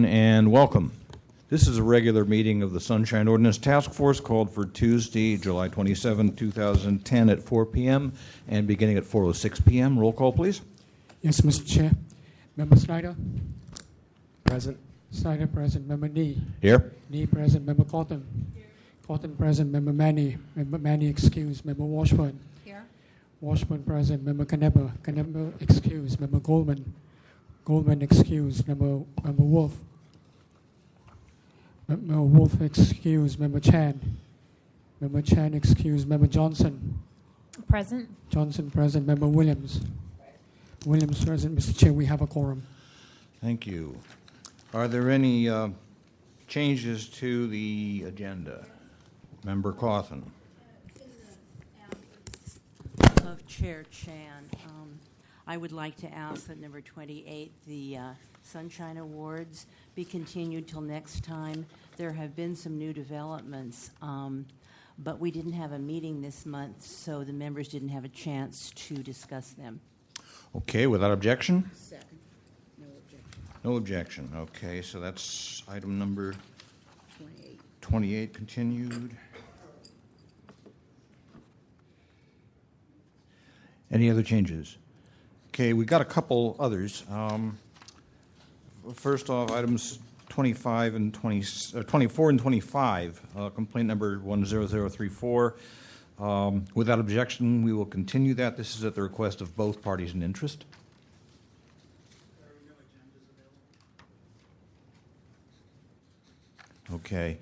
And welcome. This is a regular meeting of the Sunshine Ordinance Task Force called for Tuesday, July 27, 2010 at 4 p.m. and beginning at 4:06 p.m. Roll call, please. Yes, Mr. Chair. Member Snyder? Present. Snyder present. Member Nee? Here. Nee present. Member Cotton? Cotton present. Member Manny? Member Manny excused. Member Washburn? Here. Washburn present. Member Canepa? Canepa excused. Member Goldman? Goldman excused. Member Wolf? Member Wolf excused. Member Chan? Member Chan excused. Member Johnson? Present. Johnson present. Member Williams? Williams present. Mr. Chair, we have a quorum. Thank you. Are there any changes to the agenda? Member Cawthon. Of Chair Chan, I would like to ask that number 28, the Sunshine Awards, be continued till next time. There have been some new developments, but we didn't have a meeting this month, so the members didn't have a chance to discuss them. Okay, without objection? Second. No objection. No objection. Okay, so that's item number 28. 28 continued. Any other changes? Okay, we got a couple others. First off, items 25 and 24 and 25, complaint number 10034. Without objection, we will continue that. This is at the request of both parties in interest. Okay.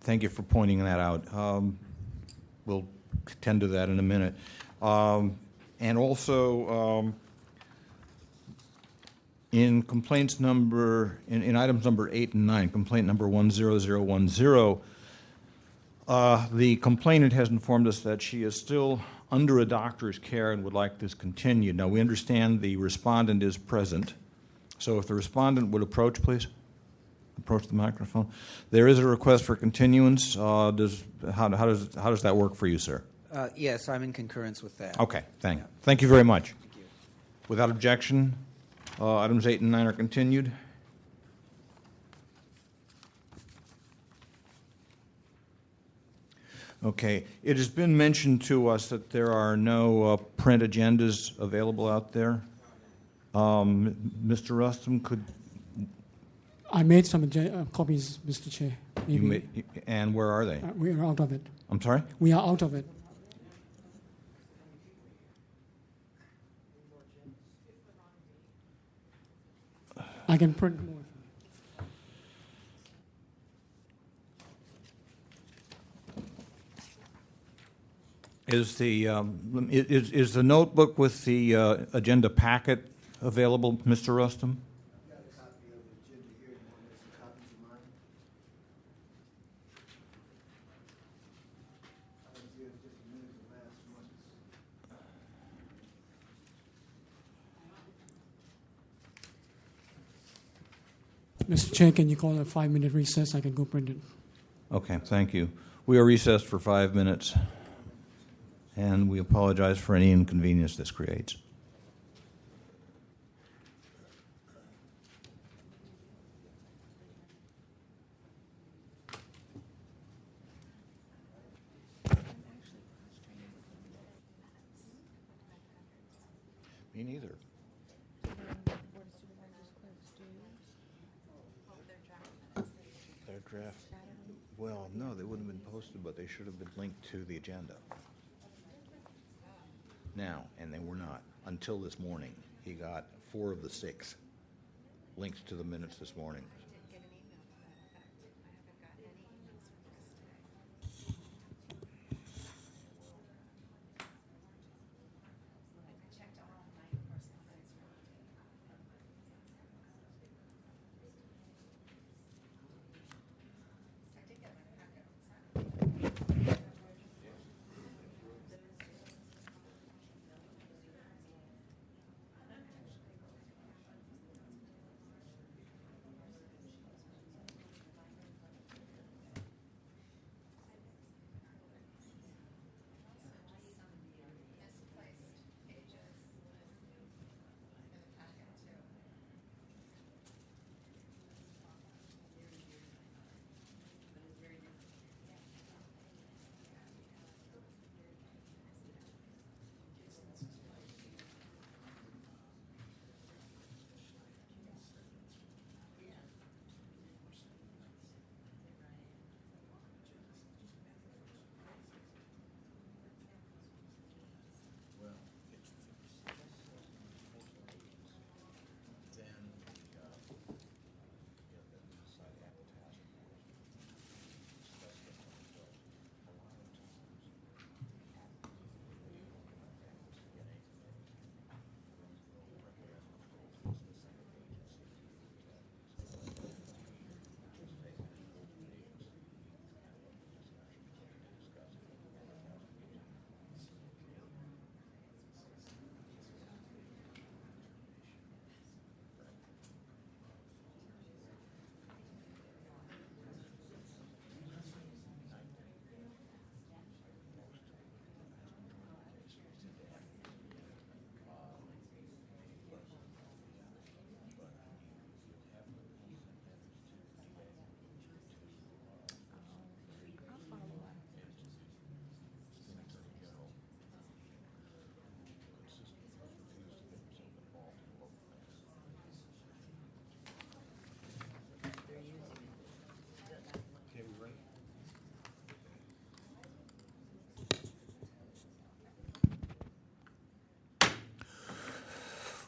Thank you for pointing that out. We'll tend to that in a minute. And also, in complaints number, in items number 8 and 9, complaint number 10010, the complainant has informed us that she is still under a doctor's care and would like this continued. Now, we understand the respondent is present, so if the respondent would approach, please. Approach the microphone. There is a request for continuance. How does that work for you, sir? Yes, I'm in concurrence with that. Okay, thank you very much. Thank you. Without objection, items 8 and 9 are continued. Okay, it has been mentioned to us that there are no print agendas available out there. Mr. Rustum, could I made some copies, Mr. Chair. and where are they? We are out of it. I'm sorry? We are out of it. I can print more. Is the notebook with the agenda packet available, Mr. Rustum? Mr. Chair, can you call a 5-minute recess? I can go print it. Okay, thank you. We are recessed for 5 minutes, and we apologize for any inconvenience this creates. Me neither. Their draft. Well, no, they wouldn't have been posted, but they should have been linked to the agenda. Now, and they were not until this morning. He got 4 of the 6 linked to the minutes this morning.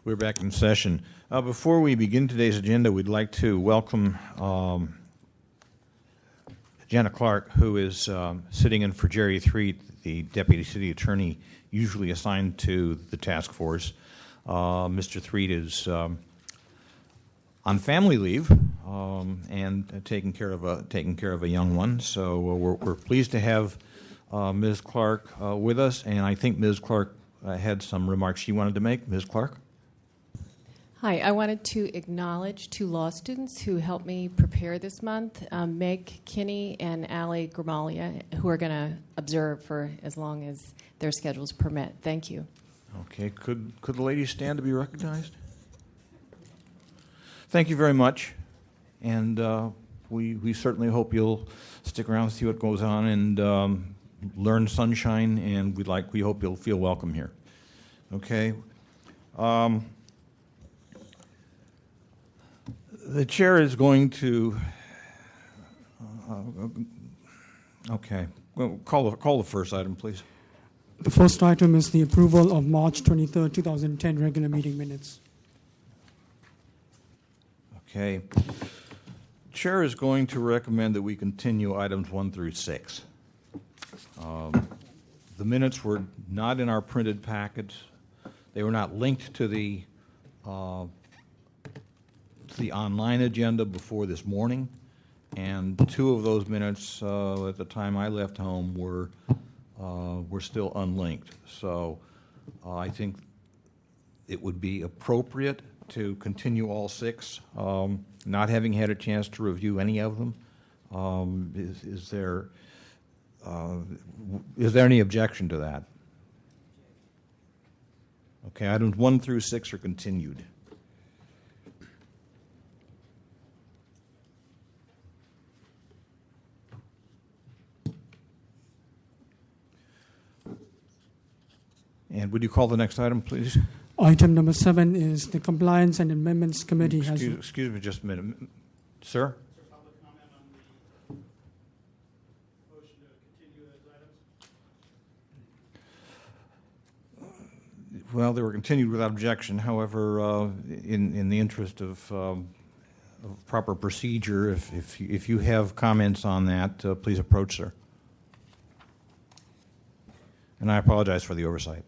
We're back in session. Before we begin today's agenda, we'd like to welcome Jenna Clark, who is sitting in for Jerry Threet, the Deputy City Attorney usually assigned to the task force. Mr. Threet is on family leave and taking care of a young one. So we're pleased to have Ms. Clark with us, and I think Ms. Clark had some remarks she wanted to make. Ms. Clark? Hi, I wanted to acknowledge two law students who helped me prepare this month, Meg Kinney and Allie Gramalia, who are going to observe for as long as their schedules permit. Thank you. Okay, could the ladies stand to be recognized? Thank you very much, and we certainly hope you'll stick around and see what goes on and learn sunshine, and we hope you'll feel welcome here. Okay. The chair is going to. Okay, well, call the first item, please. The first item is the approval of March 23rd, 2010 regular meeting minutes. Okay. Chair is going to recommend that we continue items 1 through 6. The minutes were not in our printed packets. They were not linked to the online agenda before this morning, and 2 of those minutes at the time I left home were still unlinked. So I think it would be appropriate to continue all 6, not having had a chance to review any of them. Is there any objection to that? Okay, items 1 through 6 are continued. And would you call the next item, please? Item number 7 is the Compliance and Amendments Committee Excuse me just a minute. Sir? Public comment on the motion to continue those items? Well, they were continued without objection. However, in the interest of proper procedure, if you have comments on that, please approach, sir. And I apologize for the oversight.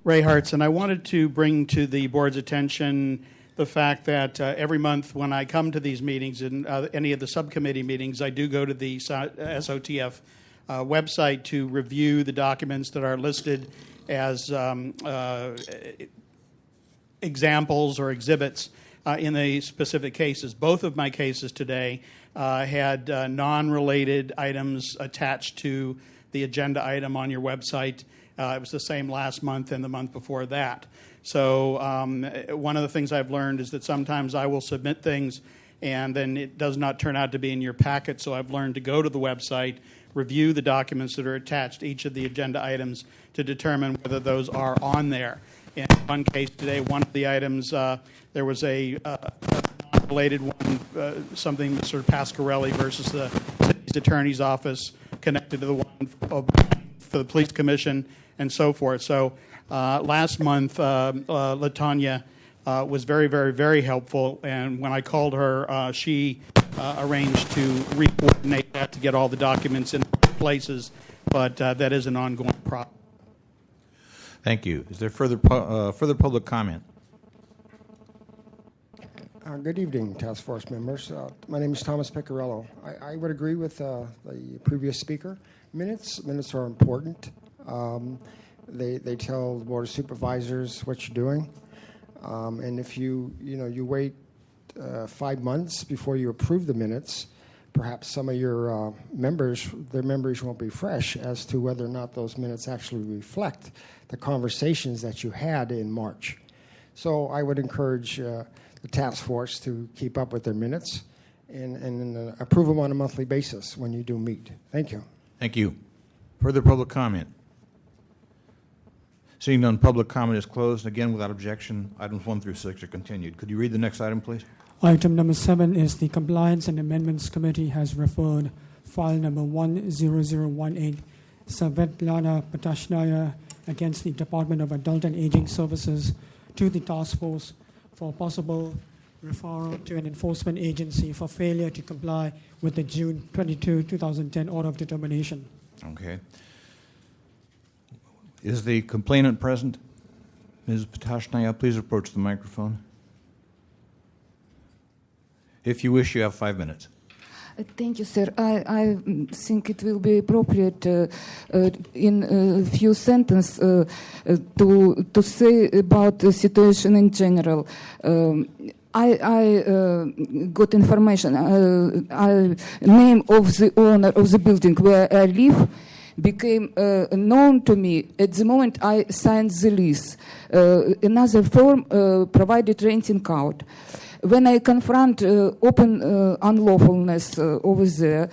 Ray Hartz, and I wanted to bring to the board's attention the fact that every month when I come to these meetings and any of the subcommittee meetings, I do go to the SOTF website to review the documents that are listed as examples or exhibits in the specific cases. Both of my cases today had non-related items attached to the agenda item on your website. It was the same last month and the month before that. So one of the things I've learned is that sometimes I will submit things and then it does not turn out to be in your packet. So I've learned to go to the website, review the documents that are attached to each of the agenda items to determine whether those are on there. In one case today, one of the items, there was a non-related one, something Mr. Pasquarelli versus the city's attorney's office connected to the one for the police commission and so forth. So last month, LaTanya was very, very, very helpful. And when I called her, she arranged to re-coordinate that to get all the documents in places. But that is an ongoing problem. Thank you. Is there further public comment? Good evening, task force members. My name is Thomas Piccarello. I would agree with the previous speaker. Minutes are important. They tell the board of supervisors what you're doing, and if you wait 5 months before you approve the minutes, perhaps some of your their memories won't be fresh as to whether or not those minutes actually reflect the conversations that you had in March. So I would encourage the task force to keep up with their minutes and approve them on a monthly basis when you do meet. Thank you. Thank you. Further public comment? Seeing none, public comment is closed. Again, without objection, items 1 through 6 are continued. Could you read the next item, please? Item number 7 is the Compliance and Amendments Committee has referred file number 10018 Svetlana Patashnaya against the Department of Adult and Aging Services to the task force for possible referral to an enforcement agency for failure to comply with the June 22, 2010 order of determination. Okay. Is the complainant present? Ms. Patashnaya, please approach the microphone. If you wish, you have 5 minutes. Thank you, sir. I think it will be appropriate in a few sentences to say about the situation in general. I got information. Name of the owner of the building where I live became known to me at the moment I signed the lease. Another firm provided renting out. When I confront open unlawfulness over there,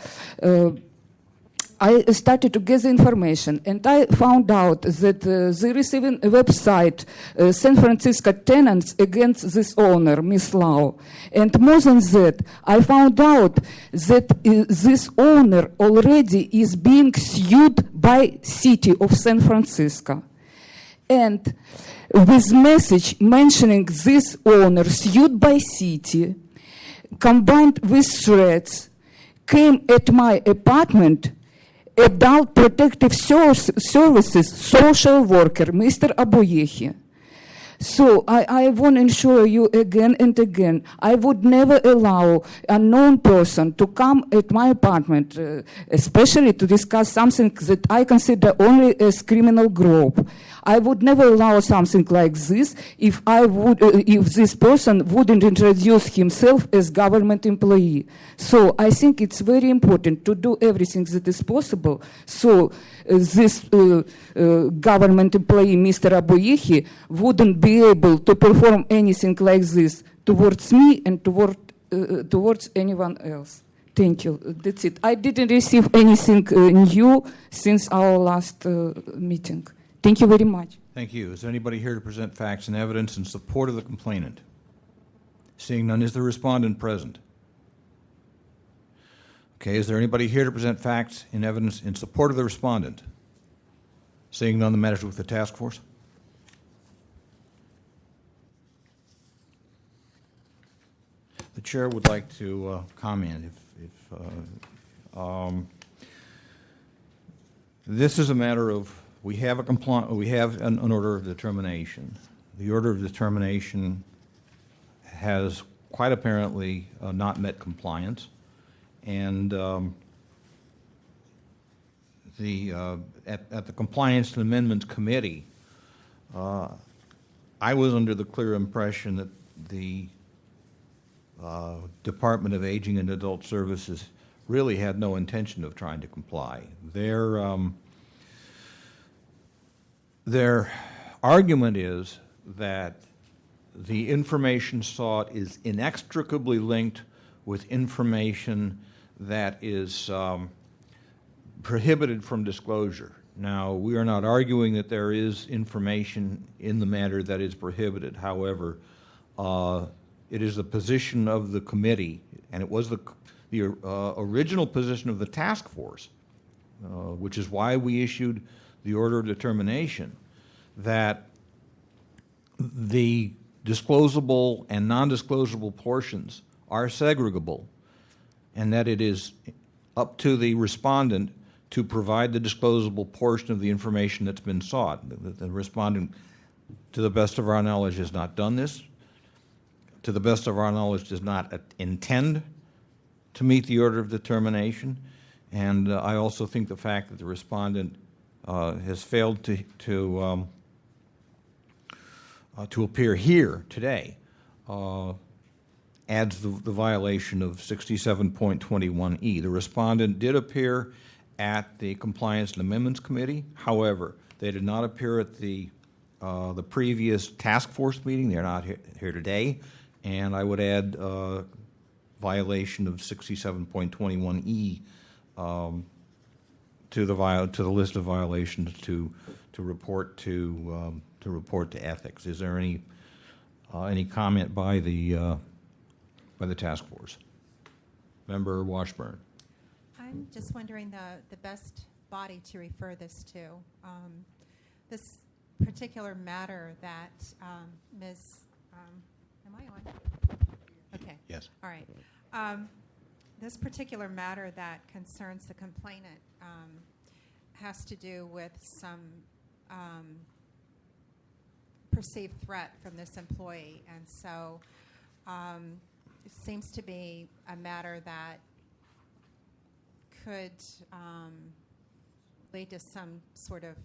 I started to gather information, and I found out that there is even a website, San Francisco tenants against this owner, Miss Lau. And more than that, I found out that this owner already is being sued by city of San Francisco. And with message mentioning this owner sued by city, combined with threats, came at my apartment Adult Protective Services social worker, Mr. Aboyehi. So I want to ensure you again and again, I would never allow a known person to come at my apartment, especially to discuss something that I consider only as criminal group. I would never allow something like this if this person wouldn't introduce himself as government employee. So I think it's very important to do everything that is possible. So this government employee, Mr. Aboyehi, wouldn't be able to perform anything like this towards me and towards anyone else. Thank you. That's it. I didn't receive anything new since our last meeting. Thank you very much. Thank you. Is there anybody here to present facts and evidence in support of the complainant? Seeing none, is the respondent present? Okay, is there anybody here to present facts and evidence in support of the respondent? Seeing none, the matter is with the task force. The chair would like to comment. This is a matter of we have an order of determination. The order of determination has quite apparently not met compliance, and at the Compliance and Amendments Committee, I was under the clear impression that the Department of Aging and Adult Services really had no intention of trying to comply. Their argument is that the information sought is inextricably linked with information that is prohibited from disclosure. Now, we are not arguing that there is information in the matter that is prohibited. However, it is the position of the committee, and it was the original position of the task force, which is why we issued the order of determination, that the disclosable and non-disclosable portions are segregable, and that it is up to the respondent to provide the disclosable portion of the information that's been sought. The respondent, to the best of our knowledge, has not done this. To the best of our knowledge, does not intend to meet the order of determination. And I also think the fact that the respondent has failed to appear here today adds the violation of 67.21E. The respondent did appear at the Compliance and Amendments Committee. However, they did not appear at the previous task force meeting. They're not here today. And I would add violation of 67.21E to the list of violations to report to ethics. Is there any comment by the task force? Member Washburn. I'm just wondering the best body to refer this to. this particular matter that Ms. Am I on? Okay. Yes. All right. This particular matter that concerns the complainant has to do with some perceived threat from this employee, and so it seems to be a matter that could lead to some sort of,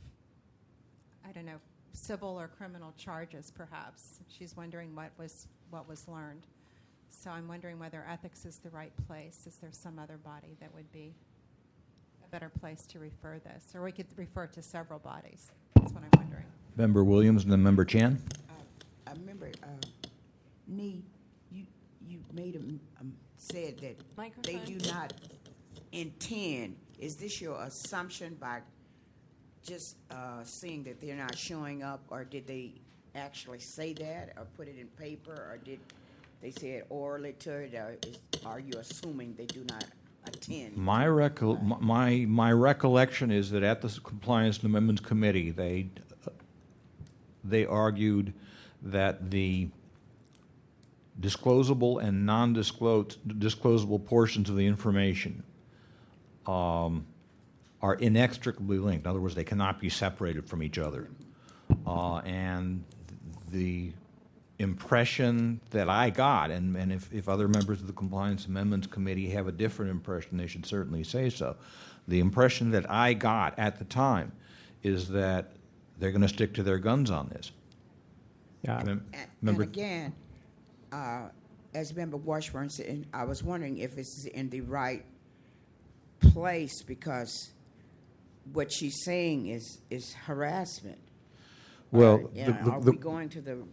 I don't know, civil or criminal charges, perhaps. She's wondering what was learned. So I'm wondering whether ethics is the right place. Is there some other body that would be a better place to refer this? Or we could refer to several bodies. That's what I'm wondering. Member Williams and then Member Chan. I remember, Nee, you made said that Microphone. they do not intend. Is this your assumption by just seeing that they're not showing up, or did they actually say that, or put it in paper, or did they say it orally to it, or are you assuming they do not attend? My recollection is that at the Compliance and Amendments Committee, they argued that the disclosable and non-disclosable portions of the information are inextricably linked. In other words, they cannot be separated from each other. And the impression that I got, and if other members of the Compliance Amendments Committee have a different impression, they should certainly say so. The impression that I got at the time is that they're going to stick to their guns on this. Yeah. And again, as Member Washburn said, I was wondering if it's in the right place, because what she's saying is harassment. Well, are we going to the,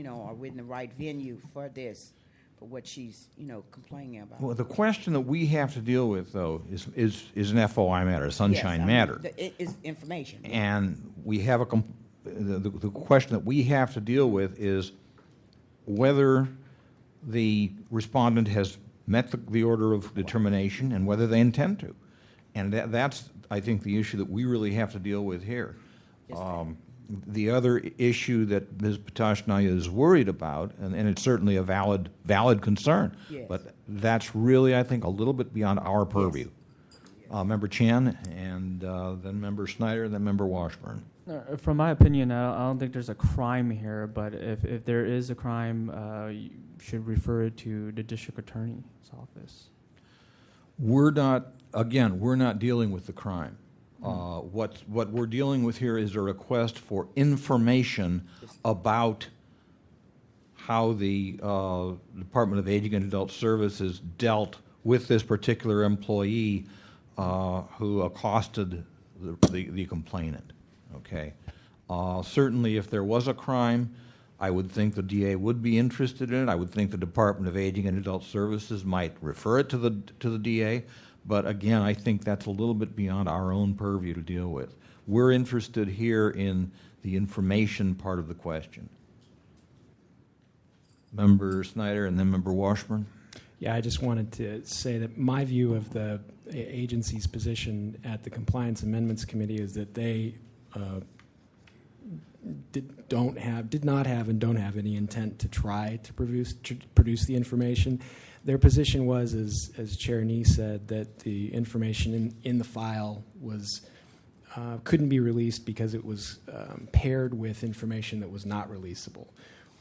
are we in the right venue for this, for what she's, complaining about? Well, the question that we have to deal with, though, is an FOI matter, a sunshine matter. It is information. And we have the question that we have to deal with is whether the respondent has met the order of determination and whether they intend to. And that's, I think, the issue that we really have to deal with here. The other issue that Ms. Patashnaya is worried about, and it's certainly a valid concern, yes, but that's really, I think, a little bit beyond our purview. Yes. Member Chan, and then Member Snyder, and then Member Washburn. From my opinion, I don't think there's a crime here, but if there is a crime, you should refer it to the district attorney's office. We're not dealing with the crime. What we're dealing with here is a request for information about how the Department of Aging and Adult Services dealt with this particular employee who accosted the complainant. Okay. Certainly, if there was a crime, I would think the DA would be interested in it. I would think the Department of Aging and Adult Services might refer it to the DA. But again, I think that's a little bit beyond our own purview to deal with. We're interested here in the information part of the question. Member Snyder and then Member Washburn. Yeah, I just wanted to say that my view of the agency's position at the Compliance Amendments Committee is that they did not have and don't have any intent to try to produce the information. Their position was, as Chair Nee said, that the information in the file was couldn't be released because it was paired with information that was not releasable.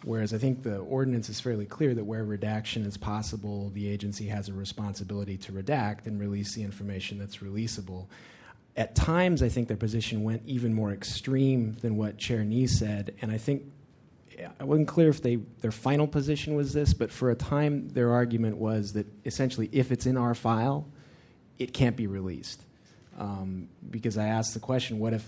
Whereas I think the ordinance is fairly clear that where redaction is possible, the agency has a responsibility to redact and release the information that's releasable. At times, I think their position went even more extreme than what Chair Nee said, and I think I wasn't clear if their final position was this, but for a time their argument was that essentially if it's in our file, it can't be released. Because I asked the question, what if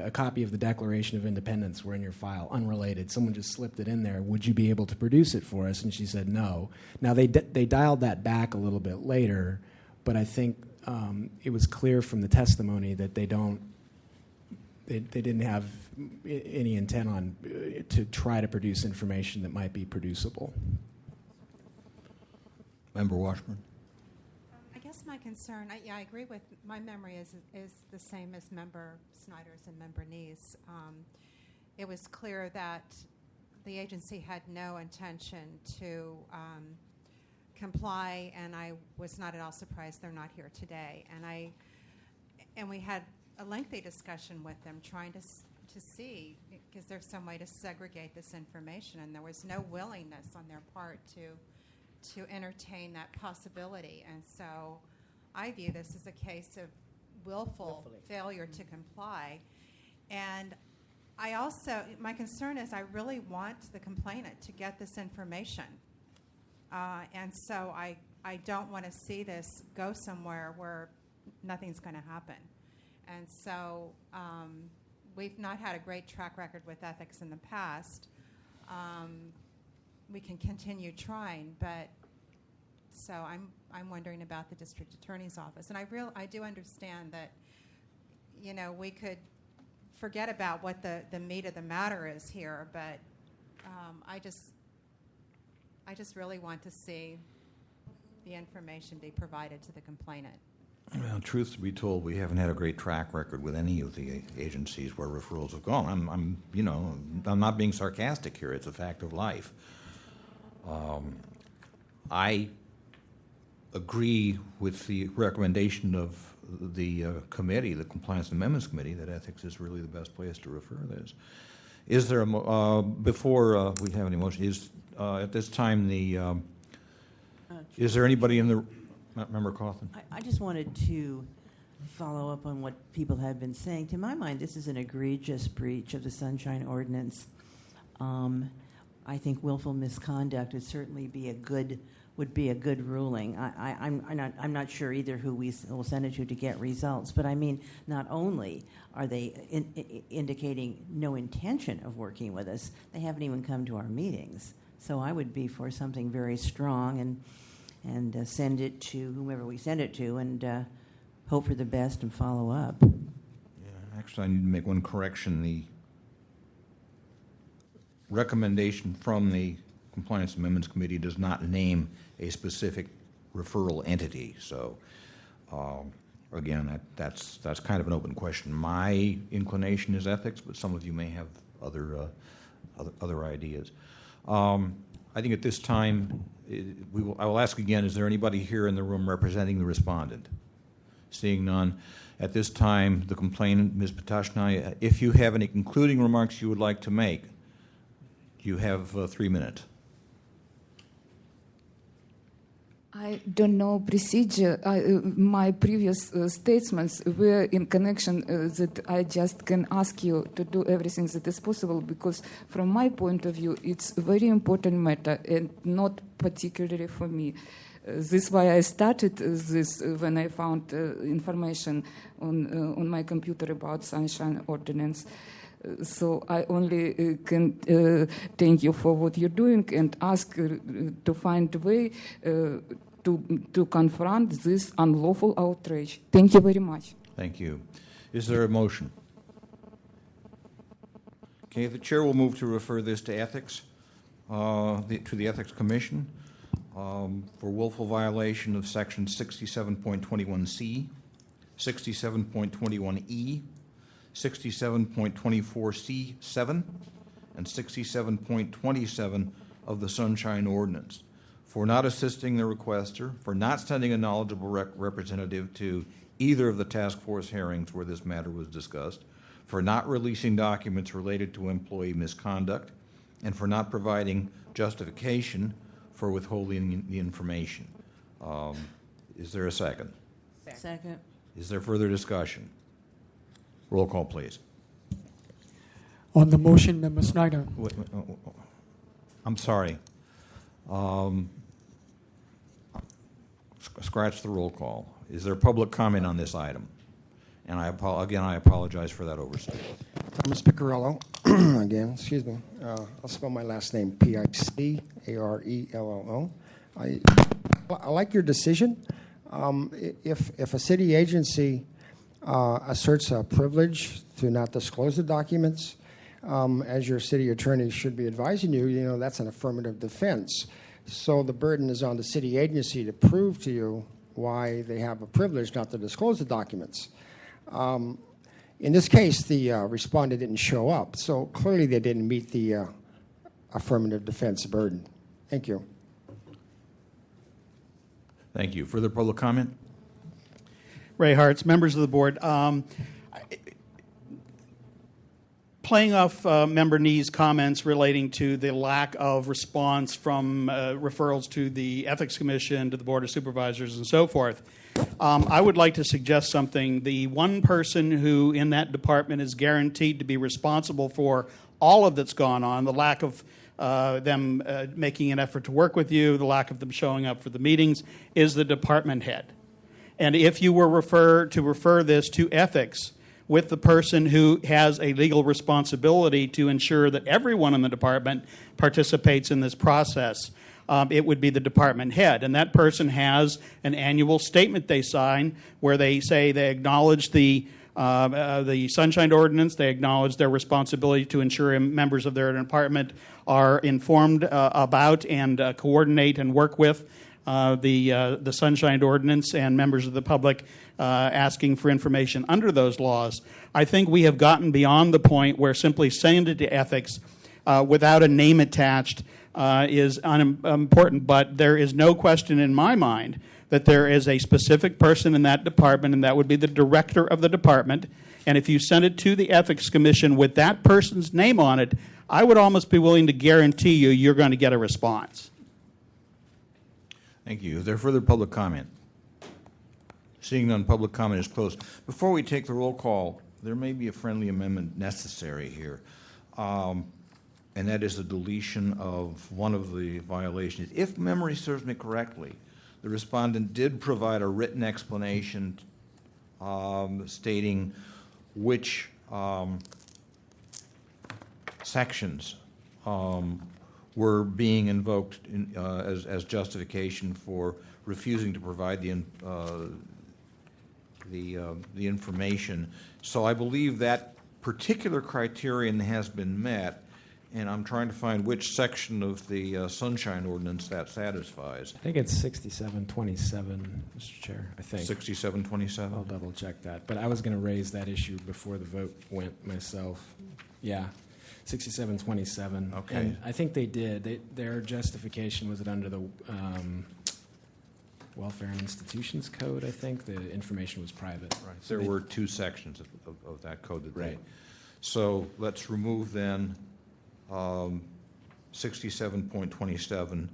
a copy of the Declaration of Independence were in your file, unrelated, someone just slipped it in there, would you be able to produce it for us? And she said no. Now they dialed that back a little bit later, but I think it was clear from the testimony that they didn't have any intent on to try to produce information that might be producible. Member Washburn. I guess my concern, I agree with, my memory is the same as Member Snyder's and Member Nee's. It was clear that the agency had no intention to comply, and I was not at all surprised they're not here today. And we had a lengthy discussion with them trying to see, because there's some way to segregate this information, and there was no willingness on their part to entertain that possibility. And so I view this as a case of willful failure to comply. And I also, my concern is I really want the complainant to get this information. And so I don't want to see this go somewhere where nothing's going to happen. And so we've not had a great track record with ethics in the past. We can continue trying, but so I'm wondering about the district attorney's office. And I do understand that, you know, we could forget about what the meat of the matter is here, but I just really want to see the information be provided to the complainant. Well, truth to be told, we haven't had a great track record with any of the agencies where referrals have gone. I'm not being sarcastic here. It's a fact of life. I agree with the recommendation of the committee, the Compliance and Amendments Committee, that ethics is really the best place to refer this. Is there before we have any motion? Is at this time is there anybody in the Member Coughlin? I just wanted to follow up on what people have been saying. To my mind, this is an egregious breach of the Sunshine Ordinance. I think willful misconduct would certainly be a good ruling. I'm not sure either who we will send it to get results, but I mean, not only are they indicating no intention of working with us, they haven't even come to our meetings. So I would be for something very strong and send it to whomever we send it to, and hope for the best and follow up. Yeah, actually, I need to make one correction. The recommendation from the Compliance Amendments Committee does not name a specific referral entity. So, again, that's kind of an open question. My inclination is ethics, but some of you may have other ideas. I think at this time, I will ask again, is there anybody here in the room representing the respondent? Seeing none. At this time, the complainant, Ms. Patashny, if you have any concluding remarks you would like to make, you have 3 minutes. I don't know procedure. My previous statements were in connection that I just can ask you to do everything that is possible, because from my point of view, it's a very important matter and not particularly for me. This is why I started this when I found information on my computer about Sunshine Ordinance. So I only can thank you for what you're doing and ask to find a way to confront this unlawful outrage. Thank you very much. Thank you. Is there a motion? Okay, the chair will move to refer this to ethics, to the Ethics Commission for willful violation of Section 67.21C, 67.21E, 67.24C7, and 67.27 of the Sunshine Ordinance, for not assisting the requester, for not sending a knowledgeable representative to either of the task force hearings where this matter was discussed, for not releasing documents related to employee misconduct, and for not providing justification for withholding the information. Is there a second? Second. Is there further discussion? Roll call, please. On the motion, Member Snyder. Wait, I'm sorry. Scratch the roll call. Is there public comment on this item? And I apologize for that oversight. Thomas Piccarello, again, excuse me. I'll spell my last name Picarello. I like your decision. If a city agency asserts a privilege to not disclose the documents, as your city attorney should be advising you, that's an affirmative defense. So the burden is on the city agency to prove to you why they have a privilege not to disclose the documents. In this case, the respondent didn't show up, so clearly they didn't meet the affirmative defense burden. Thank you. Thank you. Further public comment? Ray Hartz, members of the board. Playing off Member Nee's comments relating to the lack of response from referrals to the Ethics Commission, to the Board of Supervisors, and so forth, I would like to suggest something. The one person who in that department is guaranteed to be responsible for all of that's gone on, the lack of them making an effort to work with you, the lack of them showing up for the meetings, is the department head. And if you were to refer this to ethics with the person who has a legal responsibility to ensure that everyone in the department participates in this process, it would be the department head. And that person has an annual statement they sign where they say they acknowledge the Sunshine Ordinance, they acknowledge their responsibility to ensure members of their department are informed about and coordinate and work with the Sunshine Ordinance and members of the public asking for information under those laws. I think we have gotten beyond the point where simply sending it to ethics without a name attached is unimportant, but there is no question in my mind that there is a specific person in that department, and that would be the director of the department. And if you send it to the Ethics Commission with that person's name on it, I would almost be willing to guarantee you're going to get a response. Thank you. Is there further public comment? Seeing none, public comment is closed. Before we take the roll call, there may be a friendly amendment necessary here, and that is the deletion of one of the violations. If memory serves me correctly, the respondent did provide a written explanation stating which sections were being invoked as justification for refusing to provide the information. So I believe that particular criterion has been met, and I'm trying to find which section of the Sunshine Ordinance that satisfies. I think it's 6727, Mr. Chair, I think. 6727? I'll double check that. But I was going to raise that issue before the vote went myself. Yeah, 6727. Okay. And I think they did. Their justification was that under the Welfare and Institutions Code, I think, the information was private. Right. There were two sections of that code that right. So let's remove then 67.27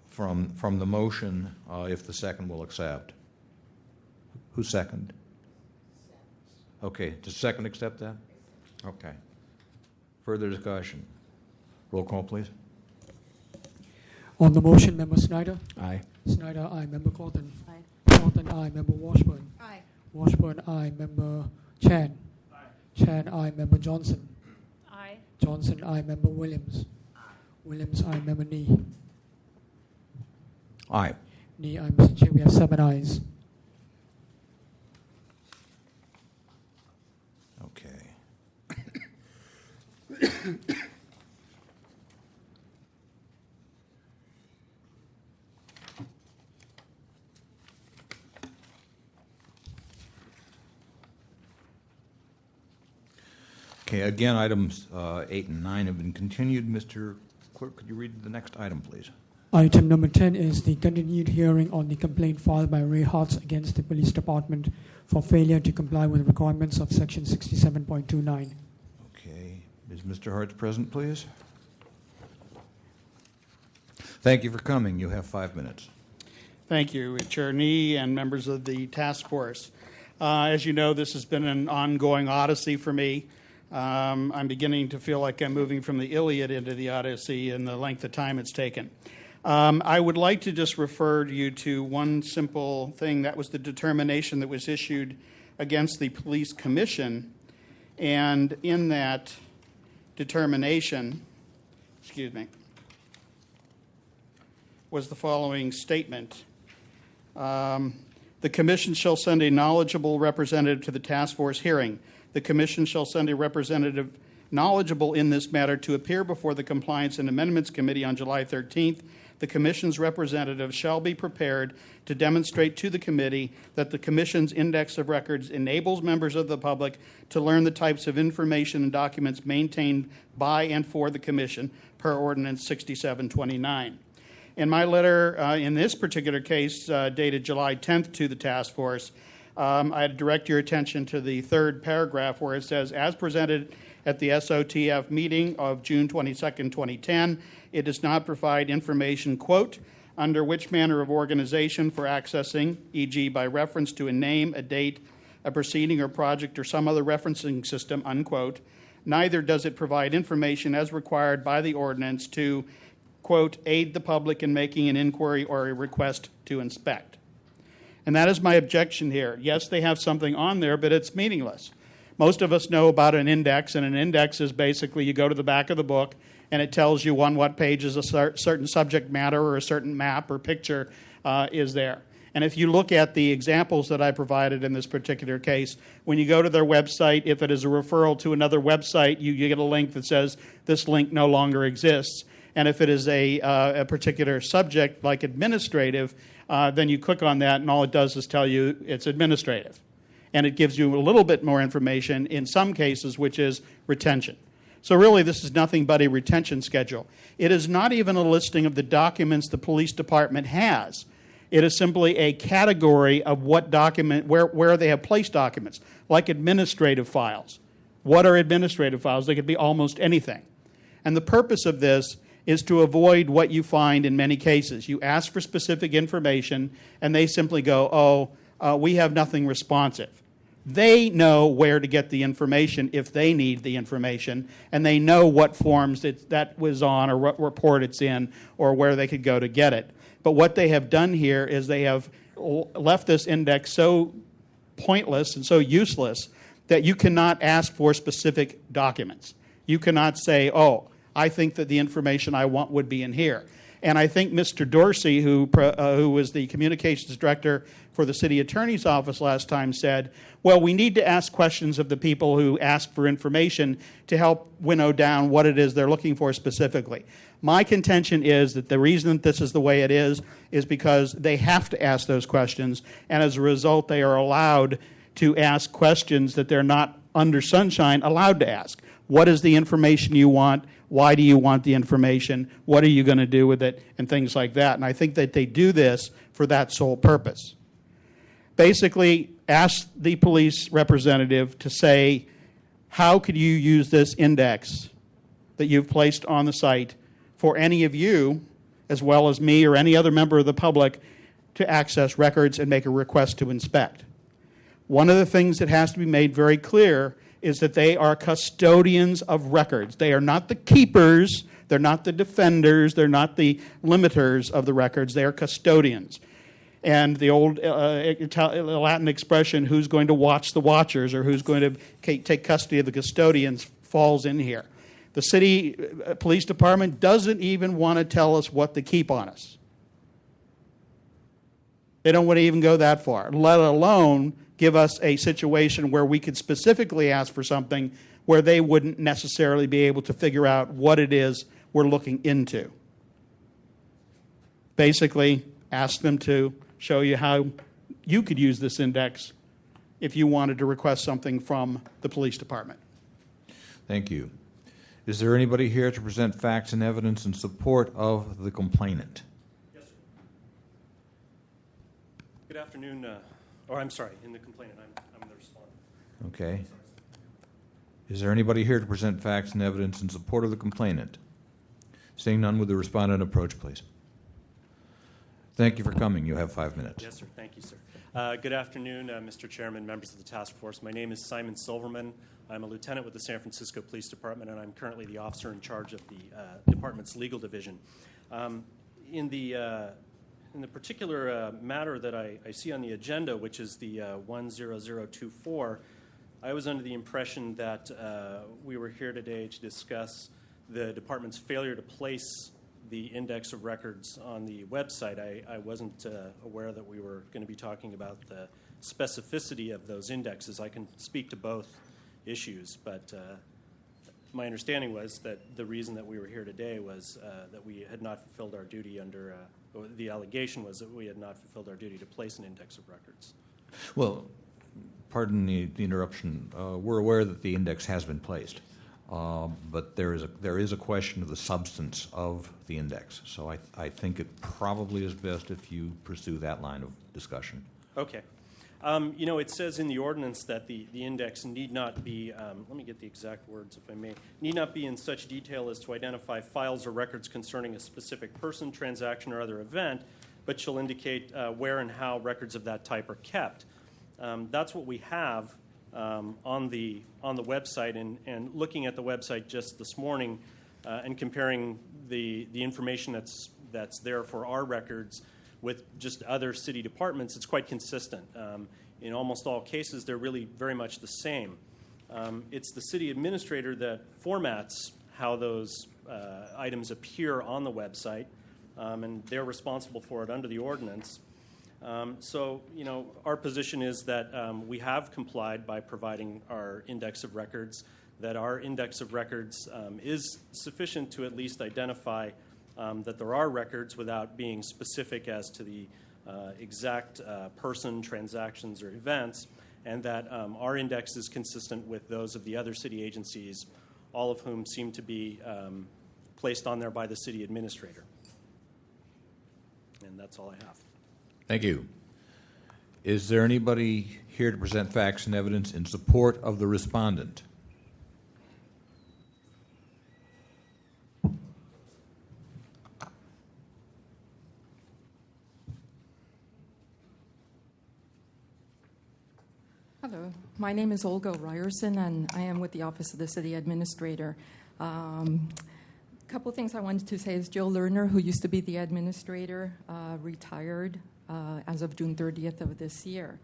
from the motion if the second will accept. Who's second? Okay. Does second accept that? Okay. Further discussion. Roll call, please. On the motion, Member Snyder? Aye. Snyder, aye. Member Cawthon? Aye. Cawthon, aye. Member Washburn? Aye. Washburn, aye. Member Chan? Aye. Chan, aye. Member Johnson? Aye. Johnson, aye. Member Williams? Williams, aye. Member Nee? Aye. Nee, aye. Mr. Chair, we have 7 ayes. Okay. Okay, again, items 8 and 9 have been continued. Mr. Clerk, could you read the next item, please? Item number 10 is the continued hearing on the complaint filed by Ray Hartz against the Police Department for failure to comply with requirements of Section 67.29. Okay. Is Mr. Hartz present, please? Thank you for coming. You have 5 minutes. Thank you, Chair Nee and members of the task force. As you know, this has been an ongoing odyssey for me. I'm beginning to feel like I'm moving from the Iliad into the Odyssey in the length of time it's taken. I would like to just refer you to one simple thing. That was the determination that was issued against the Police Commission. And in that determination, was the following statement. The Commission shall send a knowledgeable representative to the task force hearing. The Commission shall send a representative knowledgeable in this matter to appear before the Compliance and Amendments Committee on July 13th. the Commission's representative shall be prepared to demonstrate to the committee that the Commission's index of records enables members of the public to learn the types of information and documents maintained by and for the Commission per Ordinance 6729. In my letter, in this particular case, dated July 10th to the task force, I'd direct your attention to the third paragraph where it says, as presented at the SOTF meeting of June 22nd, 2010, it does not provide information, quote, under which manner of organization for accessing, e.g. by reference to a name, a date, a proceeding or project, or some other referencing system, unquote. Neither does it provide information as required by the ordinance to, quote, aid the public in making an inquiry or a request to inspect. And that is my objection here. Yes, they have something on there, but it's meaningless. Most of us know about an index, and an index is basically you go to the back of the book, and it tells you on what pages a certain subject matter or a certain map or picture is there. And if you look at the examples that I provided in this particular case, when you go to their website, if it is a referral to another website, you get a link that says this link no longer exists. And if it is a particular subject like administrative, then you click on that, and all it does is tell you it's administrative. And it gives you a little bit more information in some cases, which is retention. So really, this is nothing but a retention schedule. It is not even a listing of the documents the police department has. It is simply a category of what document, where they have placed documents, like administrative files. What are administrative files? They could be almost anything. And the purpose of this is to avoid what you find in many cases. You ask for specific information, and they simply go, we have nothing responsive. They know where to get the information if they need the information, and they know what forms that was on or what report it's in or where they could go to get it. But what they have done here is they have left this index so pointless and so useless that you cannot ask for specific documents. You cannot say, I think that the information I want would be in here. And I think Mr. Dorsey, who was the communications director for the city attorney's office last time, said, well, we need to ask questions of the people who ask for information to help winnow down what it is they're looking for specifically. My contention is that the reason that this is the way it is because they have to ask those questions, and as a result, they are allowed to ask questions that they're not under sunshine allowed to ask. What is the information you want? Why do you want the information? What are you going to do with it? And things like that. And I think that they do this for that sole purpose. Basically, ask the police representative to say, how could you use this index that you've placed on the site for any of you, as well as me or any other member of the public, to access records and make a request to inspect? One of the things that has to be made very clear is that they are custodians of records. They are not the keepers, they're not the defenders, they're not the limiters of the records, they are custodians. And the old Latin expression, who's going to watch the watchers or who's going to take custody of the custodians, falls in here. The city police department doesn't even want to tell us what to keep on us. They don't want to even go that far, let alone give us a situation where we could specifically ask for something where they wouldn't necessarily be able to figure out what it is we're looking into. Basically, ask them to show you how you could use this index if you wanted to request something from the police department. Thank you. Is there anybody here to present facts and evidence in support of the complainant? Yes, sir. Good afternoon. I'm sorry, in the complainant. I'm the respondent. Okay. Is there anybody here to present facts and evidence in support of the complainant? Seeing none, would the respondent approach, please? Thank you for coming. You have 5 minutes. Yes, sir. Thank you, sir. Good afternoon, Mr. Chairman, members of the task force. My name is Simon Silverman. I'm a lieutenant with the San Francisco Police Department, and I'm currently the officer in charge of the department's legal division. In the particular matter that I see on the agenda, which is the 10024, I was under the impression that we were here today to discuss the department's failure to place the index of records on the website. I wasn't aware that we were going to be talking about the specificity of those indexes. I can speak to both issues, but my understanding was that the reason that we were here today was that we had not fulfilled our duty under, or the allegation was that we had not fulfilled our duty to place an index of records. Well, pardon the interruption. We're aware that the index has been placed, but there is a question of the substance of the index. So I think it probably is best if you pursue that line of discussion. Okay. It says in the ordinance that the index need not be, let me get the exact words if I may, need not be in such detail as to identify files or records concerning a specific person, transaction, or other event, but shall indicate where and how records of that type are kept. That's what we have on the website, and looking at the website just this morning and comparing the information that's there for our records with just other city departments, it's quite consistent. In almost all cases, they're really very much the same. It's the city administrator that formats how those items appear on the website, and they're responsible for it under the ordinance. So, our position is that we have complied by providing our index of records, that our index of records is sufficient to at least identify that there are records without being specific as to the exact person, transactions, or events, and that our index is consistent with those of the other city agencies, all of whom seem to be placed on there by the city administrator. And that's all I have. Thank you. Is there anybody here to present facts and evidence in support of the respondent? Hello, my name is Olga Ryerson, and I am with the Office of the City Administrator. A couple things I wanted to say is Jill Lerner, who used to be the administrator, retired as of June 30th of this year.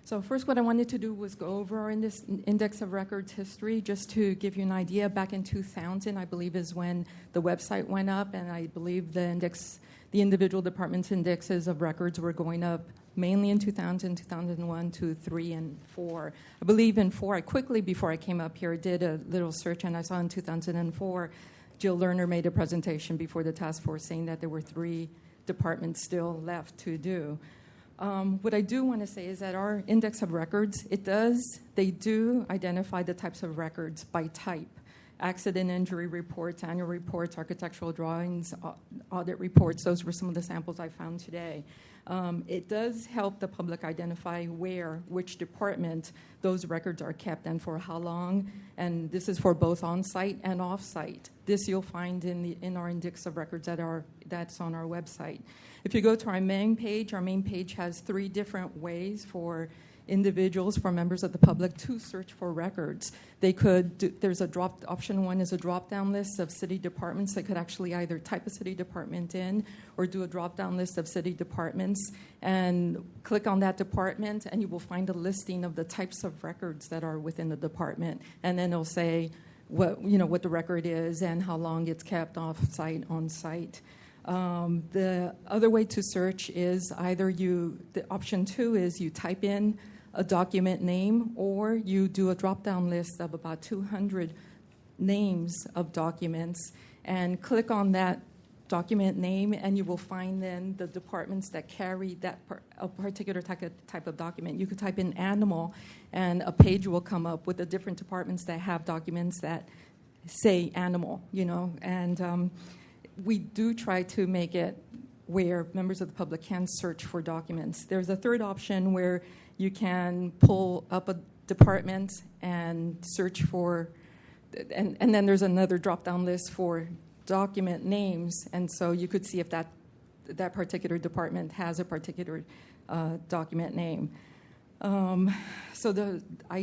So first what I wanted to do was go over our index of records history, just to give you an idea. Back in 2000, I believe, is when the website went up, and I believe the individual departments' indexes of records were going up mainly in 2000, 2001, 2, 3, and 4. I believe in 4, I quickly, before I came up here, did a little search, and I saw in 2004, Jill Lerner made a presentation before the task force saying that there were 3 departments still left to do. What I do want to say is that our index of records, they do identify the types of records by type. Accident injury reports, annual reports, architectural drawings, audit reports. Those were some of the samples I found today. It does help the public identify which department those records are kept and for how long. And this is for both on-site and off-site. This you'll find in our index of records that's on our website. If you go to our main page has 3 different ways for individuals, for members of the public, to search for records. There's option 1 is a drop-down list of city departments. They could actually either type a city department in or do a drop-down list of city departments and click on that department, and you will find a listing of the types of records that are within the department. And then it'll say what the record is and how long it's kept off-site, on-site. The other way to search is option 2 is you type in a document name, or you do a drop-down list of about 200 names of documents and click on that document name, and you will find then the departments that carry a particular type of document. You could type in animal, and a page will come up with the different departments that have documents that say animal, and we do try to make it where members of the public can search for documents. There's a third option where you can pull up a department and search for, and then there's another drop-down list for document names, and so you could see if that particular department has a particular document name. I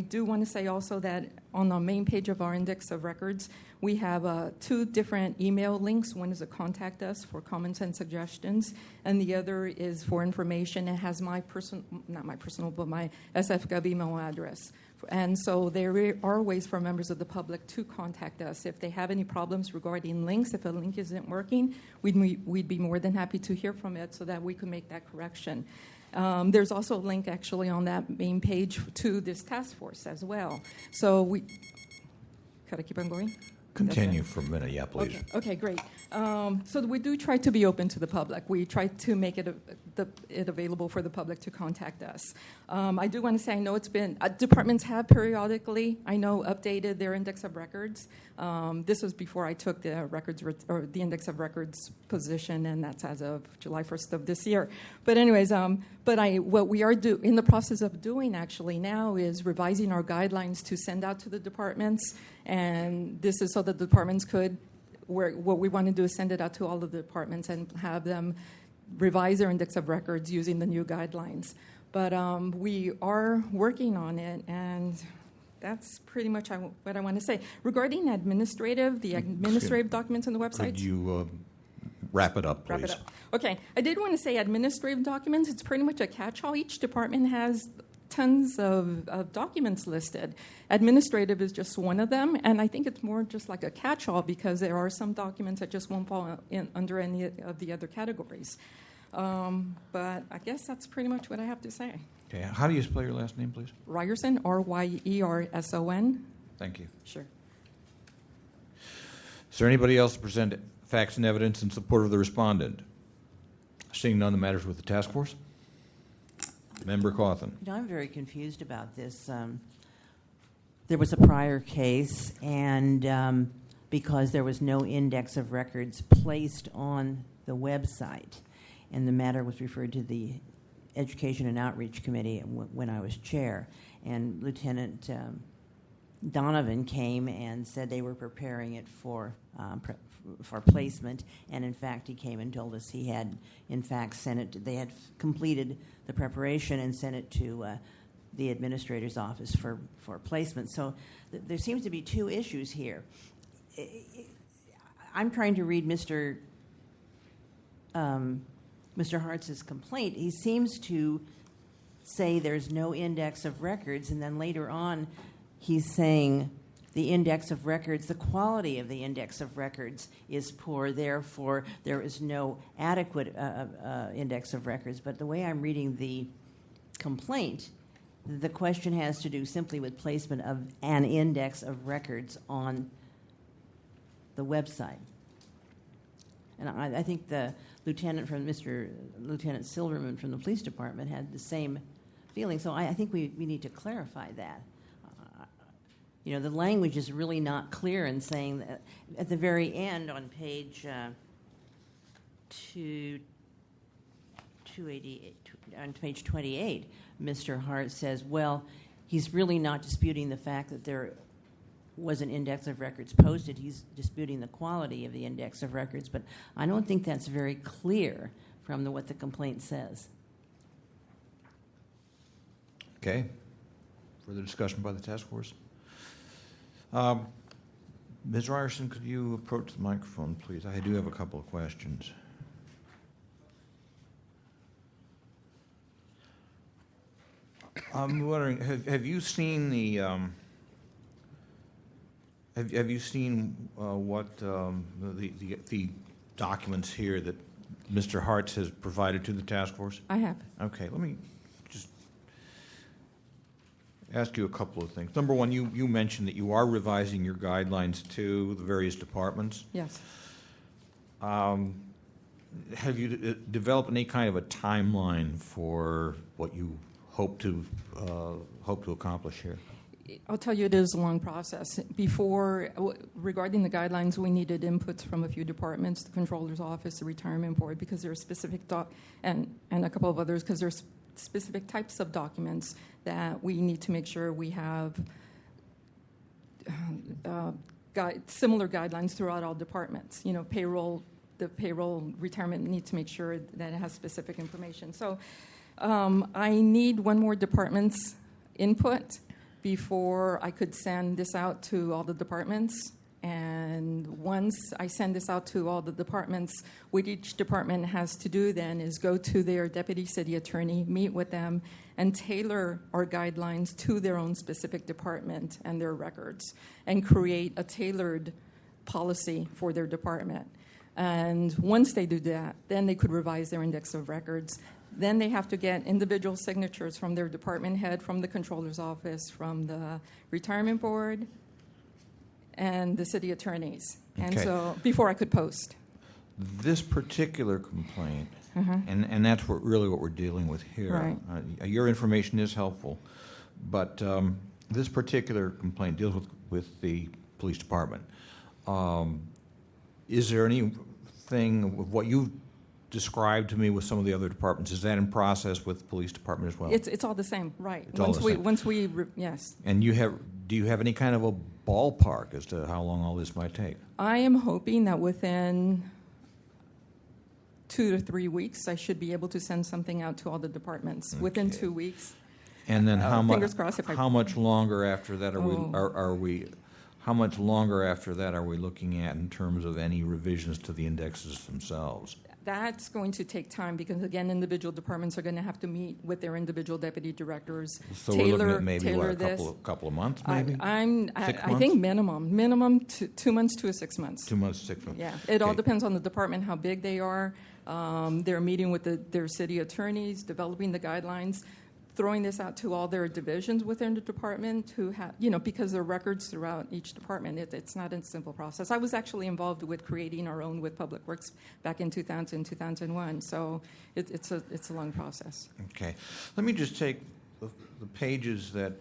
do want to say also that on the main page of our index of records, we have 2 different email links. One is a contact us for comments and suggestions, and the other is for information. It has my SFGov email address. And so there are ways for members of the public to contact us. If they have any problems regarding links, if a link isn't working, we'd be more than happy to hear from it so that we can make that correction. There's also a link actually on that main page to this task force as well. So could I keep on going? Continue for a minute, yeah, please. Okay, great. So we do try to be open to the public. We try to make it available for the public to contact us. I do want to say I know it's been departments have periodically, I know, updated their index of records. This was before I took the or the index of records position, and that's as of July 1st of this year. But anyways, what we are in the process of doing actually now is revising our guidelines to send out to the departments, and this is so that the departments could. What we want to do is send it out to all of the departments and have them revise their index of records using the new guidelines. But we are working on it, and that's pretty much what I want to say. Regarding the administrative documents on the website. Could you wrap it up, please? Wrap it up. Okay. I did want to say administrative documents, it's pretty much a catch-all. Each department has tons of documents listed. Administrative is just one of them, and I think it's more just like a catch-all because there are some documents that just won't fall under any of the other categories. But I guess that's pretty much what I have to say. Okay. How do you spell your last name, please? Ryerson, Ryerson. Thank you. Sure. Is there anybody else to present facts and evidence in support of the respondent? Seeing none, the matters with the task force. Member Cawthon. I'm very confused about this. There was a prior case, and because there was no index of records placed on the website, and the matter was referred to the Education and Outreach Committee when I was chair, and Lieutenant Donovan came and said they were preparing it for placement, and in fact he came and told us he had in fact sent it. They had completed the preparation and sent it to the administrator's office for placement. So there seems to be two issues here. I'm trying to read Mr. Hartz's complaint. He seems to say there's no index of records, and then later on he's saying the index of records, the quality of the index of records is poor, therefore there is no adequate index of records. But the way I'm reading the complaint, the question has to do simply with placement of an index of records on the website. And I think the Lieutenant Silverman from the police department had the same feeling. So I think we need to clarify that. The language is really not clear in saying that at the very end on page 288, on page 28, Mr. Hart says, well, he's really not disputing the fact that there was an index of records posted. He's disputing the quality of the index of records, but I don't think that's very clear from what the complaint says. Okay. Further discussion by the task force? Ms. Ryerson, could you approach the microphone, please? I do have a couple of questions. I'm wondering, have you seen the have you seen what the documents here that Mr. Hartz has provided to the task force? I have. Okay, let me just ask you a couple of things. Number one, you mentioned that you are revising your guidelines to the various departments. Yes. Have you developed any kind of a timeline for what you hope to accomplish here? I'll tell you, it is a long process. Regarding the guidelines, we needed inputs from a few departments, the Controller's Office, the Retirement Board, because there are specific and a couple of others, because there's specific types of documents that we need to make sure we have similar guidelines throughout all departments. The payroll retirement needs to make sure that it has specific information. So I need one more department's input before I could send this out to all the departments. And once I send this out to all the departments, what each department has to do then is go to their deputy city attorney, meet with them, and tailor our guidelines to their own specific department and their records, and create a tailored policy for their department. And once they do that, then they could revise their index of records. Then they have to get individual signatures from their department head, from the Controller's Office, from the Retirement Board, and the city attorneys. And Okay. so before I could post. This particular complaint, Uh-huh. and that's really what we're dealing with here. Right. Your information is helpful, but this particular complaint deals with the police department. Is there anything of what you've described to me with some of the other departments? Is that in process with the police department as well? It's all the same, right? It's all the same. Once we yes. And do you have any kind of a ballpark as to how long all this might take? I am hoping that within 2 to 3 weeks, I should be able to send something out to all the departments within 2 weeks. And then fingers crossed if I- how much longer after that Oh. are we? How much longer after that are we looking at in terms of any revisions to the indexes themselves? That's going to take time because, again, individual departments are going to have to meet with their individual deputy directors. So we're looking at maybe what, a couple of months, maybe. I think minimum 2 months to 6 months. 2 months, 6 months. Yeah, it all Okay. depends on the department, how big they are. They're meeting with their city attorneys, developing the guidelines, throwing this out to all their divisions within the department who have, because there are records throughout each department. It's not a simple process. I was actually involved with creating our own with Public Works back in 2000, 2001. So it's a long process. Okay. Let me just take the pages that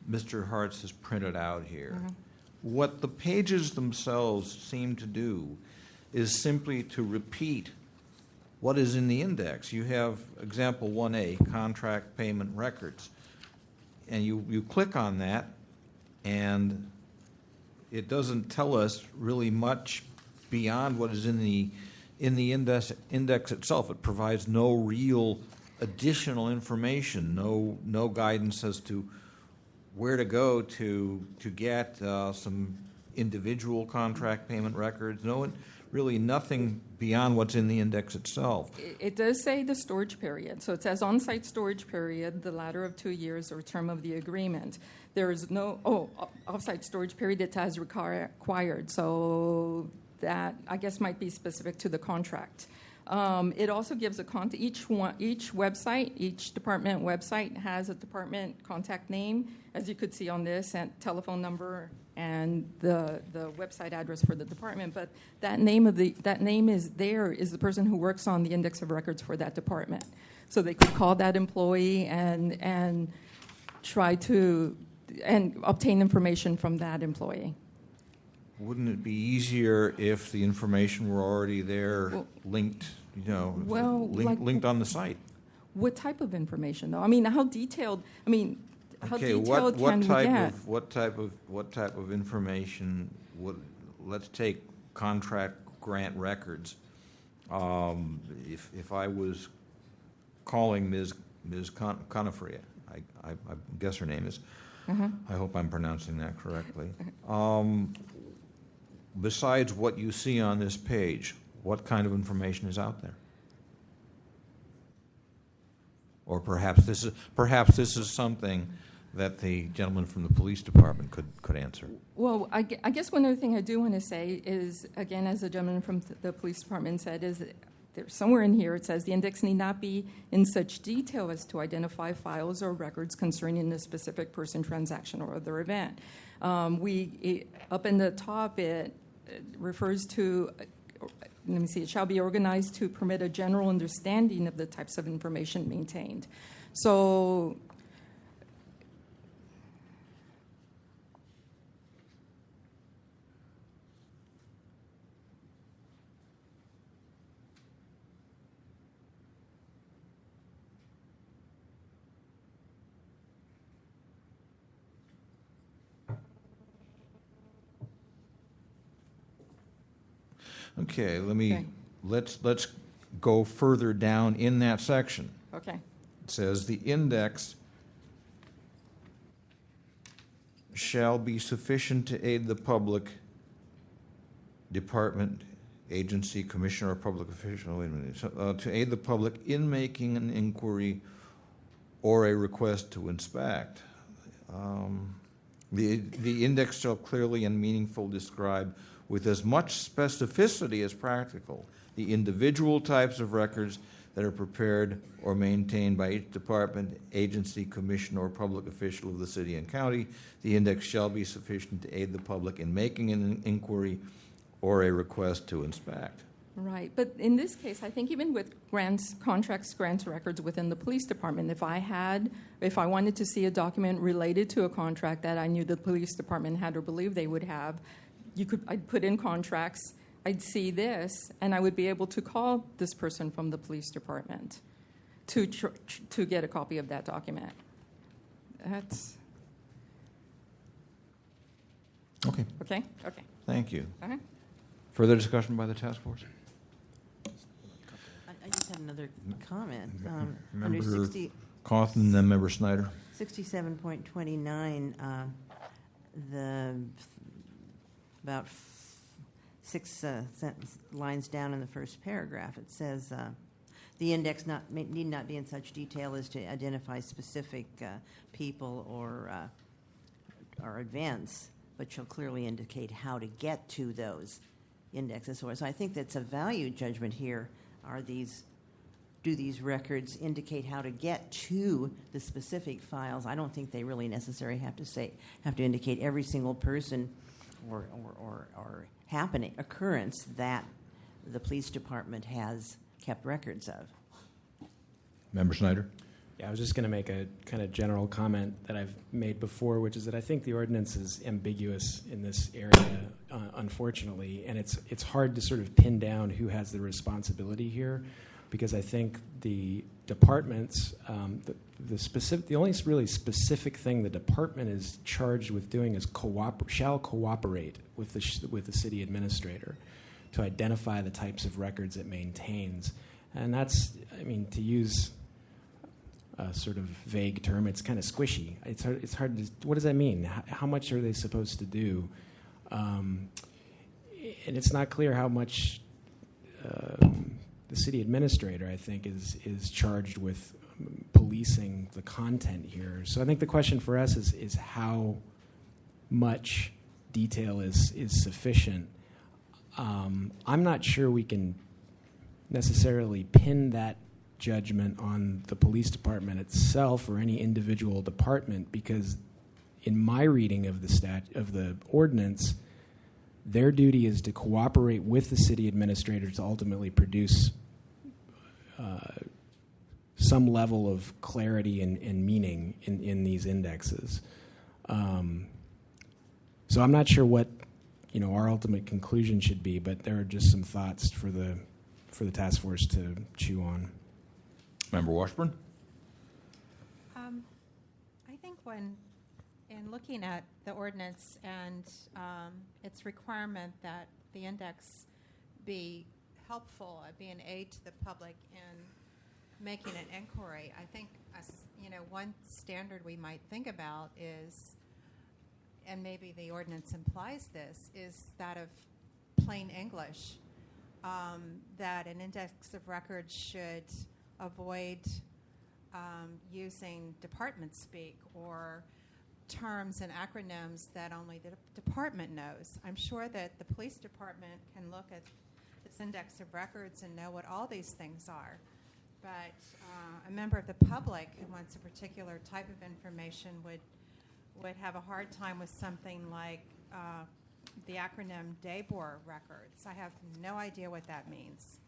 Mr. Hartz has printed out here. Mhm. What the pages themselves seem to do is simply to repeat what is in the index. You have example 1A, contract payment records, and you click on that, and it doesn't tell us really much beyond what is in the index itself. It provides no real additional information, no guidance as to where to go to get some individual contract payment records. Really nothing beyond what's in the index itself. It does say the storage period. So it says on-site storage period, the latter of 2 years or term of the agreement. There is no, off-site storage period, it says required. So that, I guess, might be specific to the contract. It also gives each website, each department website has a department contact name, as you could see on this, and telephone number and the website address for the department. But that name is the person who works on the index of records for that department. So they could call that employee and try to obtain information from that employee. Wouldn't it be easier if the information were already there, linked, linked on the site? What type of information, though? I mean, how detailed? I mean, how detailed can we get? What type of information would? Let's take contract grant records. If I was calling Ms. Conifria, I guess her name is. I hope I'm pronouncing that correctly. Besides what you see on this page, what kind of information is out there? Or perhaps this is something that the gentleman from the police department could answer. Well, I guess one other thing I do want to say is, again, as the gentleman from the police department said, is that there's somewhere in here it says the index need not be in such detail as to identify files or records concerning a specific person, transaction, or other event. Up in the top, it refers to, let me see, it shall be organized to permit a general understanding of the types of information maintained. So, Okay, let's go further down in that section. Okay. It says the index shall be sufficient to aid the public, department, agency, commissioner, or public official, to aid the public in making an inquiry or a request to inspect. The index shall clearly and meaningfully describe with as much specificity as practical the individual types of records that are prepared or maintained by each department, agency, commission, or public official of the city and county. The index shall be sufficient to aid the public in making an inquiry or a request to inspect. Right, but in this case, I think even with grants, contracts, grants, records within the police department, if I wanted to see a document related to a contract that I knew the police department had or believed they would have, I'd put in contracts, I'd see this, and I would be able to call this person from the police department to get a copy of that document. That's Okay. okay. Okay. Thank you. Uh-huh. Further discussion by the task force? I just had another comment. Member Under 60, Cawthon, then Member Snyder. 67.29, about 6 lines down in the first paragraph, it says the index need not be in such detail as to identify specific people or events, but shall clearly indicate how to get to those indexes. So I think that's a value judgment here. Do these records indicate how to get to the specific files? I don't think they really necessarily have to indicate every single person or occurrence that the police department has kept records of. Member Snyder. Yeah, I was just going to make a kind of general comment that I've made before, which is that I think the ordinance is ambiguous in this area, unfortunately, and it's hard to sort of pin down who has the responsibility here, because I think the departments, the only really specific thing the department is charged with doing is shall cooperate with the city administrator to identify the types of records it maintains, and that's, I mean, to use a sort of vague term, it's kind of squishy. It's hard to, what does that mean? How much are they supposed to do? And it's not clear how much the city administrator, I think, is charged with policing the content here. So I think the question for us is how much detail is sufficient. I'm not sure we can necessarily pin that judgment on the police department itself or any individual department, because in my reading of the ordinance, their duty is to cooperate with the city administrator to ultimately produce some level of clarity and meaning in these indexes. So I'm not sure what our ultimate conclusion should be, but there are just some thoughts for the task force to chew on. Member Washburn. I think in looking at the ordinance and its requirement that the index be helpful, be an aid to the public in making an inquiry, I think one standard we might think about is, and maybe the ordinance implies this, is that of plain English, that an index of records should avoid using department speak or terms and acronyms that only the department knows. I'm sure that the police department can look at this index of records and know what all these things are. But a member of the public who wants a particular type of information would have a hard time with something like the acronym DABOR records. I have no idea what that means.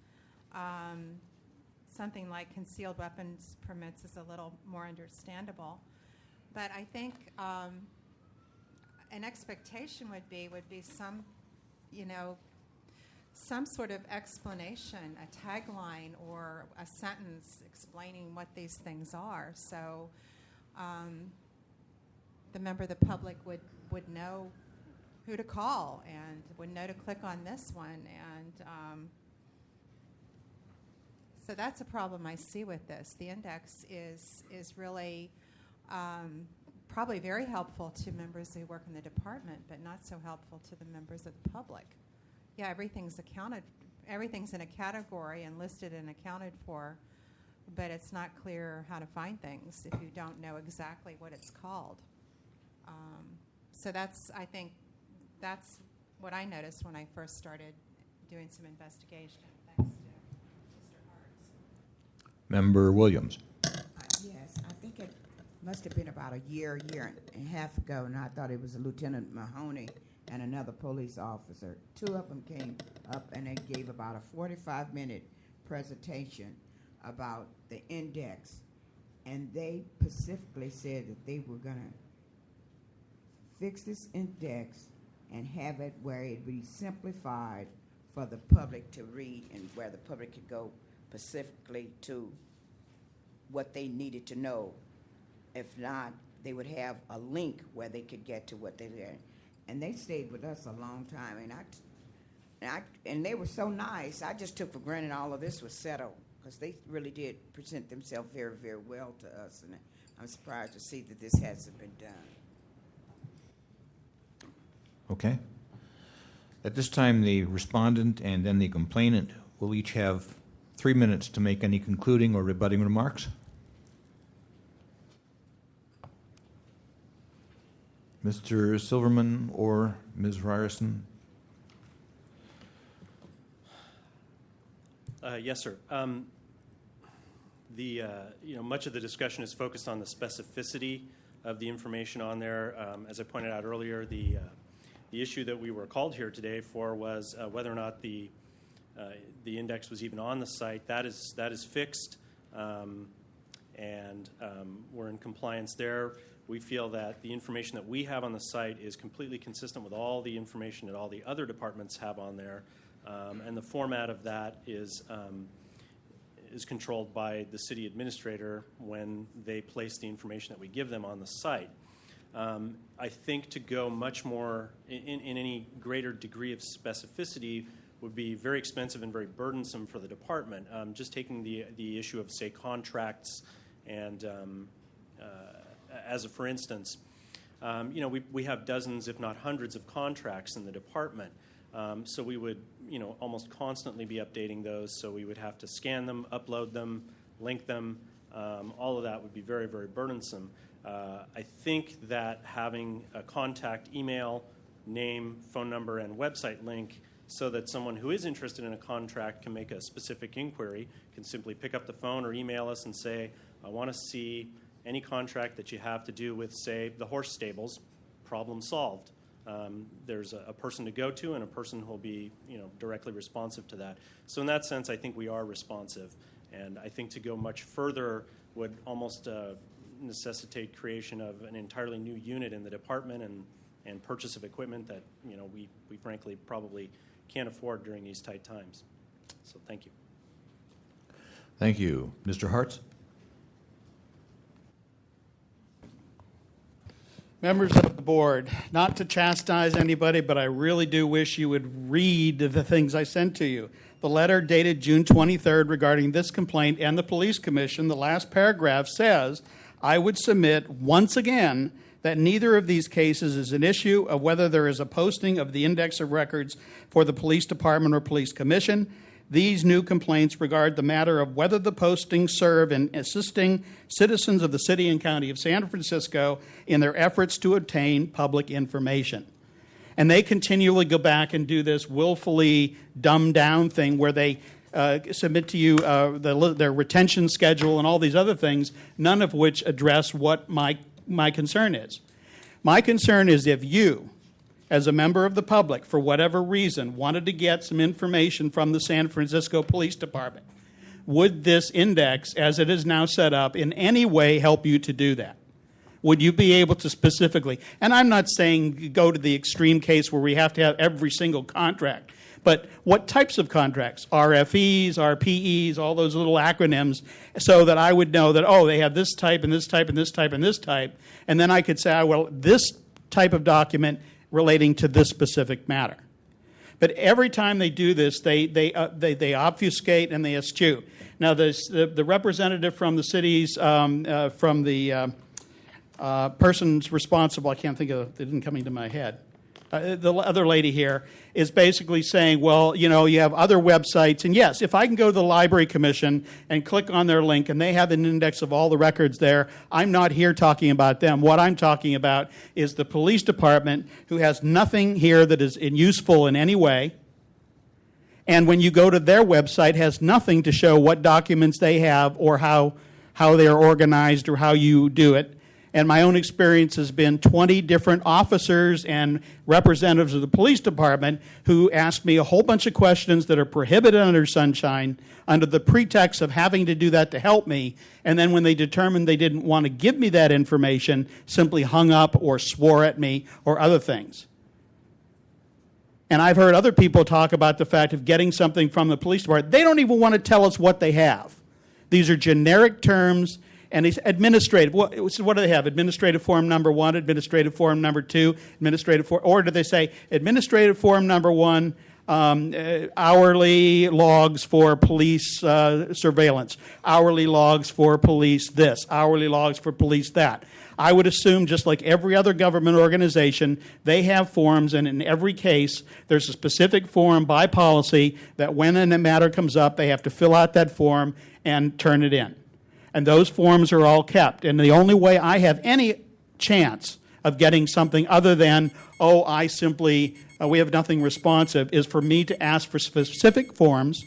Something like concealed weapons permits is a little more understandable. But I think an expectation would be some, some sort of explanation, a tagline or a sentence explaining what these things are. So the member of the public would know who to call and would know to click on this one. And so that's a problem I see with this. The index is really probably very helpful to members who work in the department, but not so helpful to the members of the public. Yeah, everything's in a category and listed and accounted for, but it's not clear how to find things if you don't know exactly what it's called. So I think that's what I noticed when I first started doing some investigation. Thanks to Mr. Hartz. Member Williams. Yes, I think it must have been about a year and a half ago, and I thought it was Lieutenant Mahoney and another police officer. Two of them came up and they gave about a 45-minute presentation about the index, and they specifically said that they were going to fix this index and have it where it be simplified for the public to read and where the public could go specifically to what they needed to know. If not, they would have a link where they could get to what they learned. And they stayed with us a long time. And they were so nice. I just took for granted all of this was settled, because they really did present themselves very, very well to us. And I'm surprised to see that this hasn't been done. Okay. At this time, the respondent and then the complainant will each have 3 minutes to make any concluding or rebutting remarks. Mr. Silverman or Ms. Ryerson? Yes, sir. Much of the discussion is focused on the specificity of the information on there. As I pointed out earlier, the issue that we were called here today for was whether or not the index was even on the site. That is fixed, and we're in compliance there. We feel that the information that we have on the site is completely consistent with all the information that all the other departments have on there, and the format of that is controlled by the city administrator when they place the information that we give them on the site. I think to go much more in any greater degree of specificity would be very expensive and very burdensome for the department. Just taking the issue of, say, contracts and as a for instance, we have dozens, if not hundreds, of contracts in the department. So we would, almost constantly be updating those. So we would have to scan them, upload them, link them. All of that would be very, very burdensome. I think that having a contact email, name, phone number, and website link so that someone who is interested in a contract can make a specific inquiry, can simply pick up the phone or email us and say, I want to see any contract that you have to do with, say, the horse stables, problem solved. There's a person to go to and a person who will be directly responsive to that. So in that sense, I think we are responsive. And I think to go much further would almost necessitate creation of an entirely new unit in the department and purchase of equipment that we frankly probably can't afford during these tight times. So thank you. Thank you. Mr. Hartz? Members of the board, not to chastise anybody, but I really do wish you would read the things I sent to you. The letter dated June 23rd regarding this complaint and the police commission, the last paragraph says, I would submit once again that neither of these cases is an issue of whether there is a posting of the index of records for the police department or police commission. These new complaints regard the matter of whether the postings serve in assisting citizens of the city and county of San Francisco in their efforts to obtain public information. And they continually go back and do this willfully dumbed down thing where they submit to you their retention schedule and all these other things, none of which address what my concern is. My concern is if you, as a member of the public, for whatever reason, wanted to get some information from the San Francisco Police Department, would this index, as it is now set up, in any way help you to do that? Would you be able to specifically, and I'm not saying go to the extreme case where we have to have every single contract, but what types of contracts? RFEs, RPEs, all those little acronyms, so that I would know that, oh, they have this type and this type and this type and this type, and then I could say, well, this type of document relating to this specific matter. But every time they do this, they obfuscate and they eschew. Now, the representative from the cities, from the persons responsible, I can't think of, it didn't come into my head. The other lady here is basically saying, well, you have other websites. And yes, if I can go to the Library Commission and click on their link and they have an index of all the records there, I'm not here talking about them. What I'm talking about is the police department, who has nothing here that is useful in any way. And when you go to their website, it has nothing to show what documents they have or how they're organized or how you do it. And my own experience has been 20 different officers and representatives of the police department who asked me a whole bunch of questions that are prohibited under Sunshine under the pretext of having to do that to help me. And then when they determined they didn't want to give me that information, simply hung up or swore at me or other things. And I've heard other people talk about the fact of getting something from the police department. They don't even want to tell us what they have. These are generic terms. And it's administrative. What do they have? Administrative form number 1, administrative form number 2, administrative form, or do they say administrative form number 1, hourly logs for police surveillance, hourly logs for police this, hourly logs for police that. I would assume, just like every other government organization, they have forms, and in every case, there's a specific form by policy that when a matter comes up, they have to fill out that form and turn it in. And those forms are all kept. And the only way I have any chance of getting something other than, I simply, we have nothing responsive, is for me to ask for specific forms.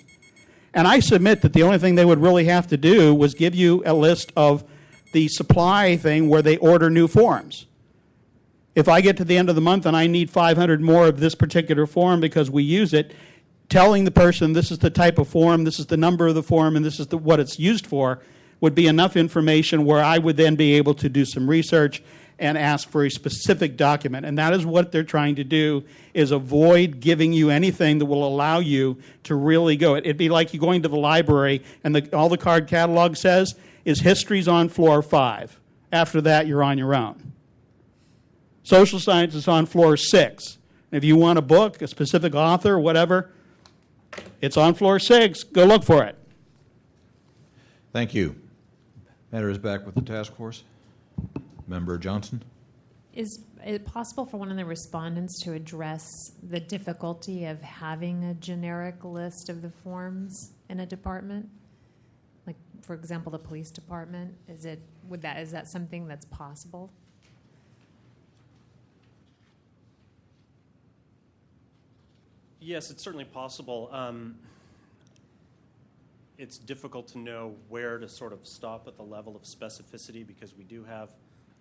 And I submit that the only thing they would really have to do was give you a list of the supply thing where they order new forms. If I get to the end of the month and I need 500 more of this particular form because we use it, telling the person this is the type of form, this is the number of the form, and this is what it's used for, would be enough information where I would then be able to do some research and ask for a specific document. And that is what they're trying to do, is avoid giving you anything that will allow you to really go. It'd be like you going to the library and all the card catalog says is history's on floor 5. After that, you're on your own. Social science is on floor 6. And if you want a book, a specific author, whatever, it's on floor 6. Go look for it. Thank you. Matter is back with the task force. Member Johnson. Is it possible for one of the respondents to address the difficulty of having a generic list of the forms in a department? Like, for example, the police department. Is that something that's possible? Yes, it's certainly possible. It's difficult to know where to sort of stop at the level of specificity because we do have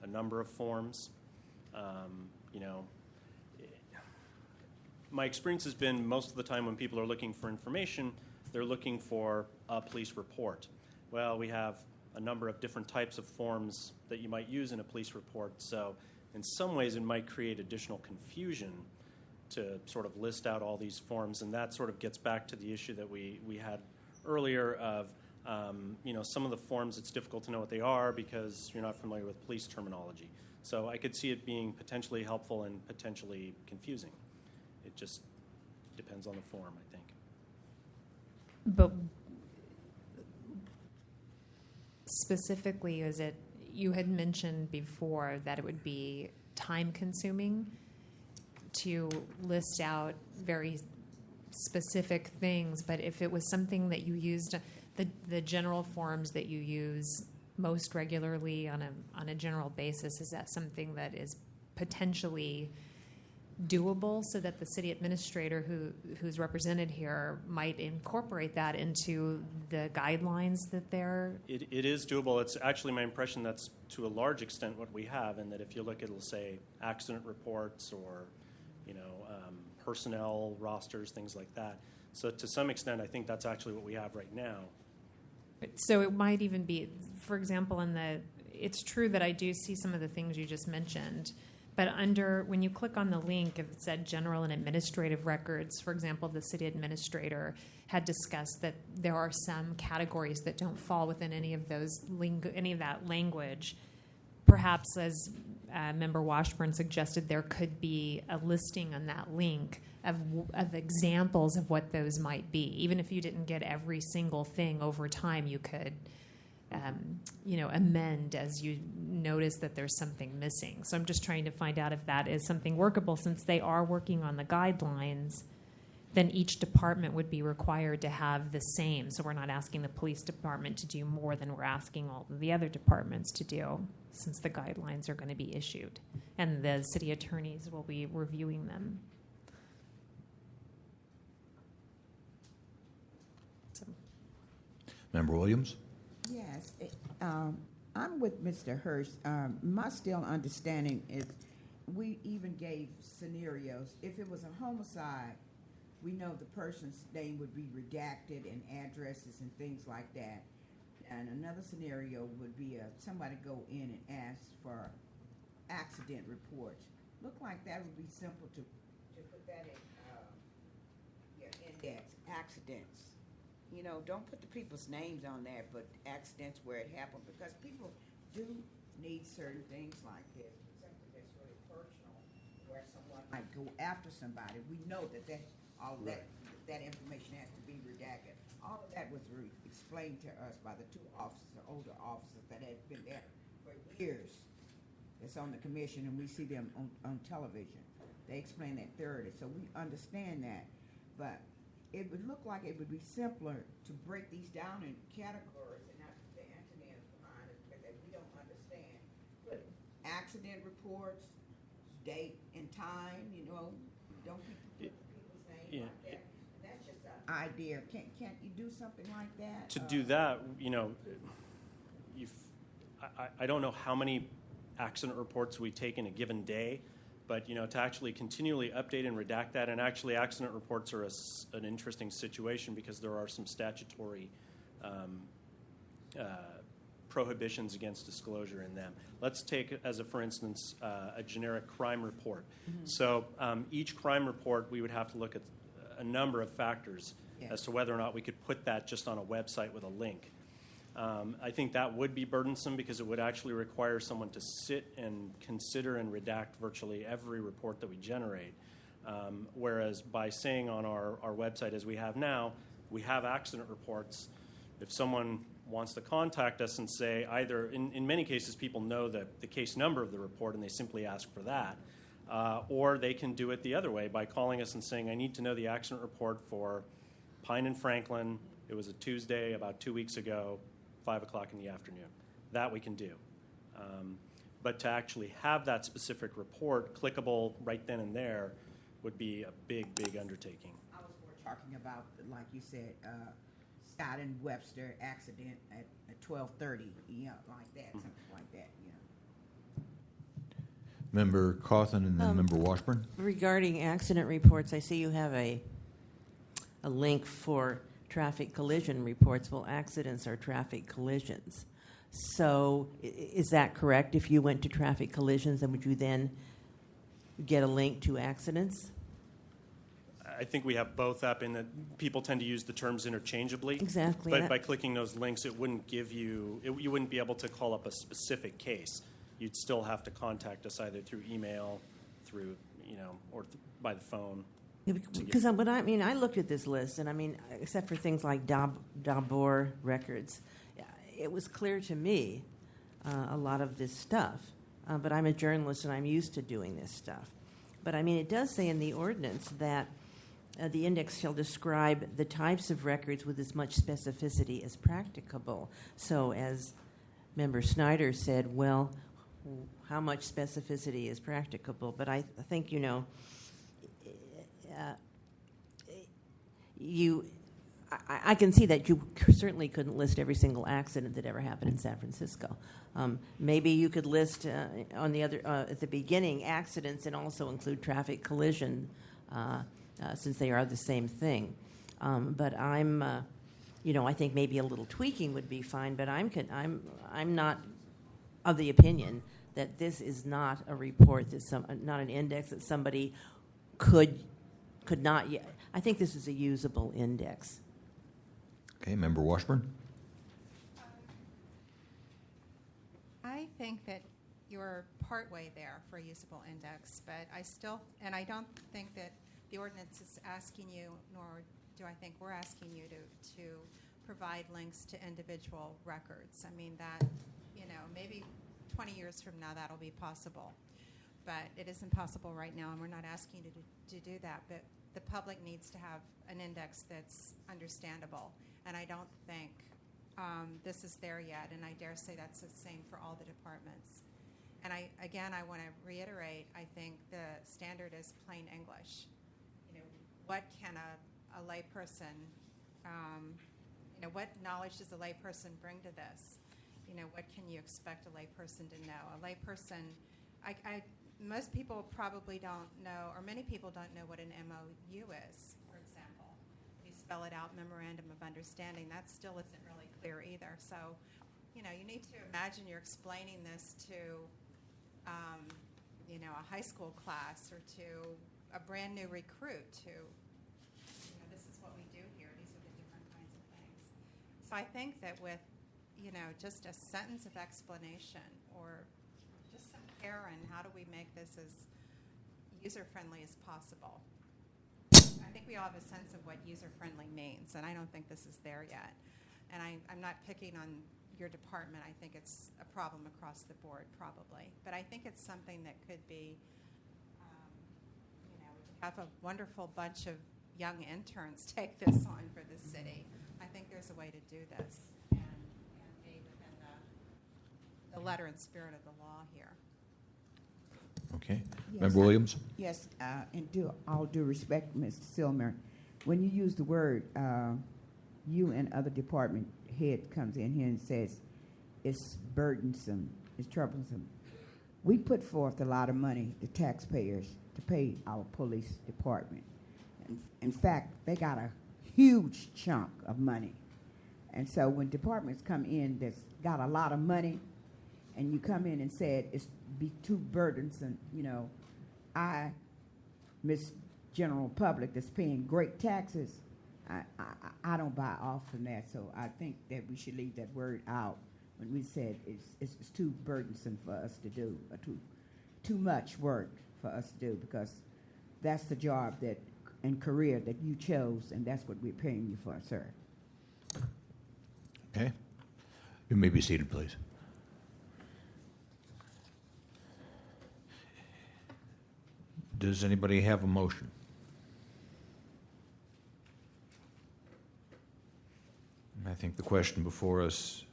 a number of forms. My experience has been most of the time when people are looking for information, they're looking for a police report. Well, we have a number of different types of forms that you might use in a police report, so in some ways it might create additional confusion to sort of list out all these forms, and that sort of gets back to the issue that we had earlier of, some of the forms it's difficult to know what they are because you're not familiar with police terminology. So I could see it being potentially helpful and potentially confusing. It just depends on the form, I think. But specifically, you had mentioned before that it would be time-consuming to list out very specific things, but if it was something that you used, the general forms that you use most regularly on a general basis, is that something that is potentially doable so that the city administrator who's represented here might incorporate that into the guidelines that they're... It is doable. It's actually my impression that's to a large extent what we have, and that if you look at, it'll say accident reports or personnel rosters, things like that. So to some extent, I think that's actually what we have right now. So it might even be, for example, it's true that I do see some of the things you just mentioned, but when you click on the link, if it said general and administrative records, for example, the city administrator had discussed that there are some categories that don't fall within any of that language. Perhaps, as Member Washburn suggested, there could be a listing on that link of examples of what those might be. Even if you didn't get every single thing over time, you could amend as you notice that there's something missing. So I'm just trying to find out if that is something workable. Since they are working on the guidelines, then each department would be required to have the same. So we're not asking the police department to do more than we're asking all of the other departments to do, since the guidelines are going to be issued. And the city attorneys will be reviewing them. Member Williams? Yes, I'm with Mr. Hurst. My still understanding is we even gave scenarios. If it was a homicide, we know the person's name would be redacted and addresses and things like that. And another scenario would be somebody go in and ask for accident reports. Look like that would be simple to put that in your index, accidents. You know, don't put the people's names on there, but accidents where it happened, because people do need certain things like this. Something that's really personal, where someone might go after somebody. We know that all of that information has to be redacted. All of that was explained to us by the two officers, the older officers that have been there for years. That's on the commission, and we see them on television. They explain that thoroughly, so we understand that. But it would look like it would be simpler to break these down in categories and not put the antonyms behind it that we don't understand. But accident reports, date and time, you know, don't put people's names like that. That's just an idea. Can't you do something like that? To do that, you know, I don't know how many accident reports we take in a given day, but, you know, to actually continually update and redact that, and actually accident reports are an interesting situation because there are some statutory prohibitions against disclosure in them. Let's take, for instance, a generic crime report. Mm-hmm. So each crime report, we would have to look at a number of factors as to whether or not we could put that just on a website with a link. I think that would be burdensome because it would actually require someone to sit and consider and redact virtually every report that we generate. Whereas by saying on our website, as we have now, we have accident reports. If someone wants to contact us and say either, in many cases, people know the case number of the report and they simply ask for that. Or they can do it the other way by calling us and saying, I need to know the accident report for Pine and Franklin. It was a Tuesday about 2 weeks ago, 5 o'clock in the afternoon. That we can do. But to actually have that specific report clickable right then and there would be a big, big undertaking. I was more talking about, like you said, Scott and Webster accident at 12:30, you know, like that, something like that, you know. Member Cawthon and then Member Washburn. Regarding accident reports, I see you have a link for traffic collision reports. Well, accidents are traffic collisions. So is that correct? If you went to traffic collisions, then would you then get a link to accidents? I think we have both up in that people tend to use the terms interchangeably. Exactly. But by clicking those links, it wouldn't give you, you wouldn't be able to call up a specific case. You'd still have to contact us either through email, through, you know, or by the phone. Because what I mean, I looked at this list, and I mean, except for things like Dabor records, it was clear to me a lot of this stuff. But I'm a journalist, and I'm used to doing this stuff. But I mean, it does say in the ordinance that the index shall describe the types of records with as much specificity as practicable. So as Member Snyder said, well, how much specificity is practicable? But I think, you know, I can see that you certainly couldn't list every single accident that ever happened in San Francisco. Maybe you could list on the other at the beginning accidents and also include traffic collision since they are the same thing. But I'm, you know, I think maybe a little tweaking would be fine. But I'm not of the opinion that this is not a report that's not an index that somebody could not yet. I think this is a usable index. Okay, Member Washburn. I think that you're partway there for a usable index, but I don't think that the ordinance is asking you, nor do I think we're asking you to provide links to individual records. I mean, that, you know, maybe 20 years from now that'll be possible, but it isn't possible right now, and we're not asking you to do that. But the public needs to have an index that's understandable, and I don't think this is there yet, and I dare say that's the same for all the departments. And I want to reiterate, I think the standard is plain English. You know, what can a layperson, what knowledge does a layperson bring to this? What can you expect a layperson to know? A layperson, most people probably don't know, or many people don't know what an MOU is, for example. You spell it out, Memorandum of Understanding. That still isn't really clear either. So, you need to imagine you're explaining this to, a high school class or to a brand new recruit to, this is what we do here. These are the different kinds of things. So I think that with, just a sentence of explanation or just some care in how do we make this as user-friendly as possible. I think we all have a sense of what user-friendly means, and I don't think this is there yet. And I'm not picking on your department. I think it's a problem across the board, probably. But I think it's something that could be, we have a wonderful bunch of young interns take this on for the city. I think there's a way to do this and be within the letter and spirit of the law here. Okay. Yes, Member Williams? Yes, and all due respect, Mr. Silmer, when you use the word, you and other department head comes in here and says it's burdensome, it's troublesome. We put forth a lot of money, the taxpayers, to pay our police department. In fact, they got a huge chunk of money. And so when departments come in that's got a lot of money, and you come in and said it's be too burdensome, Miss General Public that's paying great taxes, I don't buy off from that. So I think that we should leave that word out when we said it's too burdensome for us to do, or too much work for us to do, because that's the job and career that you chose, and that's what we're paying you for, sir. Okay. You may be seated, please. Does anybody have a motion? I think the question before us,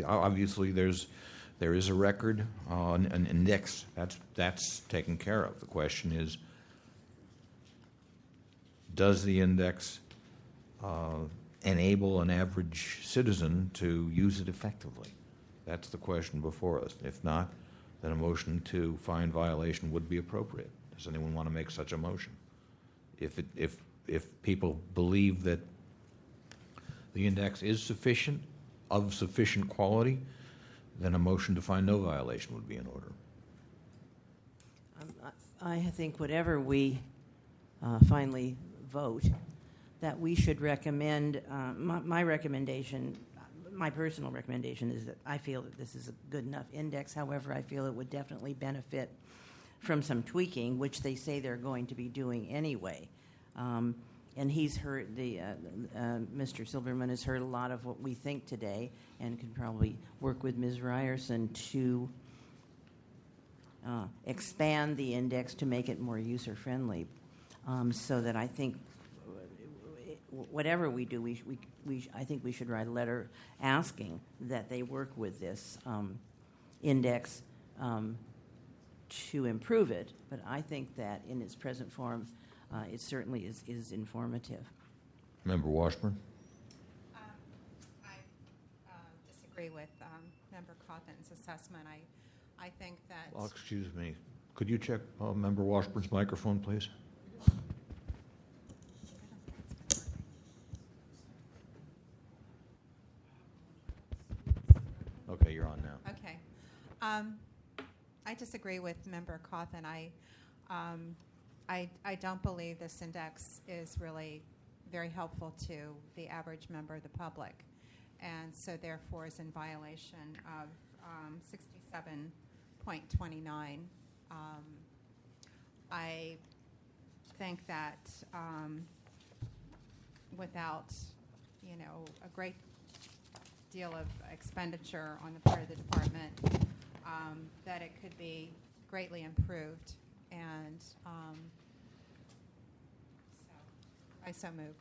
obviously there is a record, an index, that's taken care of. The question is, does the index enable an average citizen to use it effectively? That's the question before us. If not, then a motion to find violation would be appropriate. Does anyone want to make such a motion? If people believe that the index is sufficient, of sufficient quality, then a motion to find no violation would be in order. I think whatever we finally vote, that we should recommend, my recommendation, my personal recommendation is that I feel that this is a good enough index. However, I feel it would definitely benefit from some tweaking, which they say they're going to be doing anyway. And he's heard, Mr. Silverman has heard a lot of what we think today, and can probably work with Ms. Ryerson to expand the index to make it more user-friendly. So that I think whatever we do, I think we should write a letter asking that they work with this index to improve it. But I think that in its present form, it certainly is informative. Member Washburn? I disagree with Member Cawthon's assessment. I think that... Well, excuse me. Could you check Member Washburn's microphone, please? Okay, you're on now. Okay. I disagree with Member Cawthon. I don't believe this index is really very helpful to the average member of the public, and so therefore is in violation of 67.29. I think that without, a great deal of expenditure on the part of the department, that it could be greatly improved. And so I so move.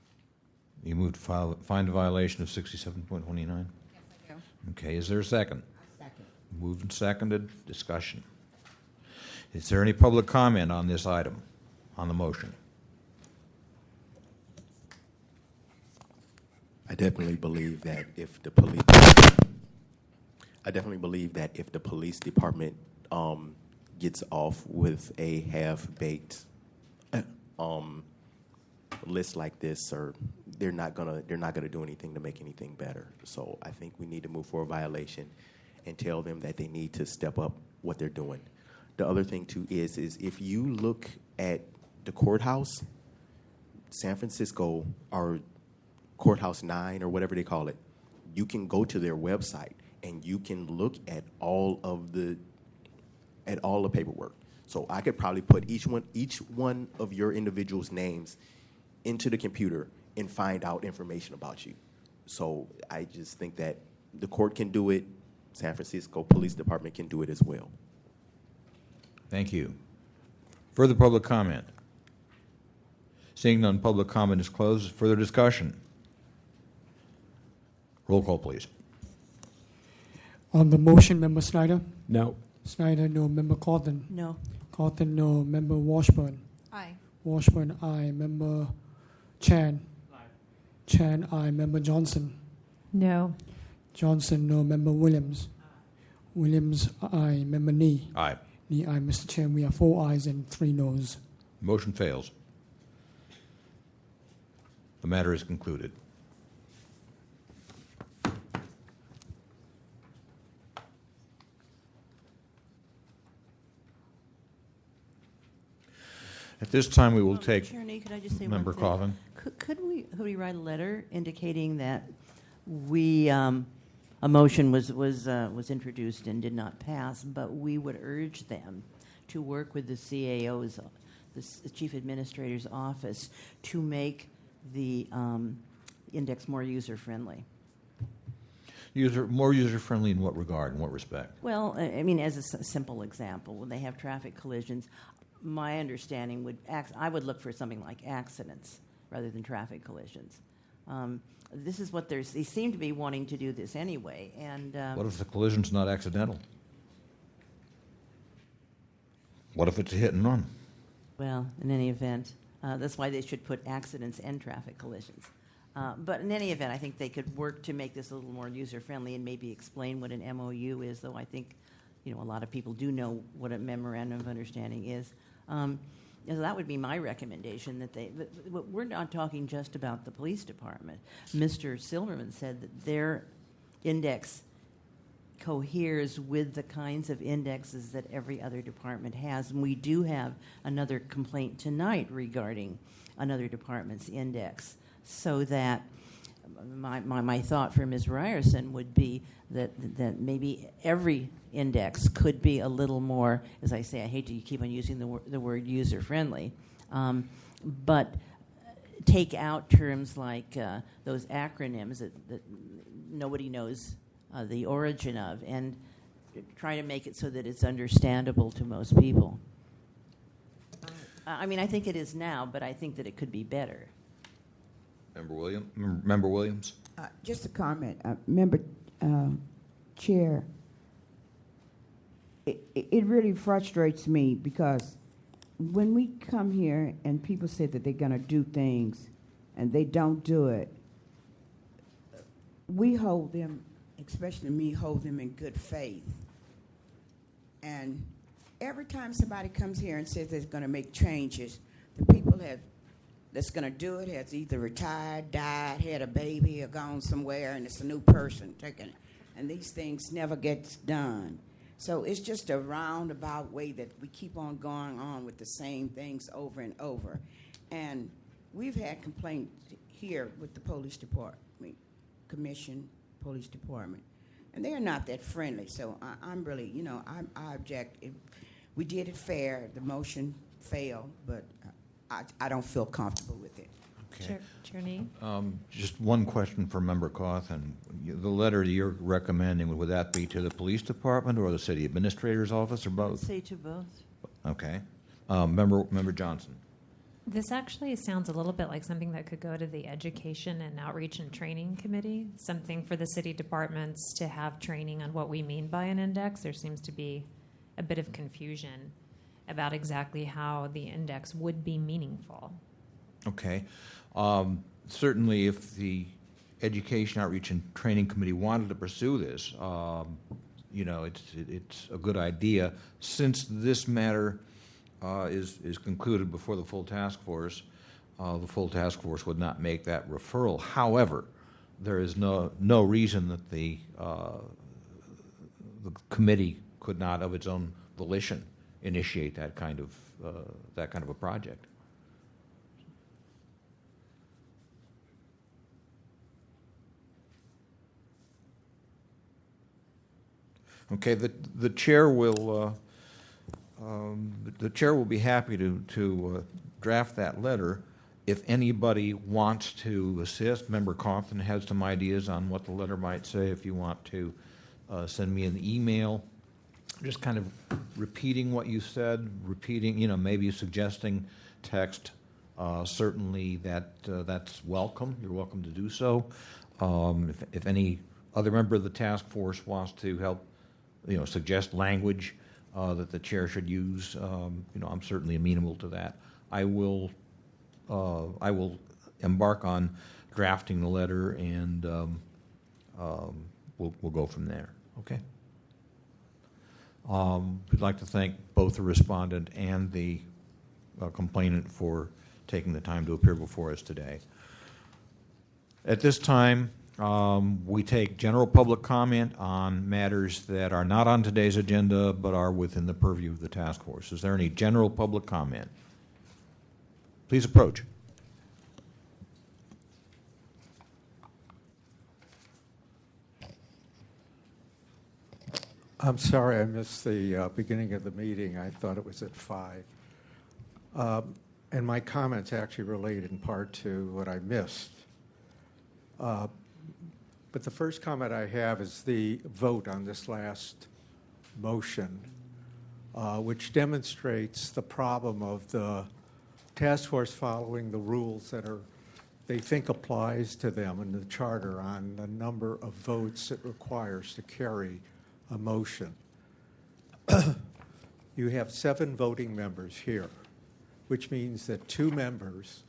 You moved to find a violation of 67.29? Yes, I do. Okay, is there a second? Second. Moved and seconded. Discussion. Is there any public comment on this item, on the motion? I definitely believe that if the police department gets off with a half-baked list like this, or they're not gonna do anything to make anything better. So I think we need to move for a violation and tell them that they need to step up what they're doing. The other thing too is if you look at the courthouse, San Francisco, or Courthouse 9 or whatever they call it, you can go to their website and you can look at all the paperwork. So I could probably put each one of your individuals' names into the computer and find out information about you. So I just think that the court can do it, San Francisco Police Department can do it as well. Thank you. Further public comment? Seeing none, public comment is closed. Further discussion? Roll call, please. On the motion, Member Snyder? No. Snyder, no. Member Cawthon? No. Cawthon, no. Member Washburn? Aye. Washburn, aye. Member Chan? Aye. Chan, aye. Member Johnson? No. Johnson, no. Member Williams? Williams, aye. Member Nee? Aye. Nee, aye. Mr. Chair, we have 4 ayes and 3 noes. Motion fails. The matter is concluded. At this time, we will take Chairney, could I just say Member one thing? Cawthon. Could we write a letter indicating that a motion was introduced and did not pass, but we would urge them to work with the CAO's, the Chief Administrator's office, to make the index more user-friendly. More user-friendly in what regard, in what respect? Well, I mean, as a simple example, when they have traffic collisions, my understanding I would look for something like accidents rather than traffic collisions. This is what they seem to be wanting to do this anyway. And what if the collision's not accidental? What if it's a hit and run? Well, in any event, that's why they should put accidents and traffic collisions. But in any event, I think they could work to make this a little more user-friendly and maybe explain what an MOU is, though I think a lot of people do know what a memorandum of understanding is. So that would be my recommendation, but we're not talking just about the police department. Mr. Silverman said that their index coheres with the kinds of indexes that every other department has. And we do have another complaint tonight regarding another department's index. So that my thought for Ms. Ryerson would be that maybe every index could be a little more, as I say, I hate to keep on using the word user-friendly, but take out terms like those acronyms that nobody knows the origin of, and try to make it so that it's understandable to most people. I mean, I think it is now, but I think that it could be better. Member Williams? Just a comment. Member Chair, it really frustrates me because when we come here and people say that they're going to do things and they don't do it, we hold them, especially me, hold them in good faith. And every time somebody comes here and says they're going to make changes, the people that's going to do it has either retired, died, had a baby, or gone somewhere, and it's a new person taking it. And these things never get done. So it's just a roundabout way that we keep on going on with the same things over and over. And we've had complaints here with the police department, commission, police department. And they're not that friendly. So I'm really, I object. We did it fair. The motion failed, but I don't feel comfortable with it. Okay. Chair Nee? Just one question for Member Cawthon. The letter you're recommending, would that be to the police department or the city administrator's office or both? I'd say to both. Okay. Member Johnson. This actually sounds a little bit like something that could go to the Education and Outreach and Training Committee, something for the city departments to have training on what we mean by an index. There seems to be a bit of confusion about exactly how the index would be meaningful. Okay. Certainly, if the Education, Outreach, and Training Committee wanted to pursue this, it's a good idea. Since this matter is concluded before the full task force would not make that referral. However, there is no reason that the committee could not, of its own volition, initiate that kind of a project. Okay, the chair will be happy to draft that letter. If anybody wants to assist, Member Coughlin has some ideas on what the letter might say. If you want to send me an email, just kind of repeating what you said, maybe suggesting text. Certainly that's welcome. You're welcome to do so. If any other member of the task force wants to help, suggest language that the chair should use, I'm certainly amenable to that. I will embark on drafting the letter, and we'll go from there. Okay. We'd like to thank both the respondent and the complainant for taking the time to appear before us today. At this time, we take general public comment on matters that are not on today's agenda but are within the purview of the task force. Is there any general public comment? Please approach. I'm sorry I missed the beginning of the meeting. I thought it was at 5. And my comments actually relate in part to what I missed. But the first comment I have is the vote on this last motion, which demonstrates the problem of the task force following the rules that they think applies to them in the charter on the number of votes it requires to carry a motion. You have 7 voting members here, which means that 2 members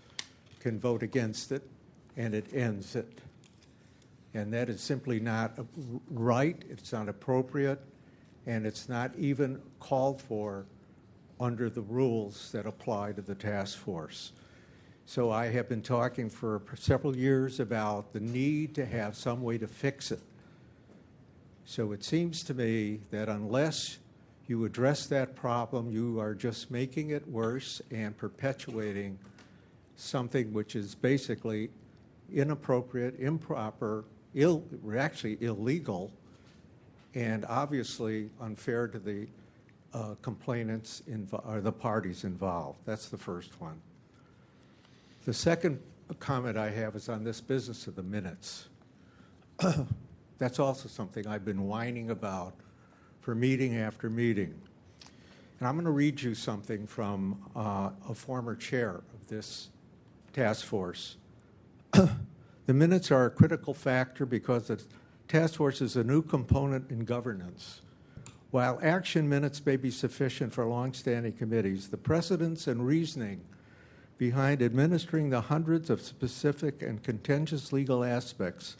can vote against it, and it ends it. And that is simply not right, it's not appropriate, and it's not even called for under the rules that apply to the task force. So I have been talking for several years about the need to have some way to fix it. So it seems to me that unless you address that problem, you are just making it worse and perpetuating something which is basically inappropriate, improper, actually illegal, and obviously unfair to the complainants or the parties involved. That's the first one. The second comment I have is on this business of the minutes. That's also something I've been whining about for meeting after meeting. And I'm going to read you something from a former chair of this task force. The minutes are a critical factor because the task force is a new component in governance. While action minutes may be sufficient for long-standing committees, the precedents and reasoning behind administering the hundreds of specific and contentious legal aspects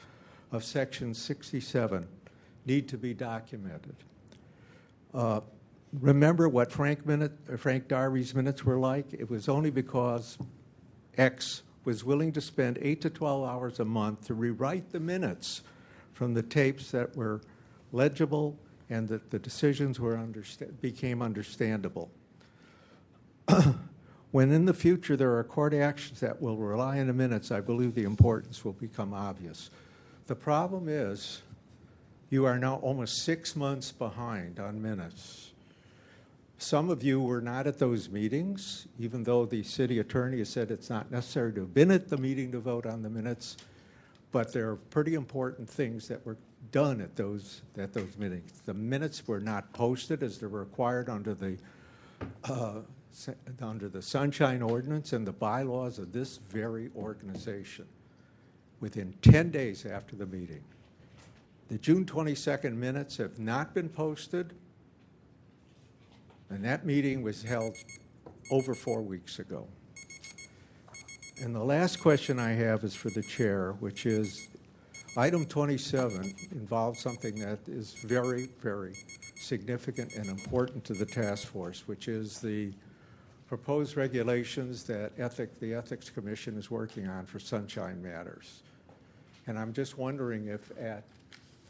of Section 67 need to be documented. Remember what Frank Darby's minutes were like? It was only because X was willing to spend 8 to 12 hours a month to rewrite the minutes from the tapes that were legible and that the decisions became understandable. When in the future there are court actions that will rely on the minutes, I believe the importance will become obvious. The problem is you are now almost 6 months behind on minutes. Some of you were not at those meetings, even though the city attorney has said it's not necessary to have been at the meeting to vote on the minutes, but there are pretty important things that were done at those meetings. The minutes were not posted as they're required under the Sunshine Ordinance and the bylaws of this very organization within 10 days after the meeting. The June 22nd minutes have not been posted, and that meeting was held over 4 weeks ago. And the last question I have is for the chair, which is, Item 27 involves something that is very, very significant and important to the task force, which is the proposed regulations that the Ethics Commission is working on for sunshine matters. And I'm just wondering if at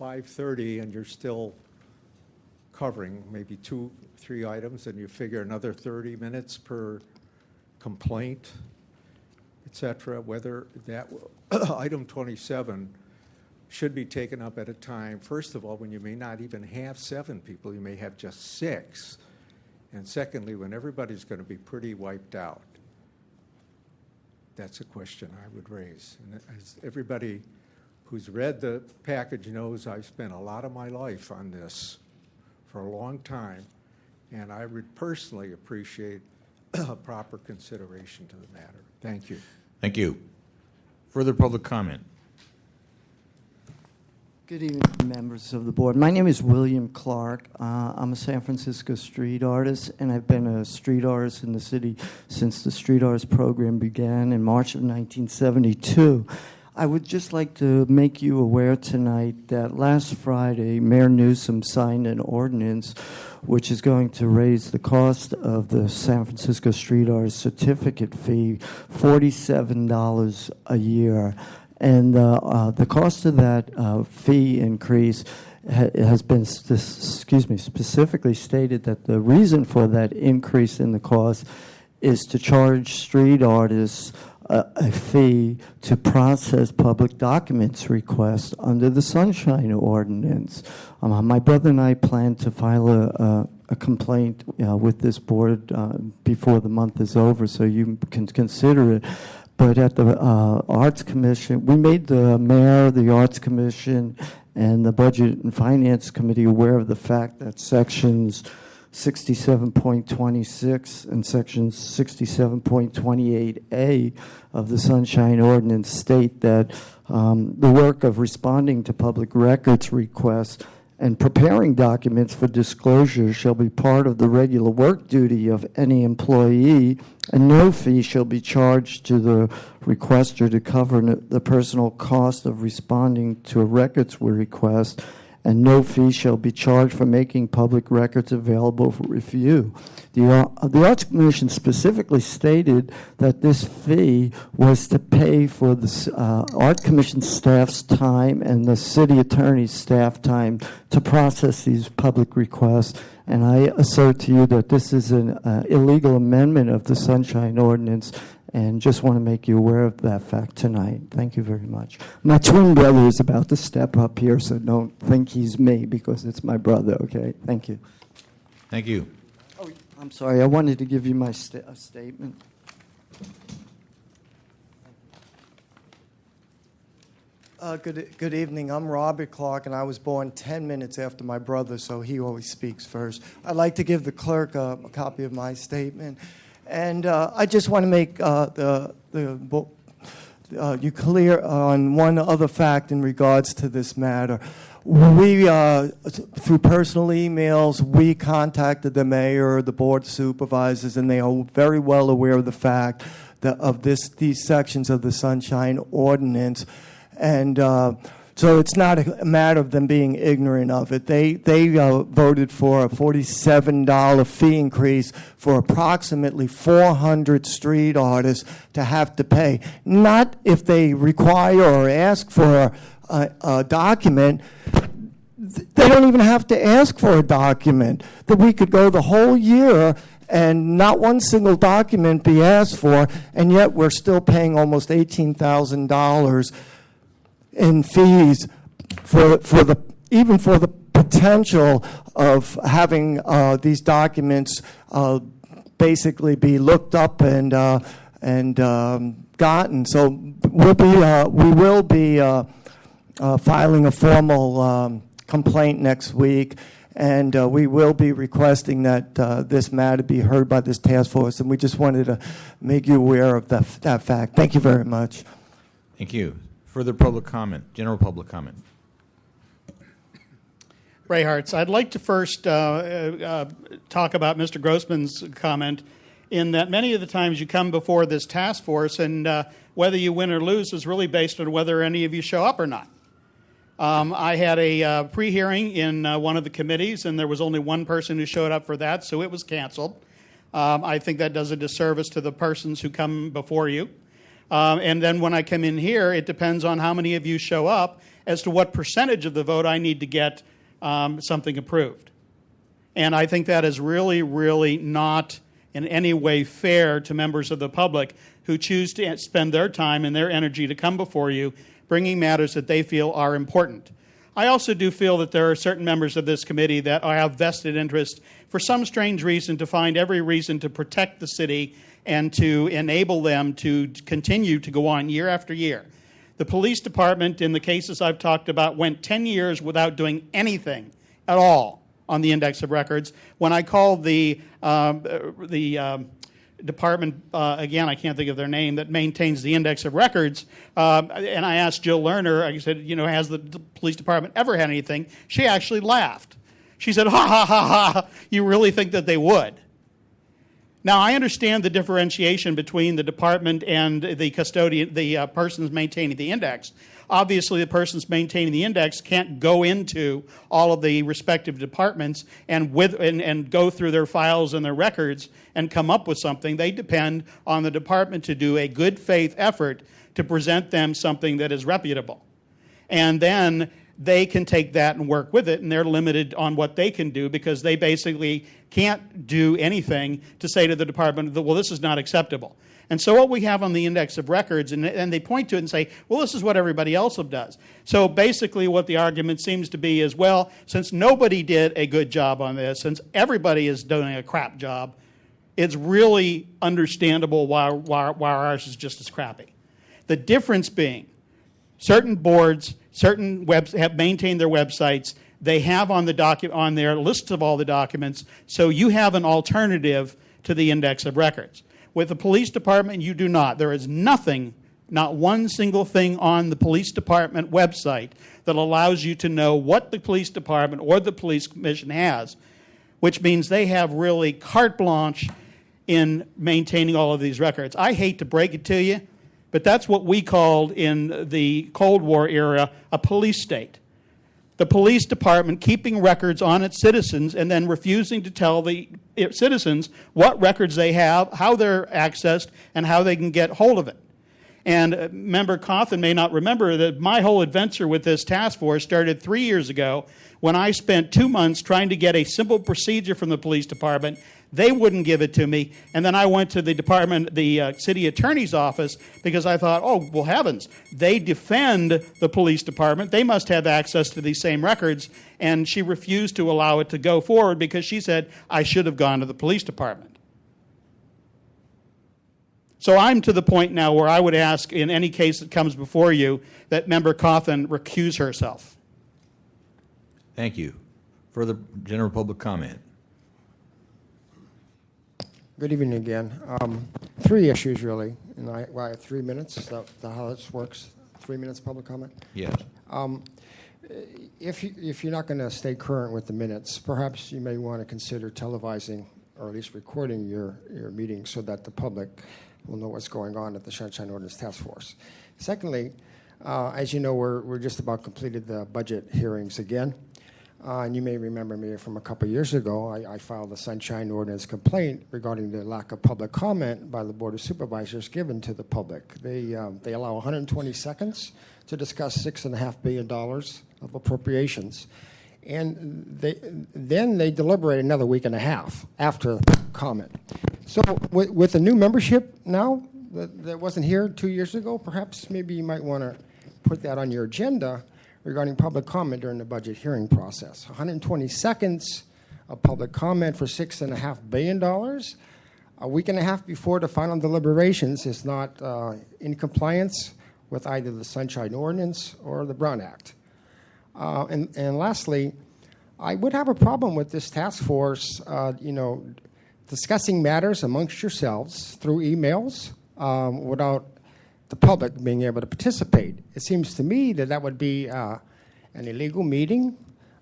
5:30 and you're still covering maybe 2-3 items and you figure another 30 minutes per complaint, et cetera, whether that item 27 should be taken up at a time, first of all, when you may not even have 7 people, you may have just 6. And secondly, when everybody's going to be pretty wiped out. That's a question I would raise. And as everybody who's read the package knows, I've spent a lot of my life on this for a long time, and I would personally appreciate proper consideration to the matter. Thank you. Thank you. Further public comment? Good evening, members of the board. My name is William Clark. I'm a San Francisco street artist, and I've been a street artist in the city since the street artist program began in March of 1972. I would just like to make you aware tonight that last Friday, Mayor Newsom signed an ordinance which is going to raise the cost of the San Francisco street artist certificate fee $47 a year. And the cost of that fee increase has been specifically stated that the reason for that increase in the cost is to charge street artists a fee to process public documents requests under the Sunshine Ordinance. My brother and I plan to file a complaint with this board before the month is over, so you can consider it. But at the Arts Commission, we made the mayor, the Arts Commission, and the Budget and Finance Committee aware of the fact that sections 67.26 and sections 67.28A of the Sunshine Ordinance state that the work of responding to public records requests and preparing documents for disclosure shall be part of the regular work duty of any employee, and no fee shall be charged to the requester to cover the personal cost of responding to a records request, and no fee shall be charged for making public records available for review. The Arts Commission specifically stated that this fee was to pay for the Art Commission staff's time and the city attorney's staff time to process these public requests. And I assert to you that this is an illegal amendment of the Sunshine Ordinance, and just want to make you aware of that fact tonight. Thank you very much. My twin brother is about to step up here, so don't think he's me because it's my brother, okay? Thank you. Thank you. Oh, I'm sorry. I wanted to give you my statement. Good evening. I'm Robert Clark, and I was born 10 minutes after my brother, so he always speaks first. I'd like to give the clerk a copy of my statement. And I just want to make you clear on one other fact in regards to this matter. We, through personal emails, we contacted the mayor, the board of supervisors, and they are very well aware of the fact that of these sections of the Sunshine Ordinance. And so it's not a matter of them being ignorant of it. They voted for a $47 fee increase for approximately 400 street artists to have to pay. Not if they require or ask for a document. They don't even have to ask for a document. That we could go the whole year and not one single document be asked for, and yet we're still paying almost $18,000 in fees for the potential of having these documents basically be looked up and gotten. So we will be filing a formal complaint next week, and we will be requesting that this matter be heard by this task force. And we just wanted to make you aware of that fact. Thank you very much. Thank you. Further public comment, general public comment. Ray Hartz, I'd like to first talk about Mr. Grossman's comment in that many of the times you come before this task force and whether you win or lose is really based on whether any of you show up or not. I had a pre-hearing in one of the committees, and there was only one person who showed up for that, so it was canceled. I think that does a disservice to the persons who come before you. And then when I come in here, it depends on how many of you show up as to what percentage of the vote I need to get something approved. And I think that is really, really not in any way fair to members of the public who choose to spend their time and their energy to come before you, bringing matters that they feel are important. I also do feel that there are certain members of this committee that have vested interest for some strange reason to find every reason to protect the city and to enable them to continue to go on year after year. The police department, in the cases I've talked about, went 10 years without doing anything at all on the index of records. When I called the department, again, I can't think of their name, that maintains the index of records, and I asked Jill Lerner, I said, has the police department ever had anything? She actually laughed. She said, ha, ha, ha, ha, you really think that they would? Now, I understand the differentiation between the department and the custodian, the persons maintaining the index. Obviously, the persons maintaining the index can't go into all of the respective departments and go through their files and their records and come up with something. They depend on the department to do a good faith effort to present them something that is reputable. And then they can take that and work with it, and they're limited on what they can do because they basically can't do anything to say to the department that, well, this is not acceptable. And so what we have on the index of records, and they point to it and say, well, this is what everybody else does. So basically what the argument seems to be is, well, since nobody did a good job on this, since everybody is doing a crap job, it's really understandable why ours is just as crappy. The difference being, certain boards, certain webs have maintained their websites. They have on their lists of all the documents, so you have an alternative to the index of records. With the police department, you do not. There is nothing, not one single thing on the police department website that allows you to know what the police department or the police commission has, which means they have really carte blanche in maintaining all of these records. I hate to break it to you, but that's what we called in the Cold War era a police state. The police department keeping records on its citizens and then refusing to tell the citizens what records they have, how they're accessed, and how they can get hold of it. And Member Cawthon may not remember that my whole adventure with this task force started 3 years ago when I spent 2 months trying to get a simple procedure from the police department. They wouldn't give it to me, and then I went to the city attorney's office because I thought, oh, well, heavens, they defend the police department. They must have access to these same records, and she refused to allow it to go forward because she said I should have gone to the police department. So I'm to the point now where I would ask, in any case that comes before you, that Member Cawthon recuse herself. Thank you. Further general public comment? Good evening again. 3 issues, really. And I have 3 minutes. Is that how this works? 3 minutes public comment? Yes. If you're not going to stay current with the minutes, perhaps you may want to consider televising or at least recording your meeting so that the public will know what's going on at the Sunshine Ordinance Task Force. Secondly, as you know, we're just about completed the budget hearings again. And you may remember me from a couple years ago, I filed a Sunshine Ordinance complaint regarding the lack of public comment by the Board of Supervisors given to the public. They allow 120 seconds to discuss $6.5 billion of appropriations. And then they deliberate another week and a half after comment. So with the new membership now that wasn't here 2 years ago, perhaps maybe you might want to put that on your agenda regarding public comment during the budget hearing process. 120 seconds of public comment for $6.5 billion. A week and a half before the final deliberations is not in compliance with either the Sunshine Ordinance or the Brown Act. And lastly, I would have a problem with this task force, discussing matters amongst yourselves through emails without the public being able to participate. It seems to me that would be an illegal meeting.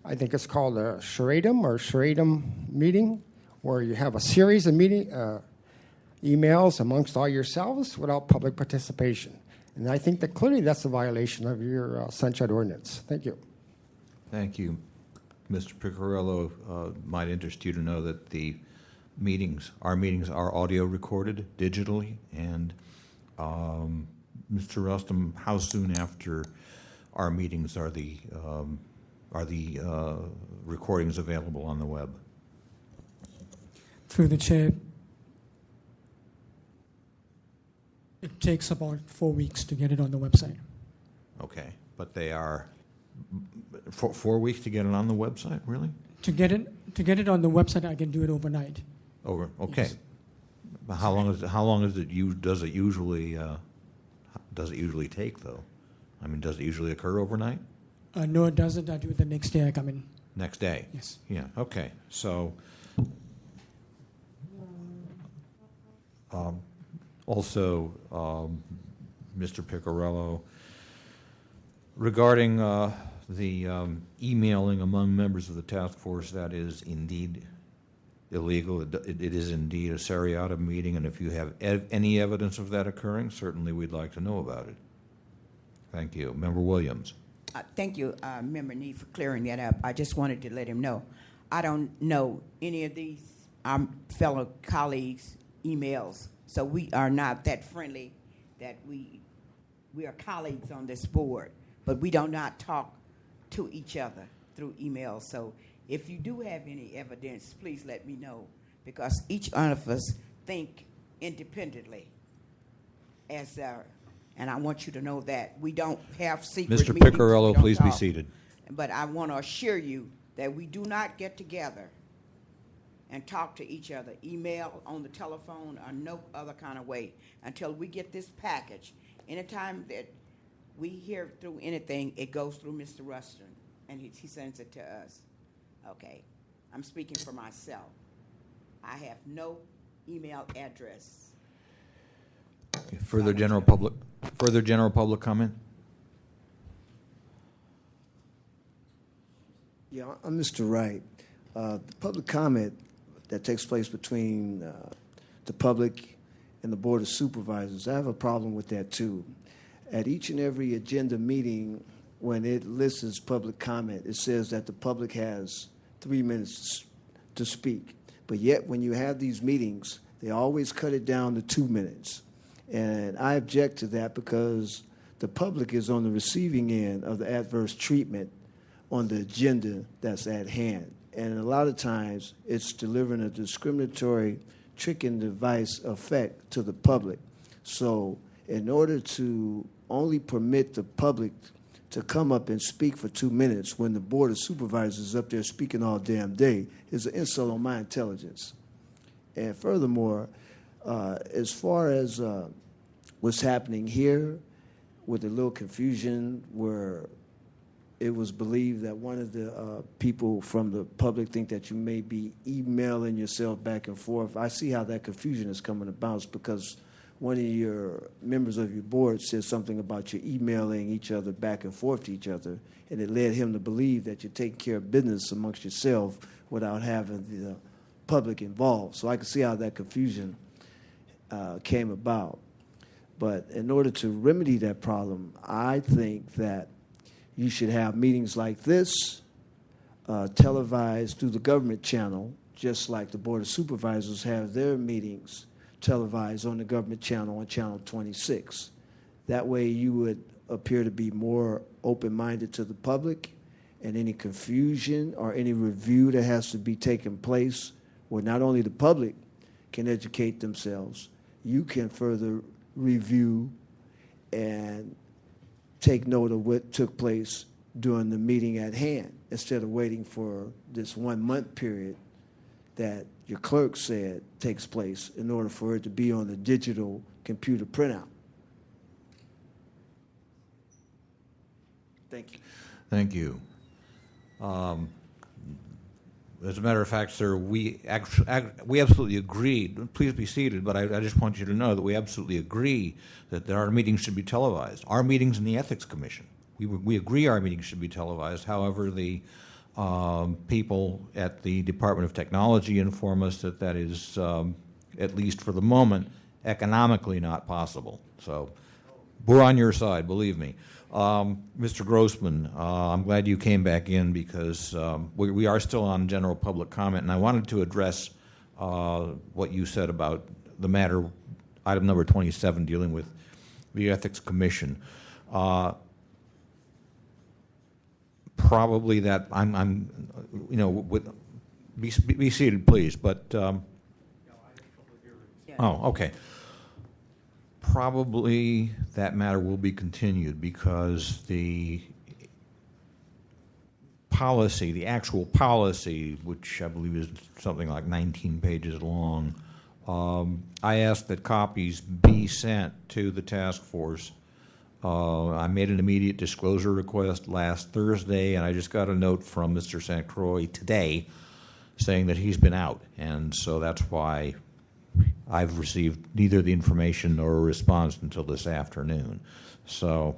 I think it's called a charadum meeting, where you have a series of emails amongst all yourselves without public participation. And I think that clearly that's a violation of your sunshine ordinance. Thank you. Thank you. Mr. Piccarello, might interest you to know that our meetings are audio recorded digitally, and Mr. Rustum, how soon after our meetings are the recordings available on the web? Through the chair, it takes about 4 weeks to get it on the website. Okay, but they are 4 weeks to get it on the website, really? To get it on the website, I can do it overnight. Okay. Yes. But how long does it usually take, though? I mean, does it usually occur overnight? No, it doesn't. I do it the next day. I come in. Next day? Yes. Yeah, okay. So, also, Mr. Piccarello, regarding the emailing among members of the task force, that is indeed illegal. It is indeed a seriatim meeting, and if you have any evidence of that occurring, certainly we'd like to know about it. Thank you. Member Williams. Thank you, Member Need, for clearing that up. I just wanted to let him know. I don't know any of these fellow colleagues' emails, so we are not that friendly that we are colleagues on this board, but we do not talk to each other through email. So if you do have any evidence, please let me know, because each one of us think independently and I want you to know that we don't have secret Mr. meetings. Piccarello, please be talk. seated. But I want to assure you that we do not get together and talk to each other, email, on the telephone, or no other kind of way, until we get this package. Anytime that we hear through anything, it goes through Mr. Ruston, and he sends it to us. Okay, I'm speaking for myself. I have no email address. Further general public comment? Yeah, I'm Mr. Wright. The public comment that takes place between the public and the Board of Supervisors, I have a problem with that too. At each and every agenda meeting, when it lists public comment, it says that the public has 3 minutes to speak. But yet, when you have these meetings, they always cut it down to 2 minutes. And I object to that because the public is on the receiving end of the adverse treatment on the agenda that's at hand. And a lot of times, it's delivering a discriminatory trick and device effect to the public. So in order to only permit the public to come up and speak for 2 minutes when the Board of Supervisors is up there speaking all damn day is an insult on my intelligence. And furthermore, as far as what's happening here with a little confusion where it was believed that one of the people from the public think that you may be emailing yourself back and forth. I see how that confusion is coming about because one of your members of your board said something about you emailing each other back and forth to each other, and it led him to believe that you're taking care of business amongst yourself without having the public involved. So I can see how that confusion came about. But in order to remedy that problem, I think that you should have meetings like this televised through the government channel, just like the Board of Supervisors have their meetings televised on the government channel on Channel 26. That way you would appear to be more open-minded to the public, and any confusion or any review that has to be taking place where not only the public can educate themselves, you can further review and take note of what took place during the meeting at hand instead of waiting for this 1 month period that your clerk said takes place in order for it to be on the digital computer printout. Thank you. Thank you. As a matter of fact, sir, we absolutely agree. Please be seated, but I just want you to know that we absolutely agree that our meetings should be televised. Our meetings in the Ethics Commission, we agree our meetings should be televised. However, the people at the Department of Technology inform us that that is, at least for the moment, economically not possible. So We're on your side, believe me. Mr. Grossman, I'm glad you came back in because we are still on general public comment, and I wanted to address what you said about the matter, item number 27, dealing with the Ethics Commission. Probably that I'm be seated, please. But oh, okay. Probably that matter will be continued because the policy, the actual policy, which I believe is something like 19 pages long, I asked that copies be sent to the task force. I made an immediate disclosure request last Thursday, and I just got a note from Mr. St. Croix today saying that he's been out, and so that's why I've received neither the information nor a response until this afternoon. So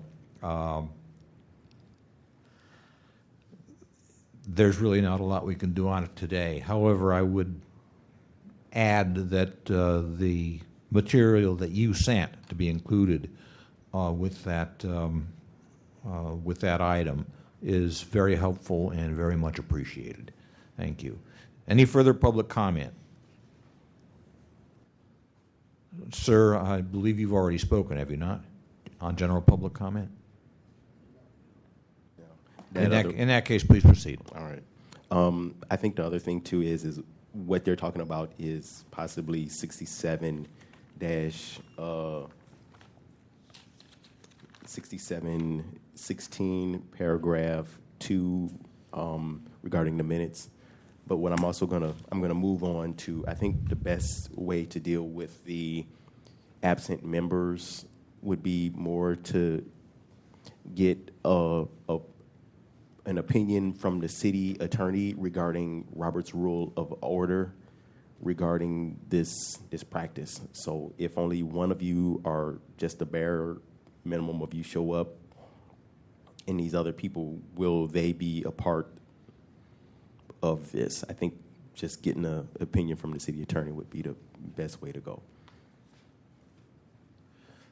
there's really not a lot we can do on it today. However, I would add that the material that you sent to be included with that item is very helpful and very much appreciated. Thank you. Any further public comment? Sir, I believe you've already spoken, have you not, on general public comment? Yeah. In that case, please proceed. All right. I think the other thing, too, is what they're talking about is possibly 16 paragraph 2 regarding the minutes. But what I'm also gonna move on to, I think the best way to deal with the absent members would be more to get an opinion from the city attorney regarding Robert's Rule of Order regarding this practice. So if only one of you or just the bare minimum of you show up, and these other people, will they be a part of this? I think just getting an opinion from the city attorney would be the best way to go.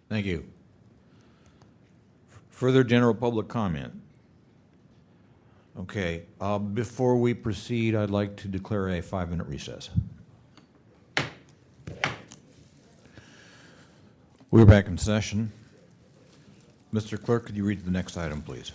Thank you. Further general public comment? Okay. Before we proceed, I'd like to declare a 5-minute recess. We're back in session. Mr. Clerk, could you read the next item, please?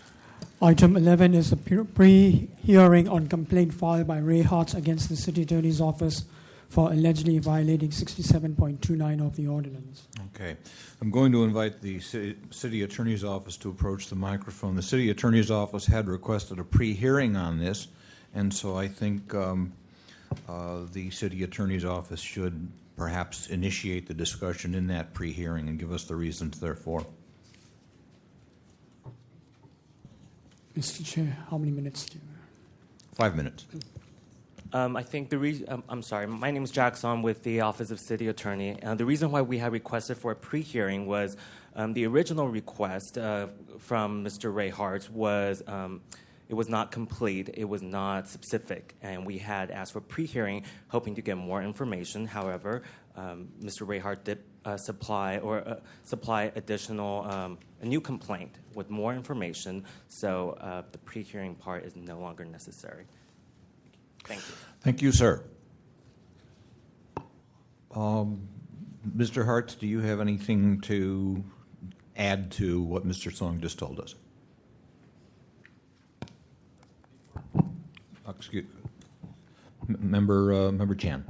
Item 11 is a pre-hearing on complaint filed by Ray Hartz against the City Attorney's Office for allegedly violating 67.29 of the ordinance. Okay. I'm going to invite the City Attorney's Office to approach the microphone. The City Attorney's Office had requested a pre-hearing on this, and so I think the City Attorney's Office should perhaps initiate the discussion in that pre-hearing and give us the reasons therefor. Mr. Chair, how many minutes do you have? 5 minutes. I think the reason, I'm sorry, my name is Jackson with the Office of City Attorney. The reason why we had requested for a pre-hearing was the original request from Mr. Ray Hart was, it was not complete, it was not specific, and we had asked for pre-hearing hoping to get more information. However, Mr. Ray Hart did supply additional, a new complaint with more information, so the pre-hearing part is no longer necessary. Thank you. Thank you, sir. Mr. Hartz, do you have anything to add to what Mr. Song just told us? Excuse Member Chan.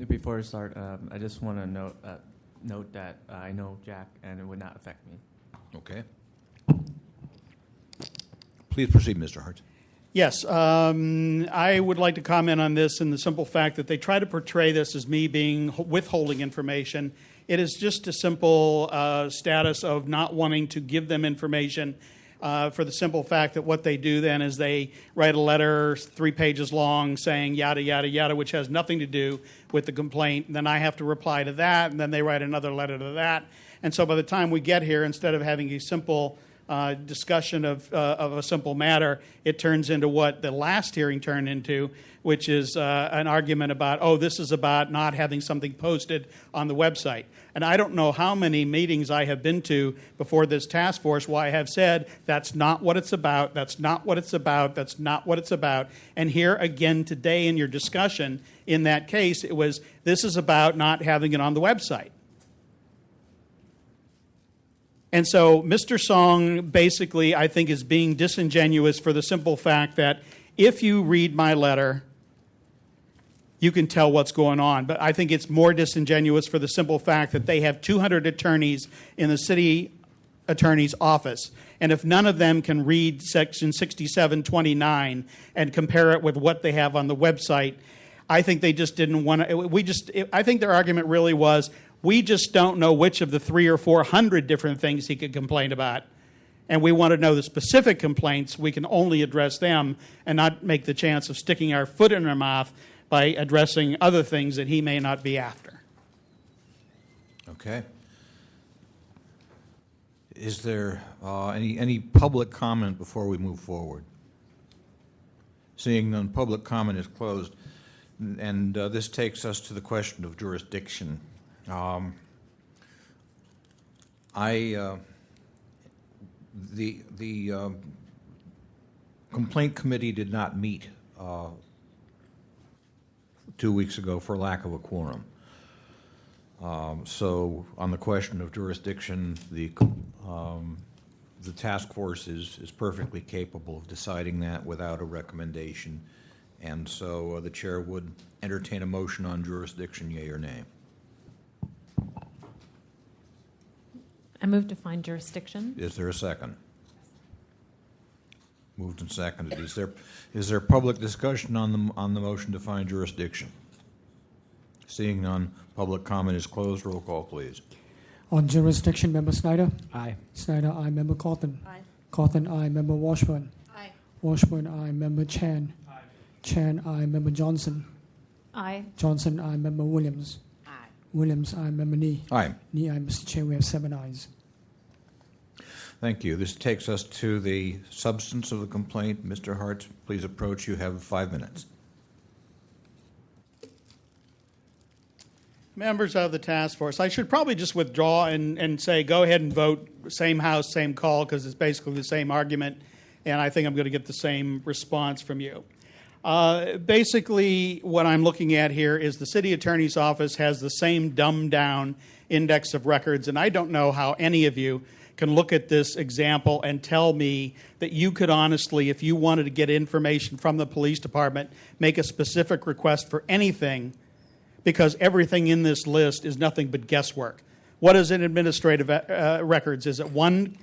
Before I start, I just want to note that I know Jack, and it would not affect me. Okay. Please proceed, Mr. Hart. Yes, I would like to comment on this in the simple fact that they try to portray this as me withholding information. It is just a simple status of not wanting to give them information for the simple fact that what they do then is they write a letter 3 pages long saying yada, yada, yada, which has nothing to do with the complaint. Then I have to reply to that, and then they write another letter to that. And so by the time we get here, instead of having a simple discussion of a simple matter, it turns into what the last hearing turned into, which is an argument about, oh, this is about not having something posted on the website. And I don't know how many meetings I have been to before this task force where I have said, that's not what it's about, that's not what it's about, that's not what it's about. And here again today in your discussion, in that case, it was, this is about not having it on the website. And so Mr. Song basically, I think, is being disingenuous for the simple fact that if you read my letter, you can tell what's going on. But I think it's more disingenuous for the simple fact that they have 200 attorneys in the city attorney's office. And if none of them can read Section 6729 and compare it with what they have on the website, I think they just didn't want to. I think their argument really was, we just don't know which of the 300 or 400 different things he could complain about. And we want to know the specific complaints. We can only address them and not make the chance of sticking our foot in our mouth by addressing other things that he may not be after. Okay. Is there any public comment before we move forward? Seeing none, public comment is closed. And this takes us to the question of jurisdiction. The complaint committee did not meet 2 weeks ago for lack of a quorum. So on the question of jurisdiction, the task force is perfectly capable of deciding that without a recommendation. And so the chair would entertain a motion on jurisdiction, yea or nay. I move to find jurisdiction. Is there a second? Moved and seconded. Is there public discussion on the motion to find jurisdiction? Seeing none, public comment is closed. Roll call, please. On jurisdiction, Member Snyder? Aye. Snyder, aye. Member Cawthon? Aye. Cawthon, aye. Member Washburn? Aye. Washburn, aye. Member Chan? Aye. Chan, aye. Member Johnson? Aye. Johnson, aye. Member Williams? Aye. Williams, aye. Member Nee? Aye. Nee, aye. Mr. Chair, we have 7 ayes. Thank you. This takes us to the substance of the complaint. Mr. Hart, please approach. You have 5 minutes. Members of the task force, I should probably just withdraw and say, go ahead and vote, same house, same call, because it's basically the same argument, and I think I'm going to get the same response from you. Basically, what I'm looking at here is the city attorney's office has the same dumbed-down index of records, and I don't know how any of you can look at this example and tell me that you could honestly, if you wanted to get information from the police department, make a specific request for anything, because everything in this list is nothing but guesswork. What is an administrative records? Is it one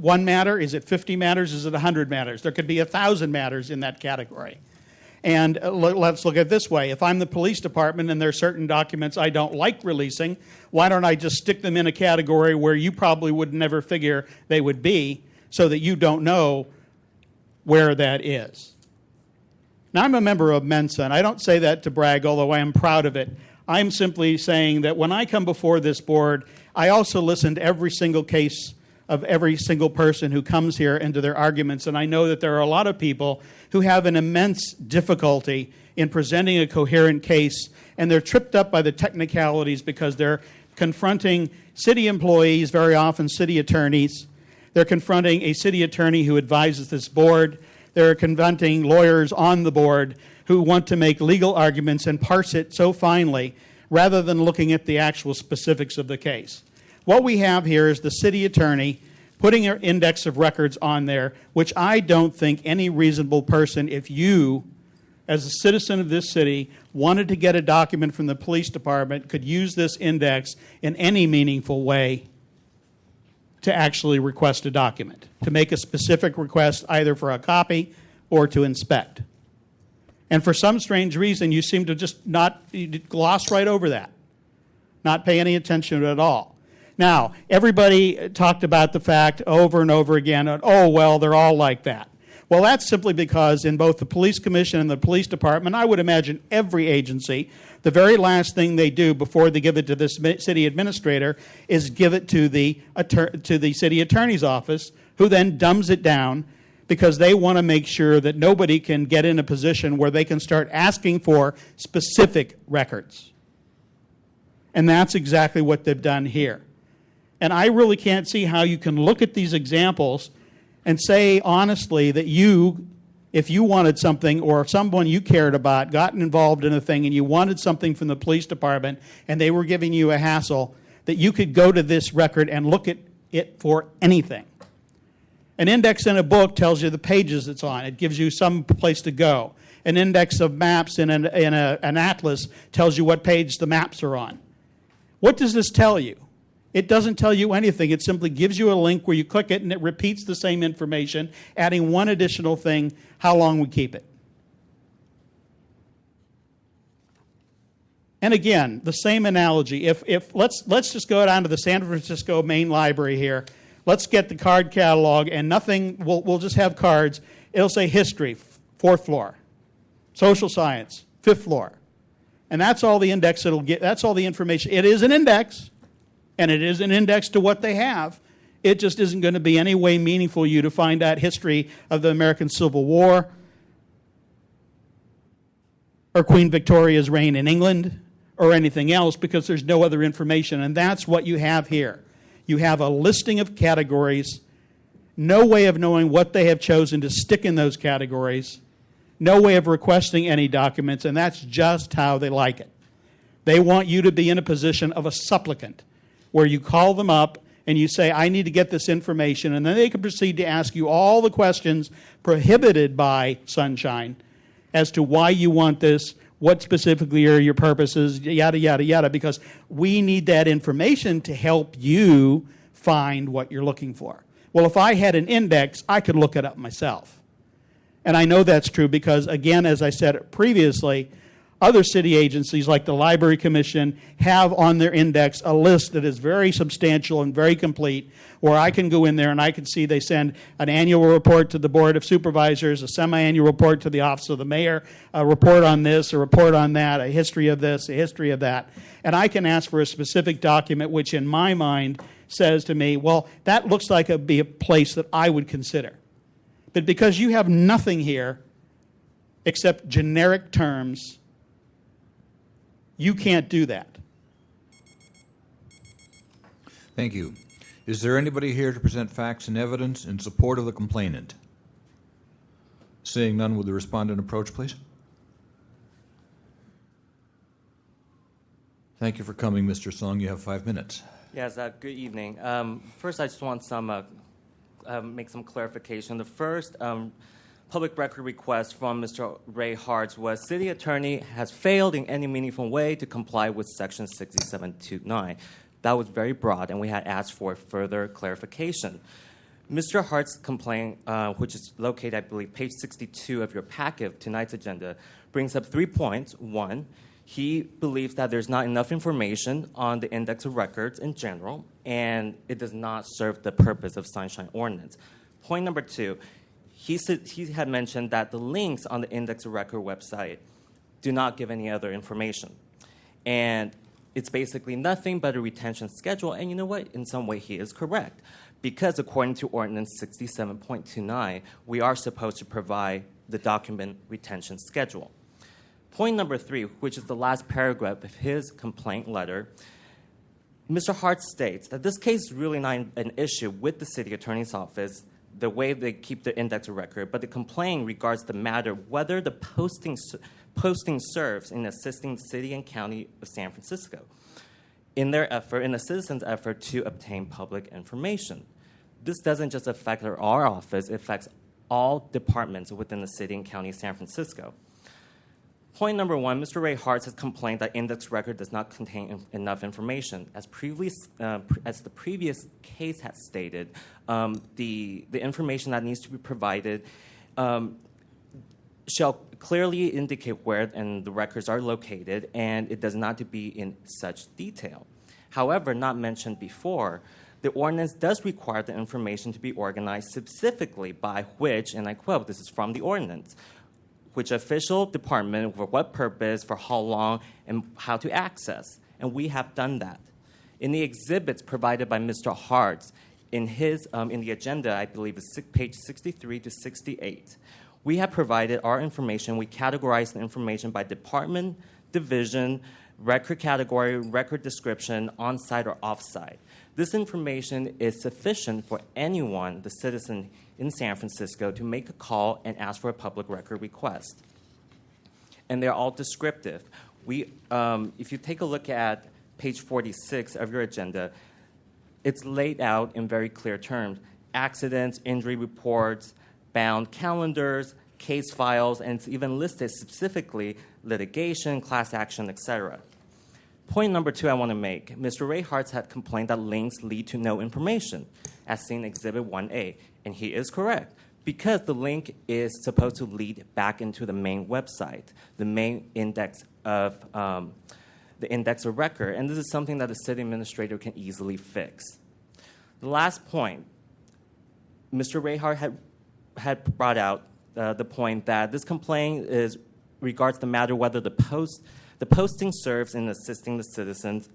matter? Is it 50 matters? Is it 100 matters? There could be 1,000 matters in that category. And let's look at it this way. If I'm the police department and there are certain documents I don't like releasing, why don't I just stick them in a category where you probably would never figure they would be, so that you don't know where that is? Now, I'm a member of Mensa, and I don't say that to brag, although I am proud of it. I'm simply saying that when I come before this board, I also listen to every single case of every single person who comes here into their arguments, and I know that there are a lot of people who have an immense difficulty in presenting a coherent case, and they're tripped up by the technicalities because they're confronting city employees, very often city attorneys. They're confronting a city attorney who advises this board. They're confronting lawyers on the board who want to make legal arguments and parse it so finely rather than looking at the actual specifics of the case. What we have here is the city attorney putting an index of records on there, which I don't think any reasonable person, if you, as a citizen of this city, wanted to get a document from the police department, could use this index in any meaningful way to actually request a document, to make a specific request either for a copy or to inspect. And for some strange reason, you seem to just you gloss right over that, not pay any attention to it at all. Now, everybody talked about the fact over and over again, oh, well, they're all like that. Well, that's simply because in both the police commission and the police department, I would imagine every agency, the very last thing they do before they give it to the city administrator is give it to the city attorney's office, who then dumbs it down because they want to make sure that nobody can get in a position where they can start asking for specific records. And that's exactly what they've done here. And I really can't see how you can look at these examples and say honestly that you, if you wanted something or someone you cared about got involved in a thing and you wanted something from the police department and they were giving you a hassle, that you could go to this record and look at it for anything. An index in a book tells you the pages it's on. It gives you some place to go. An index of maps in an atlas tells you what page the maps are on. What does this tell you? It doesn't tell you anything. It simply gives you a link where you click it and it repeats the same information, adding one additional thing, how long we keep it. And again, the same analogy. If let's just go down to the San Francisco main library here. Let's get the card catalog and nothing, we'll just have cards. It'll say history, 4th floor. Social science, 5th floor. And that's all the index it'll get. That's all the information. It is an index, and it is an index to what they have. It just isn't going to be any way meaningful to you to find out history of the American Civil War or Queen Victoria's reign in England or anything else because there's no other information. And that's what you have here. You have a listing of categories, no way of knowing what they have chosen to stick in those categories, no way of requesting any documents, and that's just how they like it. They want you to be in a position of a supplicant, where you call them up and you say, I need to get this information, and then they can proceed to ask you all the questions prohibited by Sunshine as to why you want this, what specifically are your purposes, yada, yada, yada, because we need that information to help you find what you're looking for. Well, if I had an index, I could look it up myself. And I know that's true because, again, as I said previously, other city agencies like the Library Commission have on their index a list that is very substantial and very complete where I can go in there and I can see they send an annual report to the Board of Supervisors, a semi-annual report to the Office of the Mayor, a report on this, a report on that, a history of this, a history of that. And I can ask for a specific document which in my mind says to me, well, that looks like it would be a place that I would consider. But because you have nothing here except generic terms, you can't do that. Thank you. Is there anybody here to present facts and evidence in support of the complainant? Seeing none, would the respondent approach, please? Thank you for coming, Mr. Song. You have 5 minutes. Yes, good evening. First, I just want make some clarification. The first public record request from Mr. Ray Hartz was, City Attorney has failed in any meaningful way to comply with Section 6729. That was very broad, and we had asked for further clarification. Mr. Hart's complaint, which is located, I believe, page 62 of your packet, tonight's agenda, brings up 3 points. One, he believes that there's not enough information on the index of records in general, and it does not serve the purpose of Sunshine Ordinance. Point number 2, he had mentioned that the links on the index of record website do not give any other information. And it's basically nothing but a retention schedule, and you know what? In some way, he is correct. Because according to Ordinance 67.29, we are supposed to provide the document retention schedule. Point number 3, which is the last paragraph of his complaint letter, Mr. Hart states that this case is really not an issue with the City Attorney's Office, the way they keep the index of record, but the complaint regards the matter whether the posting serves in assisting the City and County of San Francisco in the citizens' effort to obtain public information. This doesn't just affect our office, it affects all departments within the City and County of San Francisco. Point number 1, Mr. Ray Hartz has complained that index record does not contain enough information. As the previous case has stated, the information that needs to be provided shall clearly indicate where the records are located, and it does not to be in such detail. However, not mentioned before, the ordinance does require the information to be organized specifically by which, and I quote, this is from the ordinance, which official department, for what purpose, for how long, and how to access. And we have done that. In the exhibits provided by Mr. Hartz, in the agenda, I believe it's page 63 to 68, we have provided our information. We categorize the information by department, division, record category, record description, on-site or off-site. This information is sufficient for anyone, the citizen in San Francisco, to make a call and ask for a public record request. And they're all descriptive. If you take a look at page 46 of your agenda, it's laid out in very clear terms. Accidents, injury reports, bound calendars, case files, and it's even listed specifically litigation, class action, etc. Point number 2 I want to make. Mr. Ray Hartz had complained that links lead to no information, as seen in Exhibit 1A, and he is correct, because the link is supposed to lead back into the main website, the main index of record, and this is something that the city administrator can easily fix. The last point, Mr. Ray Hart had brought out the point that this complaint regards the matter whether the posting serves in assisting the citizens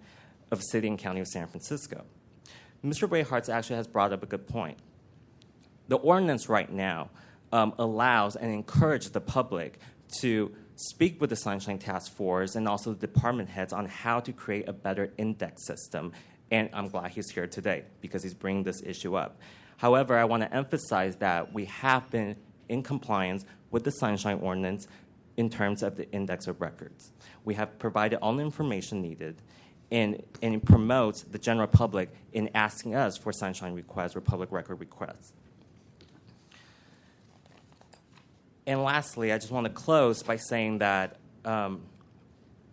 of the city and county of San Francisco. Mr. Ray Hart actually has brought up a good point. The ordinance right now allows and encourages the public to speak with the Sunshine Task Force and also the department heads on how to create a better index system. And I'm glad he's here today because he's bringing this issue up. However, I want to emphasize that we have been in compliance with the Sunshine Ordinance in terms of the index of records. We have provided all the information needed, and it promotes the general public in asking us for Sunshine requests or public record requests. And lastly, I just want to close by saying that our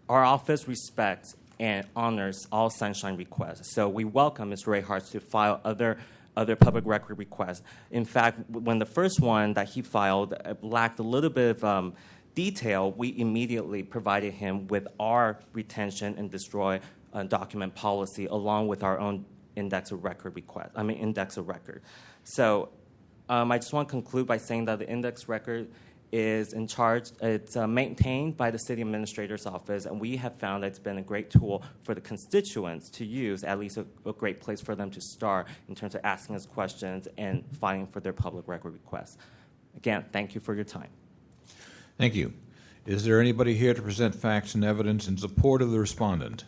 office respects and honors all Sunshine requests. So we welcome Mr. Ray Hart to file other public record requests. In fact, when the first one that he filed lacked a little bit of detail, we immediately provided him with our retention and destroy document policy along with our own index of record request. Index of record. So I just want to conclude by saying that the index record is in charge. It's maintained by the city administrator's office, and we have found that it's been a great tool for the constituents to use, at least a great place for them to start in terms of asking us questions and filing for their public record requests. Again, thank you for your time. Thank you. Is there anybody here to present facts and evidence in support of the respondent?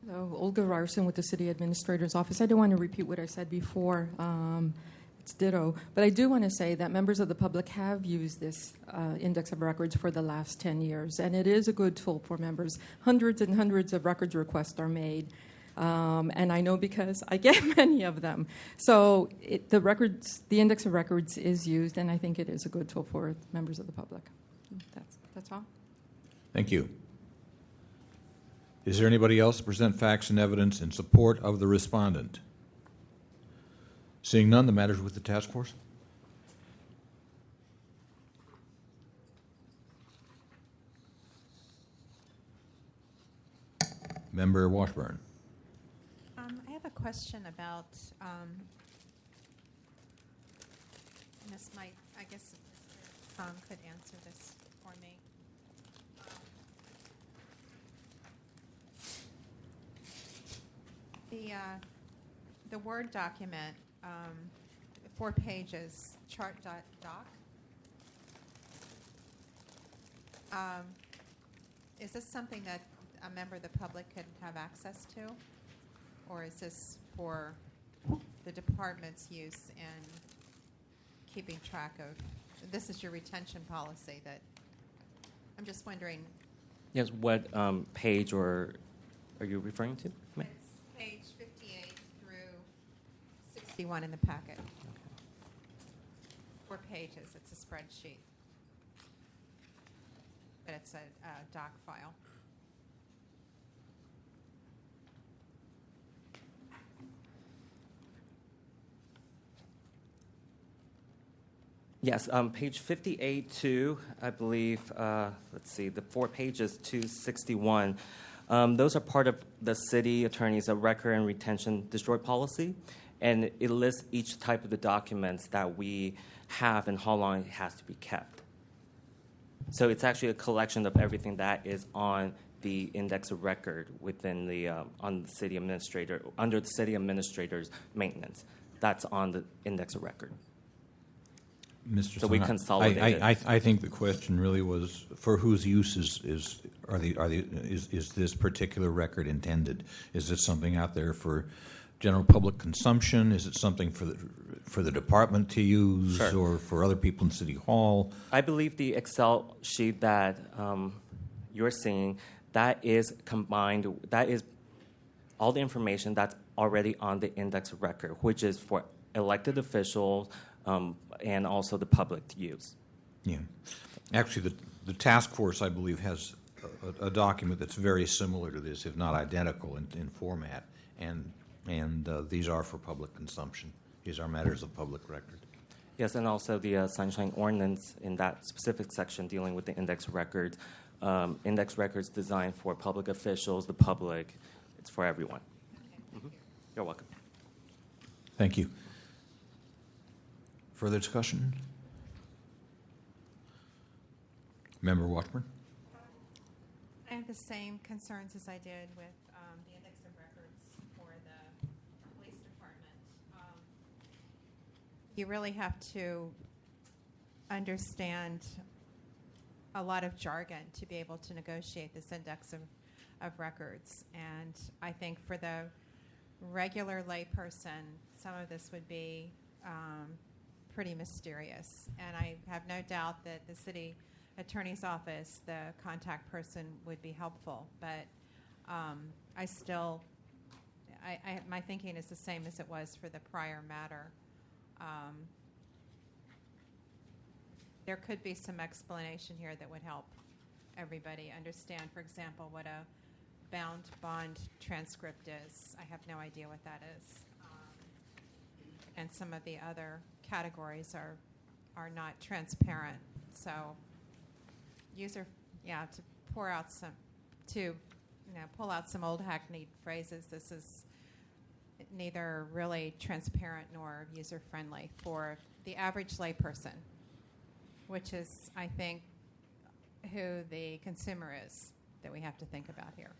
Hello, Olga Ryerson with the City Administrator's Office. I don't want to repeat what I said before. It's ditto. But I do want to say that members of the public have used this index of records for the last 10 years, and it is a good tool for members. Hundreds and hundreds of records requests are made, and I know because I get many of them. So the index of records is used, and I think it is a good tool for members of the public. That's all. Thank you. Is there anybody else to present facts and evidence in support of the respondent? Seeing none, the matter is with the task force. Member Washburn. I have a question about, this might, I guess Mr. Song could answer this for me. The Word document, 4 pages, chart.doc. Is this something that a member of the public could have access to? Or is this for the department's use in keeping track of, this is your retention policy that, I'm just wondering. Yes, what page or are you referring to? It's page 58 through 61 in the packet. Okay. 4 pages, it's a spreadsheet. But it's a doc file. Yes, page 58 to, I believe, let's see, the 4 pages to 61. Those are part of the city attorney's record and retention destroy policy, and it lists each type of the documents that we have and how long it has to be kept. So it's actually a collection of everything that is on the index of record within the on the city administrator under the city administrator's maintenance. That's on the index of record. Mr. So we Song, consolidated. I think the question really was for whose use is this particular record intended? Is this something out there for general public consumption? Is it something for the department to use, Sure. or for other people in City Hall? I believe the Excel sheet that you're seeing, that is combined, that is all the information that's already on the index of record, which is for elected officials and also the public to use. Yeah. Actually, the task force, I believe, has a document that's very similar to this, if not identical in format, and these are for public consumption. These are matters of public record. Yes, and also the Sunshine Ordinance in that specific section dealing with the index records. Index records designed for public officials, the public. It's for everyone. Mm-hmm. You're welcome. Thank you. Further discussion? Member Washburn? I have the same concerns as I did with the index of records for the police department. You really have to understand a lot of jargon to be able to negotiate this index of records. And I think for the regular layperson, some of this would be pretty mysterious. And I have no doubt that the city attorney's office, the contact person, would be helpful. But I still, my thinking is the same as it was for the prior matter. There could be some explanation here that would help everybody understand, for example, what a bound bond transcript is. I have no idea what that is. And some of the other categories are not transparent. So to pull out some old hackneyed phrases, this is neither really transparent nor user-friendly for the average layperson, which is, I think, who the consumer is that we have to think about here.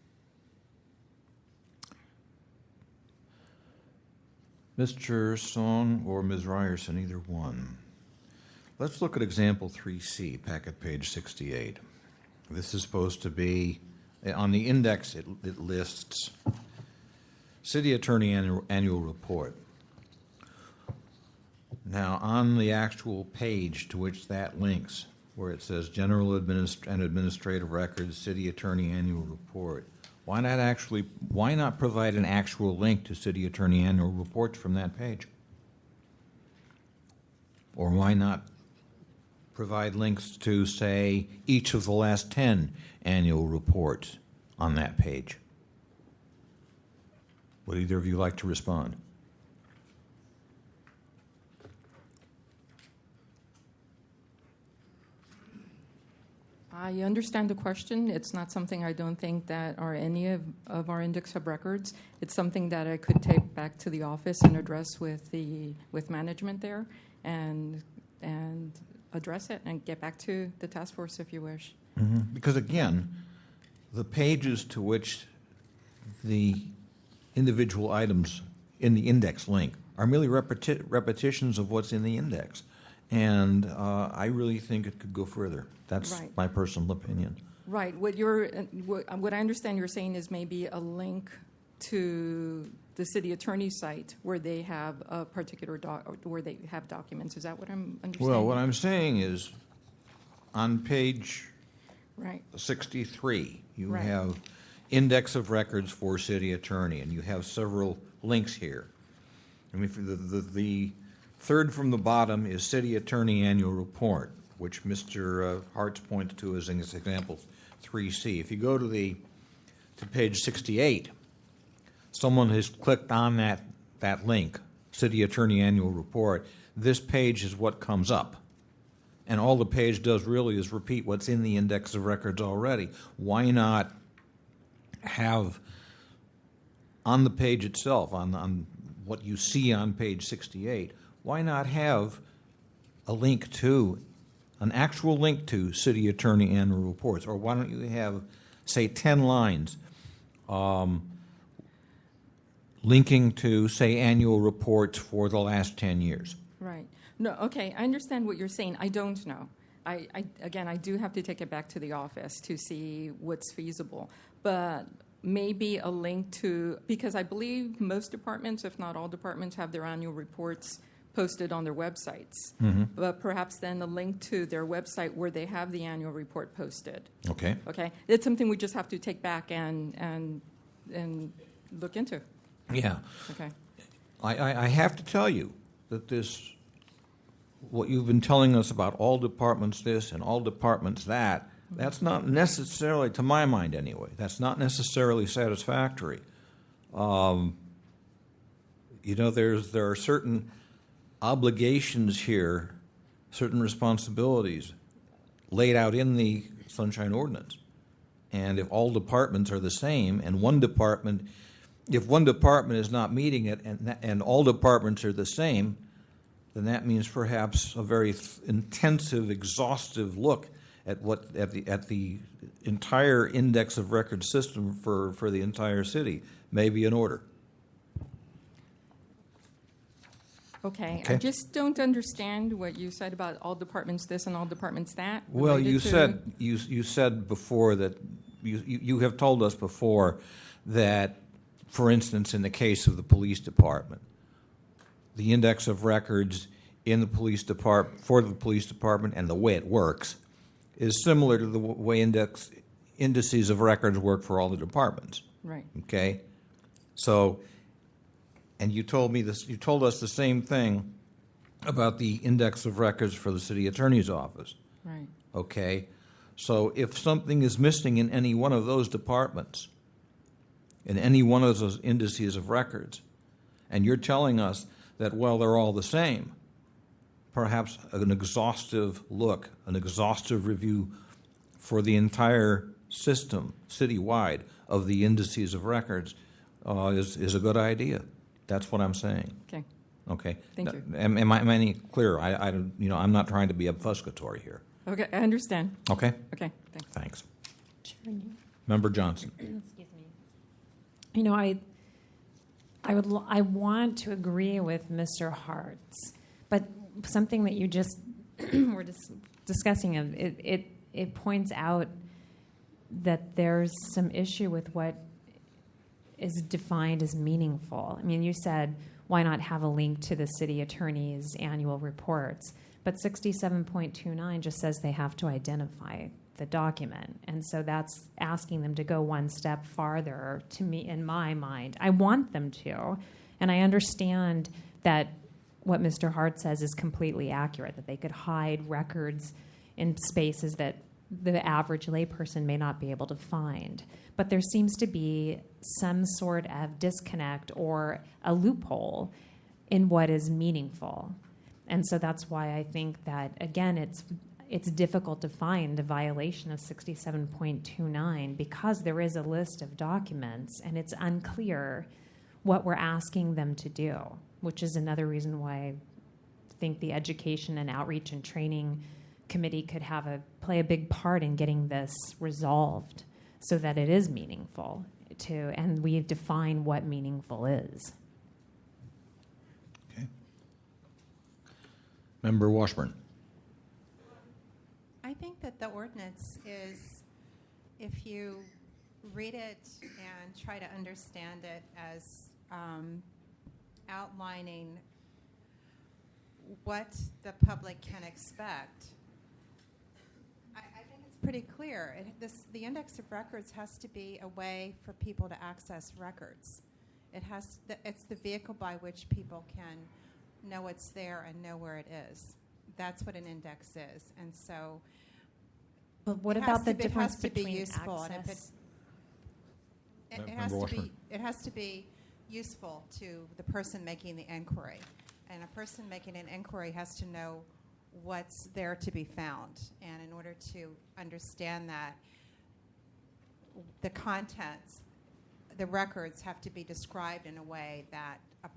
Mr. Song or Ms. Ryerson, either one. Let's look at example 3C, packet page 68. This is supposed to be, on the index, it lists City Attorney Annual Report. Now, on the actual page to which that links, where it says General and Administrative Records, City Attorney Annual Report, why not provide an actual link to City Attorney Annual Reports from that page? Or why not provide links to, say, each of the last 10 annual reports on that page? Would either of you like to respond? I understand the question. It's not something I don't think that are any of our index of records. It's something that I could take back to the office and address with management there and address it and get back to the task force if you wish. Mm-hmm. Because again, the pages to which the individual items in the index link are merely repetitions of what's in the index. And I really think it could go further. That's Right. my personal opinion. Right. What I understand you're saying is maybe a link to the city attorney's site where they have a particular where they have documents. Is that what I'm understanding? Well, what I'm saying is, on page Right. 63, you Right. have index of records for city attorney, and you have several links here. I mean, the third from the bottom is City Attorney Annual Report, which Mr. Hartz points to as an example 3C. If you go to page 68, someone has clicked on that link, City Attorney Annual Report. This page is what comes up. And all the page does really is repeat what's in the index of records already. Why not have on the page itself, on what you see on page 68, why not have a link to an actual link to city attorney annual reports, or why don't you have, say, 10 lines linking to, say, annual reports for the last 10 years? Right. No, okay, I understand what you're saying. I don't know. Again, I do have to take it back to the office to see what's feasible. But maybe a link to, because I believe most departments, if not all departments, have their annual reports posted on their websites. Mm-hmm. But perhaps then a link to their website where they have the annual report posted. Okay. Okay. It's something we just have to take back and look into. Yeah. Okay. I have to tell you that this, what you've been telling us about all departments this and all departments that, that's not necessarily, to my mind anyway, that's not necessarily satisfactory. You know, there are certain obligations here, certain responsibilities laid out in the Sunshine Ordinance. And if all departments are the same, and one department, if one department is not meeting it, and all departments are the same, then that means perhaps a very intensive, exhaustive look at the entire index of record system for the entire city may be in order. Okay. Okay. I just don't understand what you said about all departments this and all departments that. Well, related you to- said you said before that you have told us before that, for instance, in the case of the police department, the index of records in the police department for the police department and the way it works is similar to the way indices of records work for all the departments. Right. Okay. So, and you told me this. You told us the same thing about the index of records for the city attorney's office. Right. Okay. So if something is missing in any one of those departments, in any one of those indices of records, and you're telling us that, well, they're all the same, perhaps an exhaustive look, an exhaustive review for the entire system, citywide, of the indices of records is a good idea. That's what I'm saying. Okay. Okay. Thank you. Am I any clearer? I'm not trying to be obfuscatory here. Okay, I understand. Okay. Okay, thanks. Thanks. Member Johnson. Excuse me. You know, I want to agree with Mr. Hartz, but something that you just were discussing, it points out that there's some issue with what is defined as meaningful. I mean, you said, why not have a link to the city attorney's annual reports? But 67.29 just says they have to identify the document. And so that's asking them to go one step farther, to me, in my mind. I want them to. And I understand that what Mr. Hart says is completely accurate, that they could hide records in spaces that the average layperson may not be able to find. But there seems to be some sort of disconnect or a loophole in what is meaningful. And so that's why I think that, again, it's difficult to find a violation of 67.29 because there is a list of documents and it's unclear what we're asking them to do, which is another reason why I think the Education and Outreach and Training Committee could play a big part in getting this resolved so that it is meaningful and we define what meaningful is. Member Washburn. I think that the ordinance is, if you read it and try to understand it as outlining what the public can expect, I think it's pretty clear. The index of records has to be a way for people to access records. It's the vehicle by which people can know what's there and know where it is. That's what an index is. And so but what about the difference it has to be between useful, access? and it has to be useful to the person making the inquiry. And a person making an inquiry has to know what's there to be found. And in order to understand that, the contents, the records have to be described in a way that a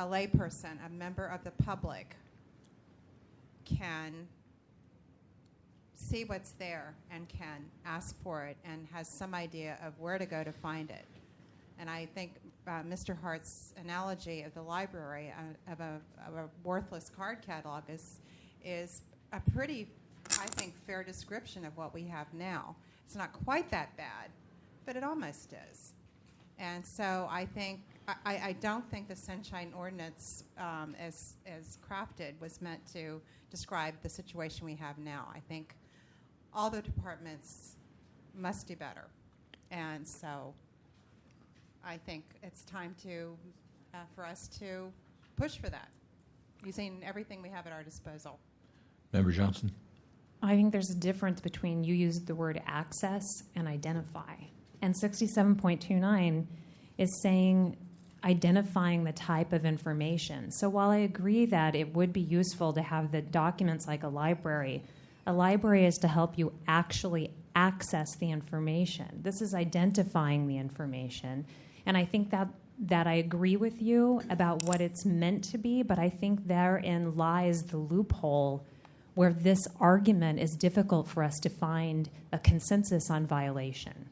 layperson, a member of the public, can see what's there and can ask for it and has some idea of where to go to find it. And I think Mr. Hart's analogy of the library, of a worthless card catalog, is a pretty, I think, fair description of what we have now. It's not quite that bad, but it almost is. And so I think I don't think the Sunshine Ordinance, as crafted, was meant to describe the situation we have now. I think all the departments must do better, and so I think it's time to for us to push for that, using everything we have at our disposal. Member Johnson. I think there's a difference between, you used the word access and identify. And 67.29 is saying identifying the type of information. So while I agree that it would be useful to have the documents like a library is to help you actually access the information. This is identifying the information. And I think that I agree with you about what it's meant to be, but I think therein lies the loophole where this argument is difficult for us to find a consensus on violation.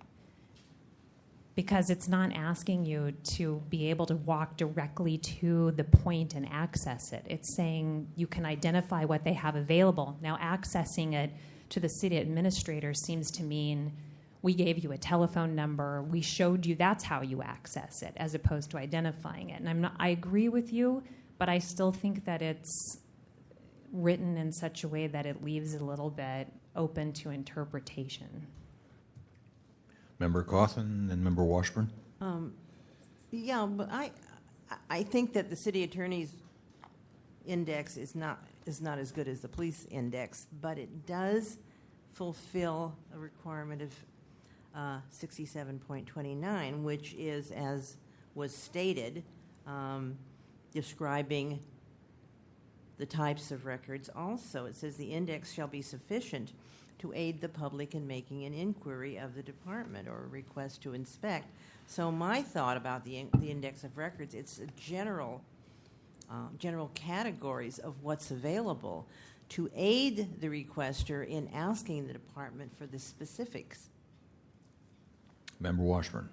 Because it's not asking you to be able to walk directly to the point and access it. It's saying you can identify what they have available. Now, accessing it to the city administrator seems to mean we gave you a telephone number, we showed you, that's how you access it, as opposed to identifying it. And I agree with you, but I still think that it's written in such a way that it leaves a little bit open to interpretation. Member Cawthon and Member Washburn. Yeah, but I think that the city attorney's index is not as good as the police index, but it does fulfill a requirement of 67.29, which is, as was stated, describing the types of records. Also, it says the index shall be sufficient to aid the public in making an inquiry of the department or a request to inspect. So my thought about the index of records, it's a general categories of what's available to aid the requester in asking the department for the specifics. Member Washburn.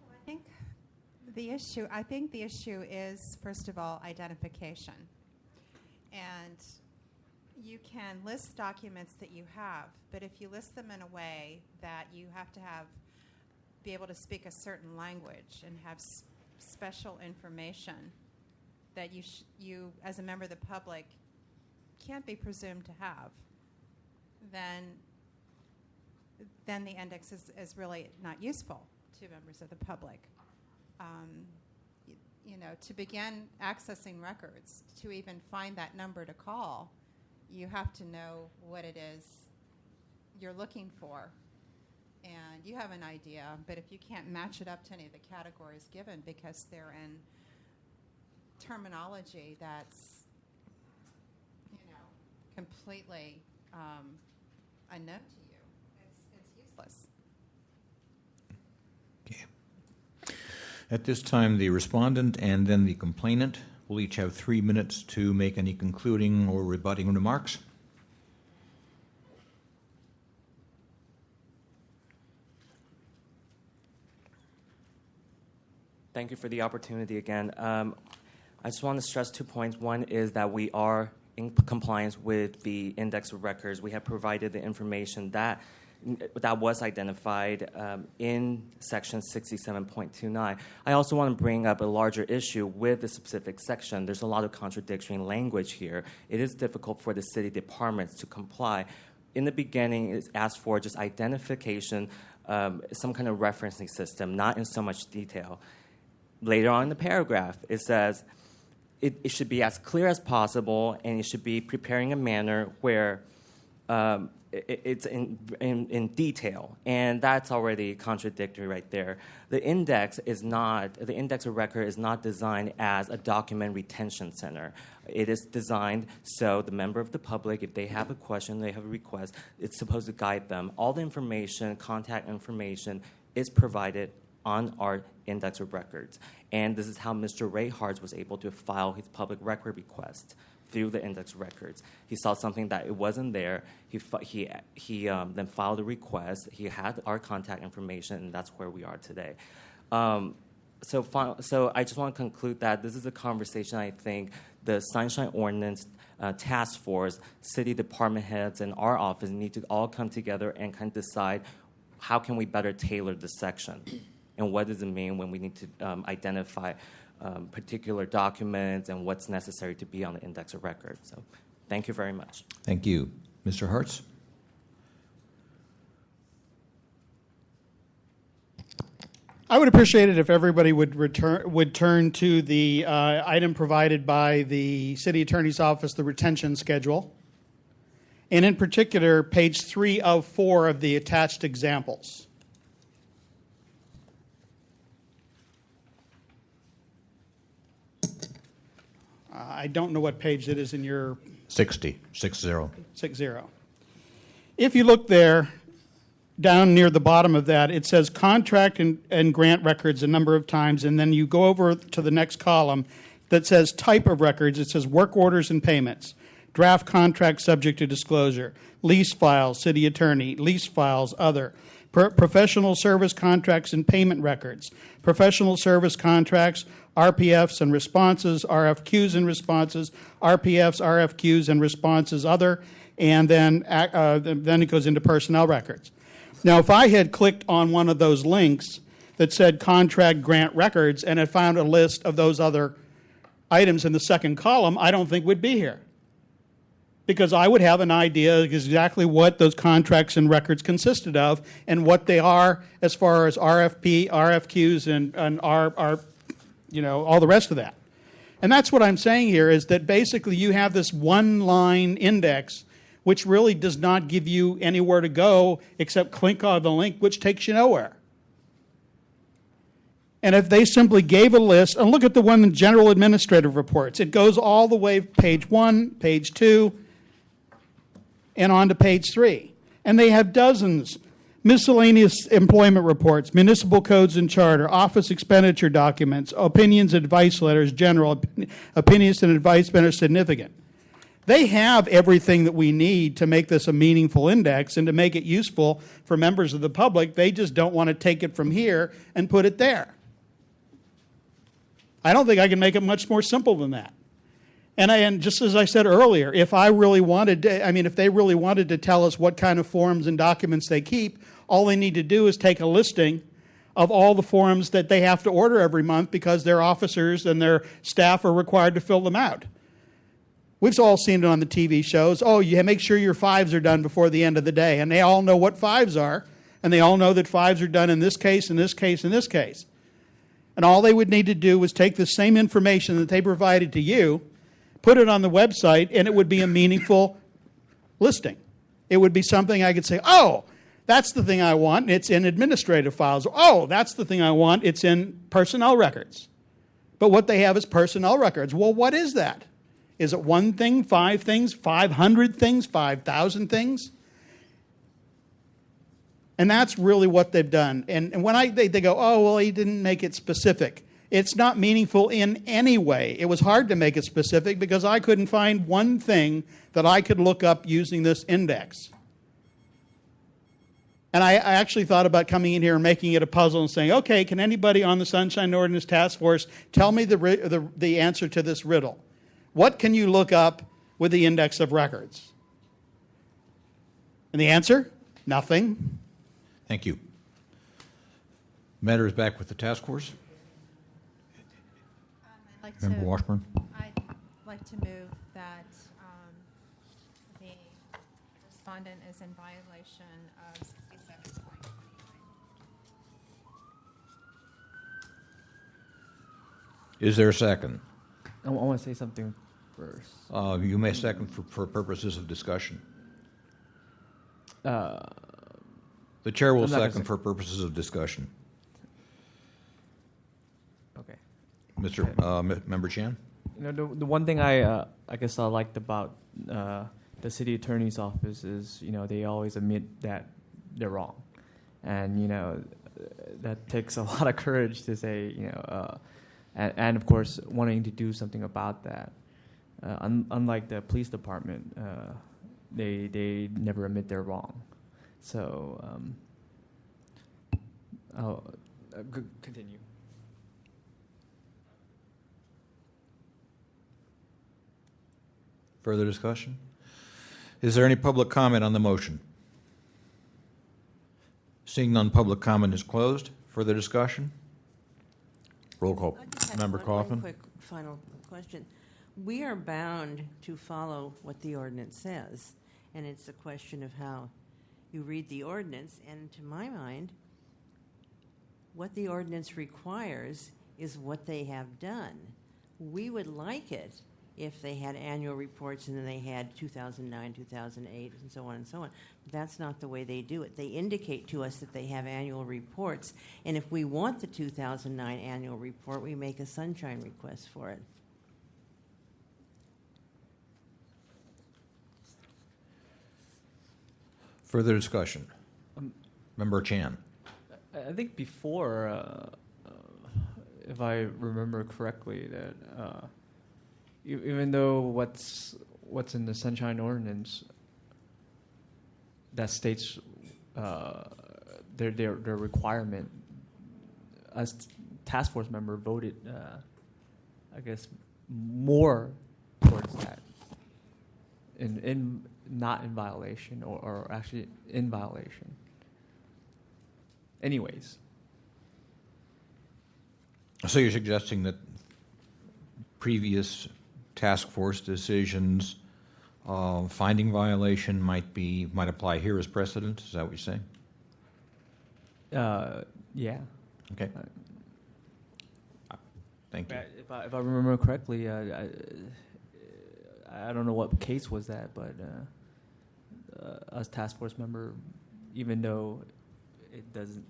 Well, I think the issue is, first of all, identification. And you can list documents that you have, but if you list them in a way that you have to be able to speak a certain language and have special information that you as a member of the public can't be presumed to have, then the index is really not useful to members of the public. To begin accessing records, to even find that number to call, you have to know what it is you're looking for. And you have an idea, but if you can't match it up to any of the categories given because they're in terminology that's, completely unknown to you, it's useless. At this time, the respondent and then the complainant will each have 3 minutes to make any concluding or rebutting remarks. Thank you for the opportunity again. I just want to stress 2 points. One is that we are in compliance with the index of records. We have provided the information that was identified in section 67.29. I also want to bring up a larger issue with the specific section. There's a lot of contradictory language here. It is difficult for the city departments to comply. In the beginning, it's asked for just identification, some kind of referencing system, not in so much detail. Later on in the paragraph, it says it should be as clear as possible, and it should be preparing a manner where it's in detail, and that's already contradictory right there. The index of record is not designed as a document retention center. It is designed so the member of the public, if they have a question, they have a request, it's supposed to guide them. All the information, contact information, is provided on our index of records. And this is how Mr. Ray Hartz was able to file his public record request through the index records. He saw something that it wasn't there. He then filed a request. He had our contact information, and that's where we are today. So I just want to conclude that this is a conversation I think the Sunshine Ordinance Task Force, city department heads, and our office need to all come together and kind of decide how can we better tailor this section, and what does it mean when we need to identify particular documents and what's necessary to be on the index of record. So thank you very much. Thank you. Mr. Hartz? I would appreciate it if everybody would turn to the item provided by the City Attorney's Office, the retention schedule, and in particular, page 3 of 4 of the attached examples. I don't know what page it is in your... 60. If you look there, down near the bottom of that, it says contract and grant records a number of times, and then you go over to the next column that says type of records. It says work orders and payments, draft contract subject to disclosure, lease files, city attorney, lease files, other, professional service contracts and payment records, professional service contracts, RPFs and responses, RFQs and responses, RPFs, RFQs and responses, other, and then it goes into personnel records. Now, if I had clicked on one of those links that said contract grant records and had found a list of those other items in the second column, I don't think we'd be here, because I would have an idea exactly what those contracts and records consisted of and what they are as far as RFP, RFQs, and all the rest of that. And that's what I'm saying here, is that basically you have this one-line index which really does not give you anywhere to go except click on the link, which takes you nowhere. And if they simply gave a list, and look at the one in general administrative reports, it goes all the way page 1, page 2, and on to page 3. And they have dozens. Miscellaneous employment reports, municipal codes and charter, office expenditure documents, opinions, advice letters, general opinions and advice letters significant. They have everything that we need to make this a meaningful index and to make it useful for members of the public. They just don't want to take it from here and put it there. I don't think I can make it much more simple than that. And just as I said earlier, if they really wanted to tell us what kind of forms and documents they keep, all they need to do is take a listing of all the forms that they have to order every month because their officers and their staff are required to fill them out. We've all seen it on the TV shows. Oh, you make sure your 5s are done before the end of the day. And they all know what 5s are. And they all know that 5s are done in this case, in this case, in this case. And all they would need to do was take the same information that they provided to you, put it on the website, and it would be a meaningful listing. It would be something I could say, oh, that's the thing I want, it's in administrative files. Oh, that's the thing I want, it's in personnel records. But what they have is personnel records. Well, what is that? Is it one thing, 5 things, 500 things, 5,000 things? And that's really what they've done. And when they go, oh, well, he didn't make it specific. It's not meaningful in any way. It was hard to make it specific because I couldn't find one thing that I could look up using this index. And I actually thought about coming in here and making it a puzzle and saying, okay, can anybody on the Sunshine Ordinance Task Force tell me the answer to this riddle? What can you look up with the index of records? And the answer? Nothing. Thank you. Matter is back with the task force. Member Washburn. I'd like to move that the respondent is in violation of 67.29. Is there a second? I want to say something first. You may second for purposes of discussion. The chair will second for purposes of discussion. Okay. Member Chan? The one thing I guess I liked about the city attorney's office is, they always admit that they're wrong. And, that takes a lot of courage to say, and of course, wanting to do something about that. unlike the police department, they never admit they're wrong. So I'll continue. Further discussion? Is there any public comment on the motion? Seeing none, public comment is closed. Further discussion? Roll call. I just had Member one Kaufman. quick final question. We are bound to follow what the ordinance says, and it's a question of how you read the ordinance. And to my mind, what the ordinance requires is what they have done. We would like it if they had annual reports and then they had 2009, 2008, and so on and so on. But that's not the way they do it. They indicate to us that they have annual reports, and if we want the 2009 annual report, we make a sunshine request for it. Further discussion? Member Chan. I think before, if I remember correctly, that even though what's in the Sunshine Ordinance that states their requirement, as task force member voted, I guess, more towards that, in not in violation or actually in violation. Anyways. So you're suggesting that previous task force decisions finding violation might apply here as precedent? Is that what you're saying? Yeah. Okay. Thank you. If I remember correctly, I don't know what case was that, but as task force member, even though it doesn't,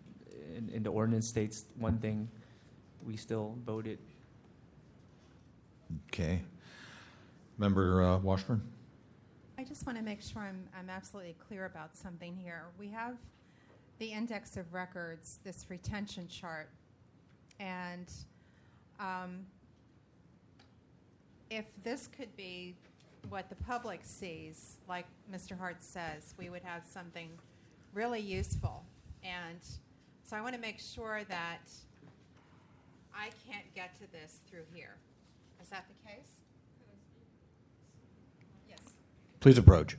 in the ordinance states one thing, we still voted. Okay. Member Washburn? I just want to make sure I'm absolutely clear about something here. We have the index of records, this retention chart, and if this could be what the public sees, like Mr. Hart says, we would have something really useful. And so I want to make sure that I can't get to this through here. Is that the case? Yes. Please approach.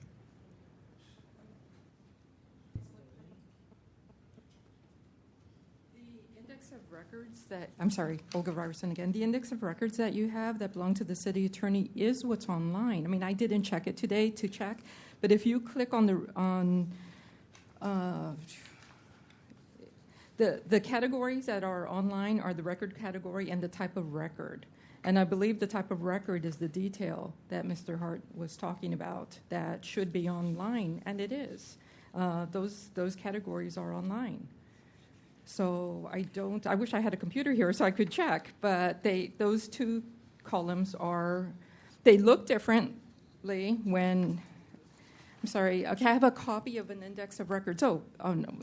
The index of records that, I'm sorry, Olga Ryerson again. The index of records that you have that belong to the city attorney is what's online. I mean, I didn't check it today to check, but if you click on the categories that are online are the record category and the type of record. And I believe the type of record is the detail that Mr. Hart was talking about that should be online, and it is. Those categories are online. So I wish I had a computer here so I could check, but those two columns they look differently when, I'm sorry, okay, I have a copy of an index of records. No,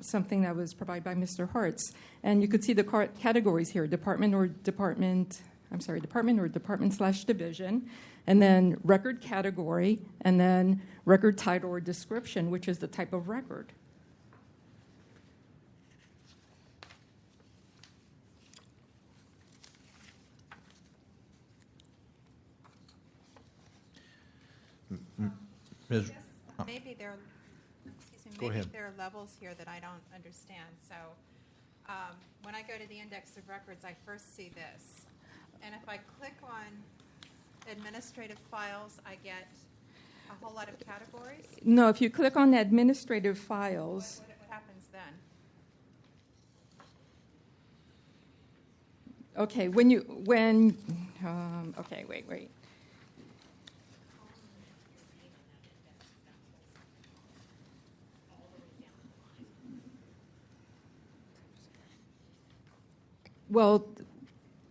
something that was provided by Mr. Hartz. And you could see the categories here, department or department/division, and then record category, and then record title or description, which is the type of record. Ms. Maybe there Go ahead. there are levels here that I don't understand. So when I go to the index of records, I first see this. And if I click on administrative files, I get a whole lot of categories. No, if you click on administrative files. What happens then? Okay, okay, wait. Well,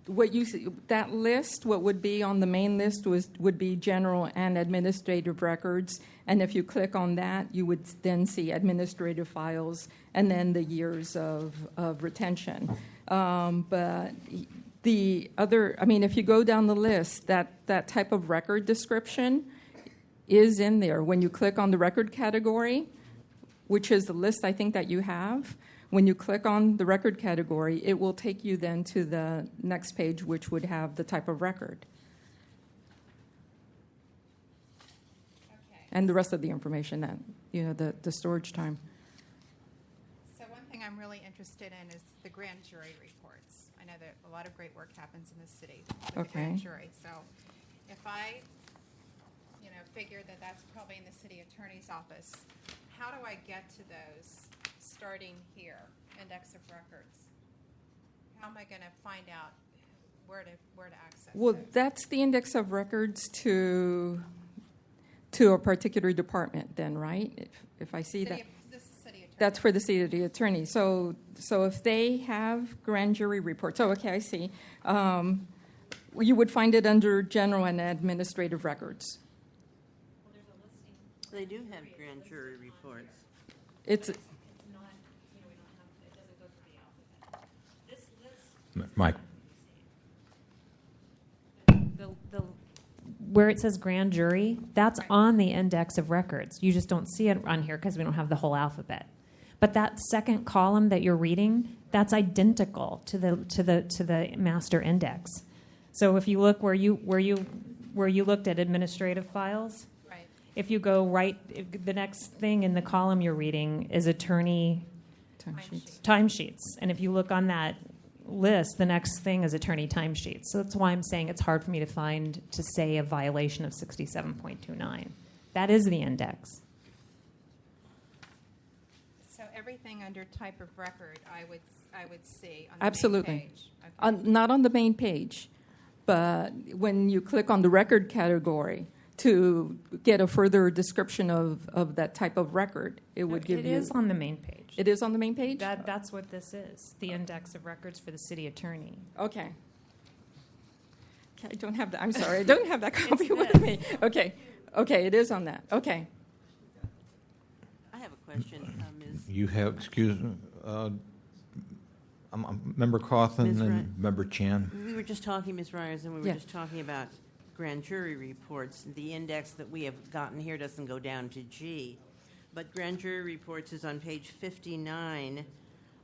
what you see, that list, what would be on the main list would be general and administrative records, and if you click on that, you would then see administrative files and then the years of retention. But the other, I mean, if you go down the list, that type of record description is in there. When you click on the record category, which is the list I think that you have, when you click on the record category, it will take you then to the next page, which would have the type of record. And the rest of the information, that, you know, the storage time. So one thing I'm really interested in is the grand jury reports. I know that a lot of great work happens in the city with the Okay. grand jury. So if I, you know, figure that that's probably in the city attorney's office, how do I get to those starting here, index of records? How am I going to find out where to access Well, those? that's the index of records to a particular department then, right? If I see that. This is city attorney. That's for the city attorney. So if they have grand jury reports, oh, okay, I see. You would find it under general and administrative records. They do have grand jury reports. It's Mike. The where it says grand jury, that's on the index of records. You just don't see it on here because we don't have the whole alphabet. But that second column that you're reading, that's identical to the master index. So if you look where you looked at administrative files, right. If you go right, the next thing in the column you're reading is attorney timesheets. And if you look on that list, the next thing is attorney timesheets. So that's why I'm saying it's hard for me to say a violation of 67.29. That is the index. So everything under type of record, I would see on the absolutely. main page. Okay. Not on the main page, but when you click on the record category to get a further description of that type of record, it would give you. It is on the main page. It is on the main page? That's what this is, the index of records for the city attorney. Okay. I don't have that. I'm sorry. I don't have that copy with me. Okay. Okay, it is on that. Okay. I have a question, Ms. You have, excuse me, Member Cawthon Ms. and Wright. Member Chan. We were just talking, Ms. Ryerson, we were Yeah. just talking about grand jury reports. The index that we have gotten here doesn't go down to G. But grand jury reports is on page 59,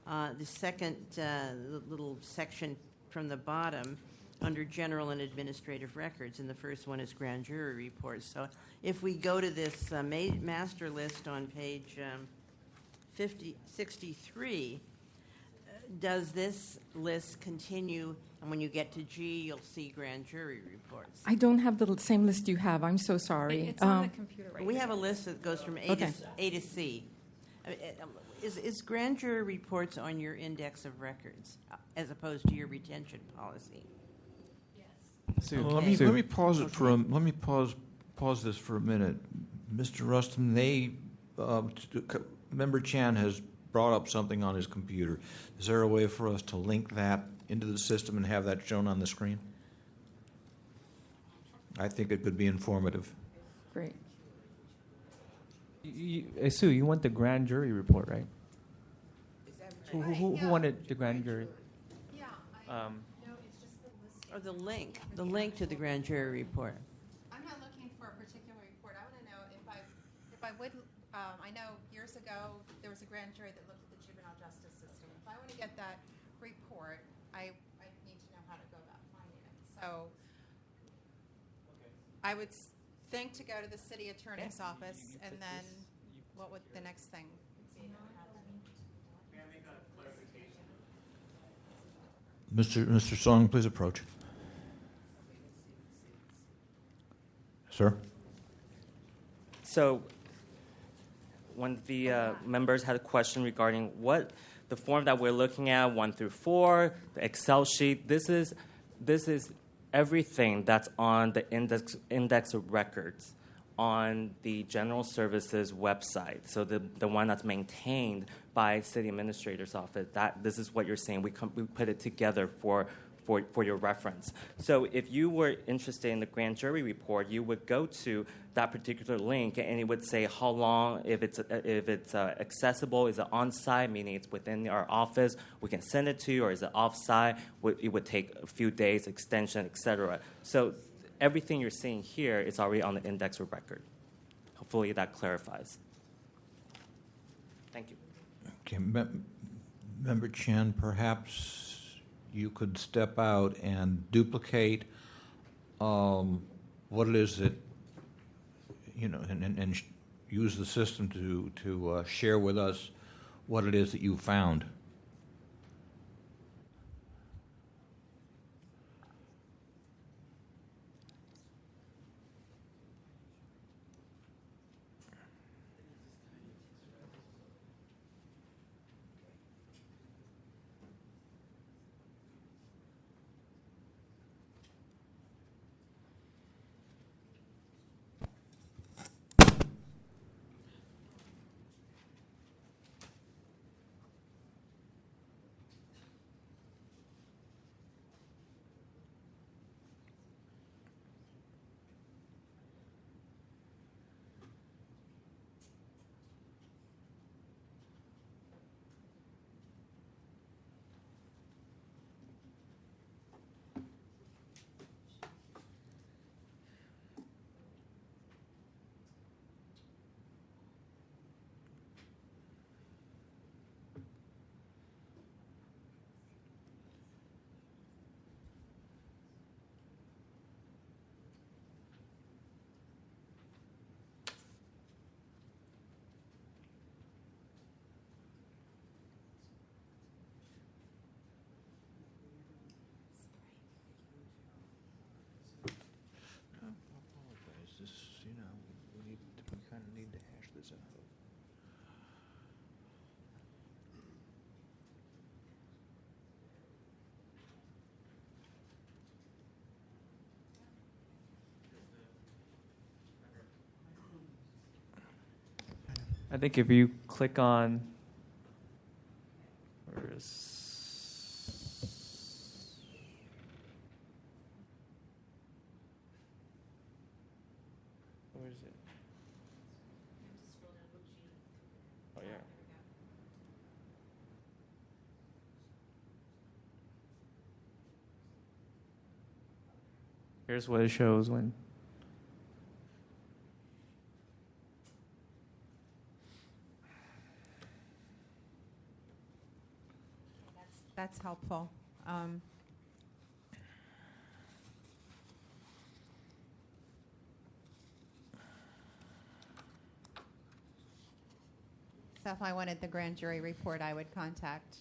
the second little section from the bottom under general and administrative records, and the first one is grand jury reports. So if we go to this master list on page 63, does this list continue, and when you get to G, you'll see grand jury reports? I don't have the same list you have. I'm so sorry. It's on the computer right We now. have a list that goes from A, Okay. A to C. I mean, is grand jury reports on your index of records as opposed to your retention policy? Let me pause it for let me pause this for a minute, Mr. Rustin. Member Chan has brought up something on his computer. Is there a way for us to link that into the system and have that shown on the screen? I think it could be informative. Great. Sue, you want the grand jury report, right? Who wanted the grand jury? Yeah. Or the link to the grand jury report. I'm not looking for a particular report. I want to know if I would. I know years ago there was a grand jury that looked at the juvenile justice system. If I want to get that report, I need to know how to go about finding it. So I would think to go to the city attorney's office, and then what would the next thing be? Mr. Song, please approach. Sir? So when the members had a question regarding what the form that we're looking at, 1 through 4, the Excel sheet, this is everything that's on the index of records on the General Services website. So the one that's maintained by City Administrator's Office. This is what you're saying. We put it together for for your reference. So if you were interested in the grand jury report, you would go to that particular link, and it would say how long, if it's accessible, is it on-site, meaning it's within our office, we can send it to you, or is it off-site, it would take a few days, extension, etc. So everything you're seeing here is already on the index of record. Hopefully that clarifies. Thank you. Okay, Member Chen, perhaps you could step out and duplicate what it is that, and use the system to share with us what it is that you found. I think if you click on, where is, it? Oh yeah. Here's what it shows when. That's helpful. So if I wanted the grand jury report, I would contact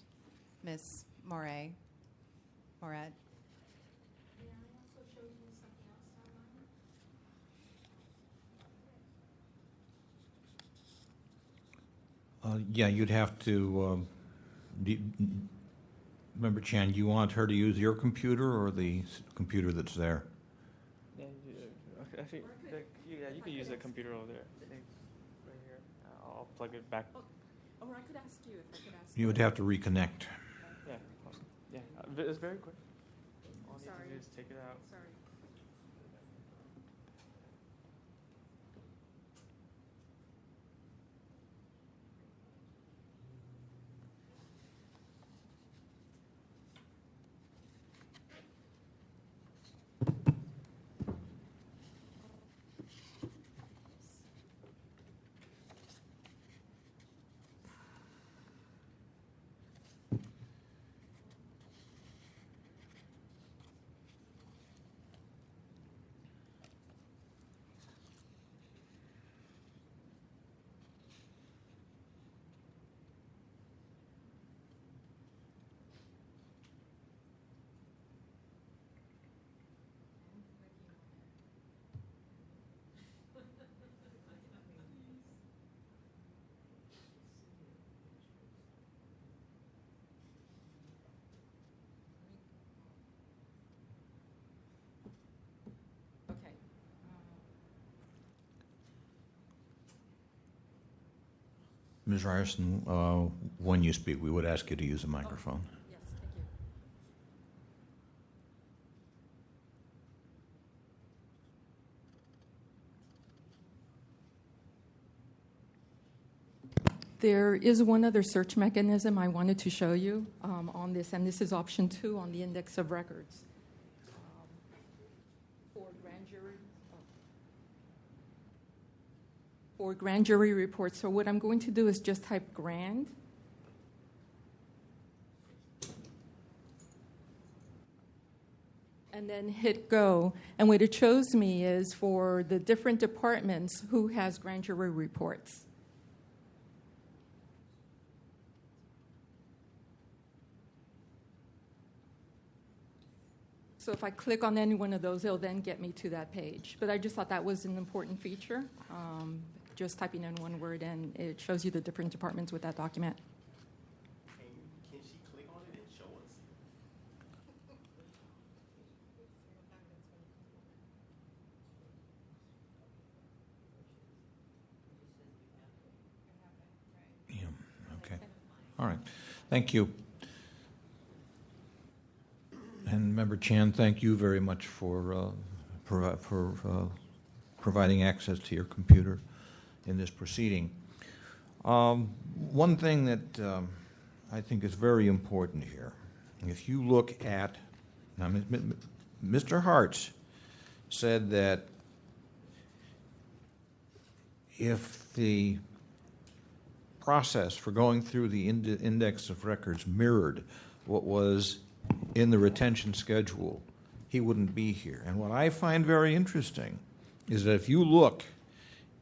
Ms. Moret. Yeah, you'd have to. Member Chan, do you want her to use your computer or the computer that's there? Yeah, I think you can use the computer over there. Right here. I'll plug it back. Or I could ask you if I could ask You would have to reconnect. Yeah, awesome. Yeah, it's very quick. All you need to do is take it out. Sorry. Ms. Ryerson, when you speak, we would ask you to use a microphone. Yes, thank you. There is one other search mechanism I wanted to show you on this, and this is option 2 on the index of records. For grand jury reports. So what I'm going to do is just type grand. And then hit go. And what it shows me is for the different departments who has grand jury reports. So if I click on any one of those, it'll then get me to that page. But I just thought that was an important feature. Just typing in one word, and it shows you the different departments with that document. Can she click on it and show us? Okay. All right. Thank you. And Member Chan, thank you very much for providing access to your computer in this proceeding. One thing that I think is very important here, if you look at, now Mr. Hartz said that if the process for going through the index of records mirrored what was in the retention schedule, he wouldn't be here. And what I find very interesting is that if you look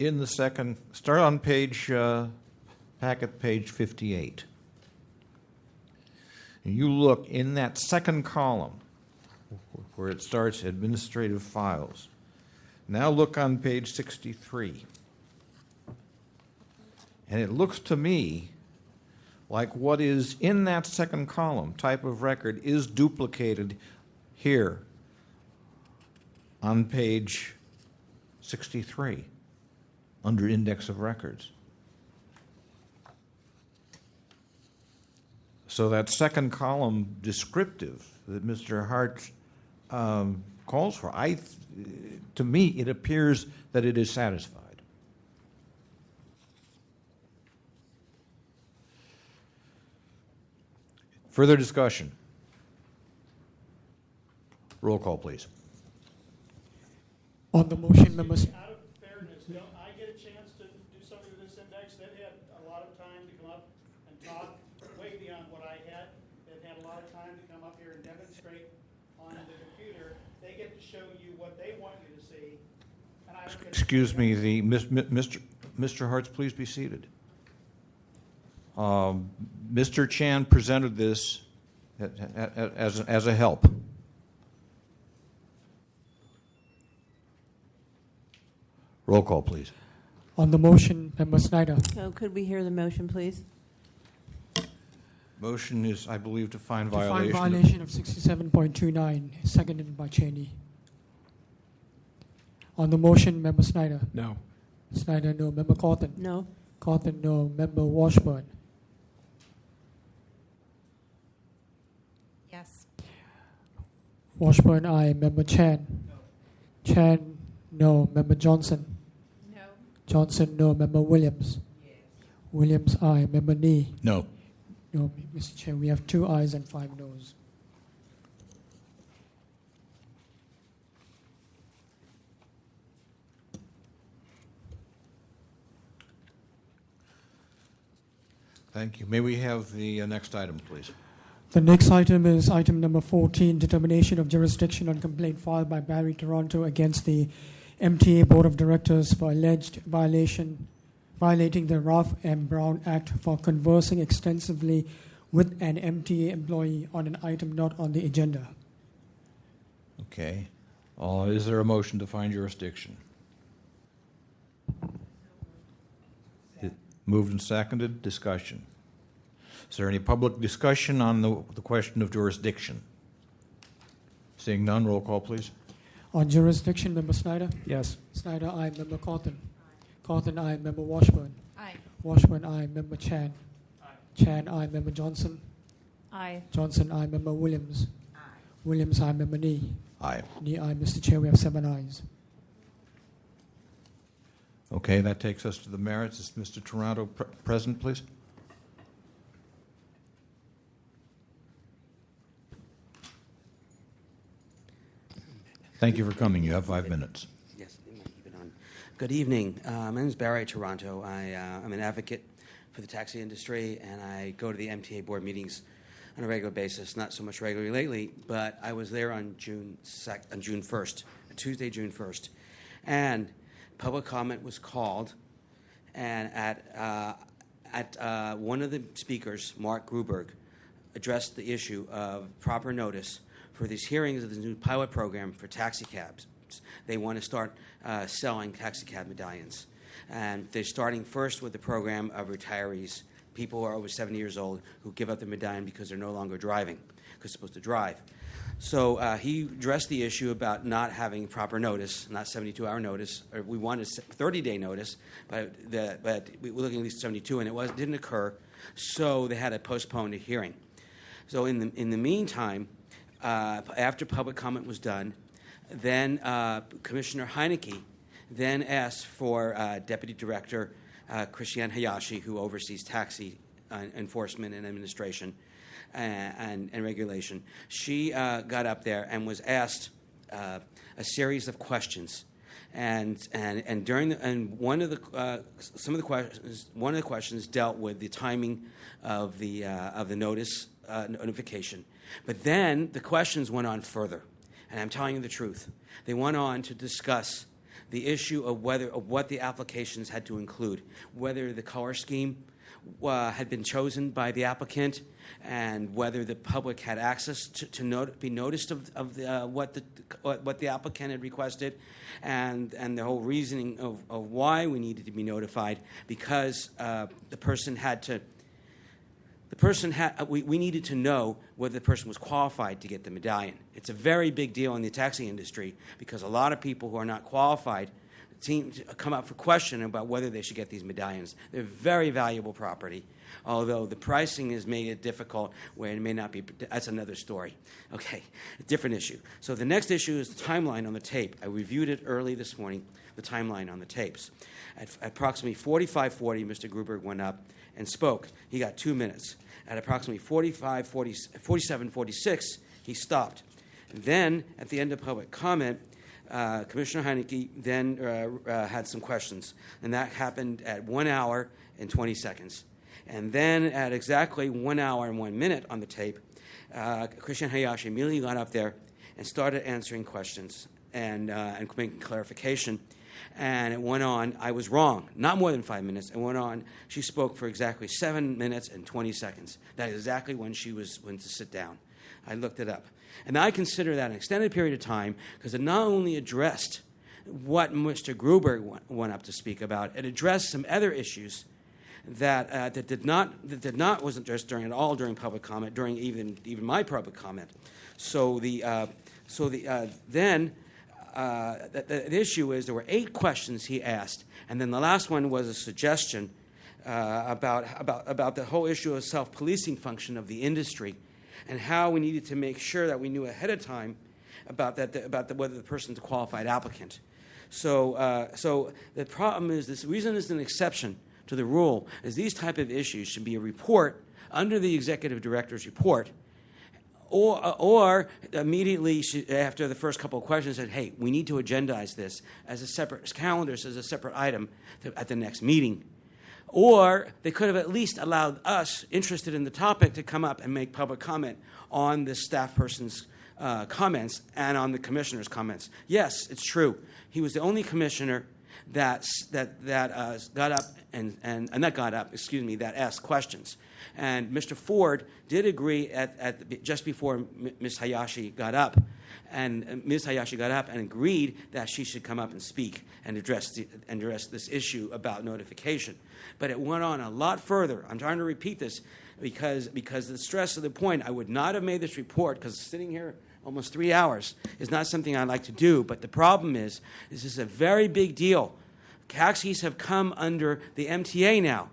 in the second, start on packet page 58, and you look in that second column where it starts administrative files. Now look on page 63. And it looks to me like what is in that second column, type of record, is duplicated here on page 63 under index of records. So that second column descriptive that Mr. Hart calls for, to me, it appears that it is satisfied. Further discussion? Roll call, please. On the motion, members. Out of fairness, don't I get a chance to do something with this index? They've had a lot of time to come up and talk way beyond what I had. They've had a lot of time to come up here and demonstrate on the computer. They get to show you what they want you to see. And I don't get Excuse me, Mr. Hartz, please be seated. Mr. Chan presented this as a help. Roll call, please. On the motion, Member Snyder. So could we hear the motion, please? Motion is, I believe, to find To find violation. violation of 67.29, seconded by Cheney. On the motion, Member Snyder. No. Snyder, no. Member Cawthon. No. Cawthon, no. Member Washburn. Yes. Washburn, aye. Member Chan. No. Chan, no. Member Johnson. No. Johnson, no. Member Williams. Yes. Williams, aye. Member Nee. No. No, Mr. Chair, we have 2 ayes and 5 noes. Thank you. May we have the next item, please? The next item is item number 14, determination of jurisdiction on complaint filed by Barry Toronto against the MTA Board of Directors for alleged violating the Ralph M. Brown Act for conversing extensively with an MTA employee on an item not on the agenda. Okay. Is there a motion to find jurisdiction? Moved and seconded. Discussion. Is there any public discussion on the question of jurisdiction? Seeing none, roll call, please. On jurisdiction, Member Snyder? Yes. Snyder, aye. Member Cawthon? Cawthon, aye. Member Washburn? Aye. Washburn, aye. Member Chan? Chan, aye. Member Johnson? Aye. Johnson, aye. Member Williams? Aye. Williams, aye. Member Nee? Aye. Nee, aye. Mr. Chair, we have 7 ayes. Okay, that takes us to the merits. Is Mr. Toronto present, please? Thank you for coming. You have 5 minutes. Yes, keep it on. Good evening. My name is Barry Toronto. I'm an advocate for the taxi industry, and I go to the MTA board meetings on a regular basis. Not so much regularly lately, but I was there on June 1st, Tuesday, June 1st, and public comment was called, and at one of the speakers, Mark Gruberg, addressed the issue of proper notice for these hearings of the new pilot program for taxi cabs. They want to start selling taxi cab medallions. And they're starting first with the program of retirees, people who are over 70 years old who give up their medallion because they're no longer driving, because they're supposed to drive. So he addressed the issue about not having proper notice, not 72-hour notice. Or we wanted 30-day notice, but we were looking at least 72, and it didn't occur. So they had to postpone the hearing. So in the meantime, after public comment was done, then Commissioner Heineke then asked for Deputy Director Christiane Hayashi, who oversees taxi enforcement and administration and regulation. She got up there and was asked a series of questions, and one of the questions dealt with the timing of the notice notification. But then the questions went on further, and I'm telling you the truth. They went on to discuss the issue of what the applications had to include, whether the color scheme had been chosen by the applicant, and whether the public had access to be noticed of what the applicant had requested, and the whole reasoning of why we needed to be notified, because we needed to know whether the person was qualified to get the medallion. It's a very big deal in the taxi industry because a lot of people who are not qualified seem to come up for question about whether they should get these medallions. They're very valuable property, although the pricing has made it difficult where it may not be. That's another story. Okay, a different issue. So the next issue is the timeline on the tape. I reviewed it early this morning, the timeline on the tapes. At approximately 45:40, Mr. Gruberg went up and spoke. He got 2 minutes. At approximately 47:46, he stopped. And then, at the end of public comment, Commissioner Heineke then had some questions, and that happened at 1 hour and 20 seconds. And then, at exactly 1 hour and 1 minute on the tape, Christiane Hayashi immediately got up there and started answering questions and making clarification. And it went on. I was wrong. Not more than 5 minutes. It went on. She spoke for exactly 7 minutes and 20 seconds. That is exactly when she went to sit down. I looked it up. And I consider that an extended period of time because it not only addressed what Mr. Gruberg went up to speak about, it addressed some other issues that did not wasn't addressed during public comment, during even my public comment. The issue is there were 8 questions he asked, and then the last one was a suggestion about the whole issue of self-policing function of the industry, and how we needed to make sure that we knew ahead of time about whether the person's a qualified applicant. So the problem is this reason is an exception to the rule is these type of issues should be a report under the executive director's report. Or immediately after the first couple of questions said, hey, we need to agendize this as a separate calendar, as a separate item at the next meeting. Or they could have at least allowed us interested in the topic to come up and make public comment on the staff person's comments and on the commissioner's comments. Yes, it's true. He was the only commissioner that asked questions. And Mr. Ford did agree just before Ms. Hayashi got up, and Ms. Hayashi got up and agreed that she should come up and speak and address this issue about notification. But it went on a lot further. I'm trying to repeat this because the stress of the point, I would not have made this report because sitting here almost 3 hours is not something I like to do. But the problem is this is a very big deal. Taxis have come under the MTA now.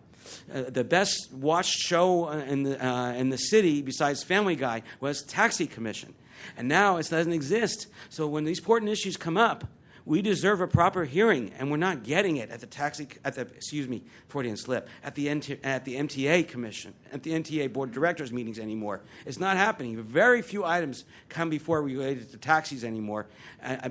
The best watched show in the city, besides Family Guy, was Taxi Commission. And now it doesn't exist. So when these important issues come up, We deserve a proper hearing, and we're not getting it at the Freudian slip, at the MTA commission, at the MTA board of directors meetings anymore. It's not happening. Very few items come before related to taxis anymore,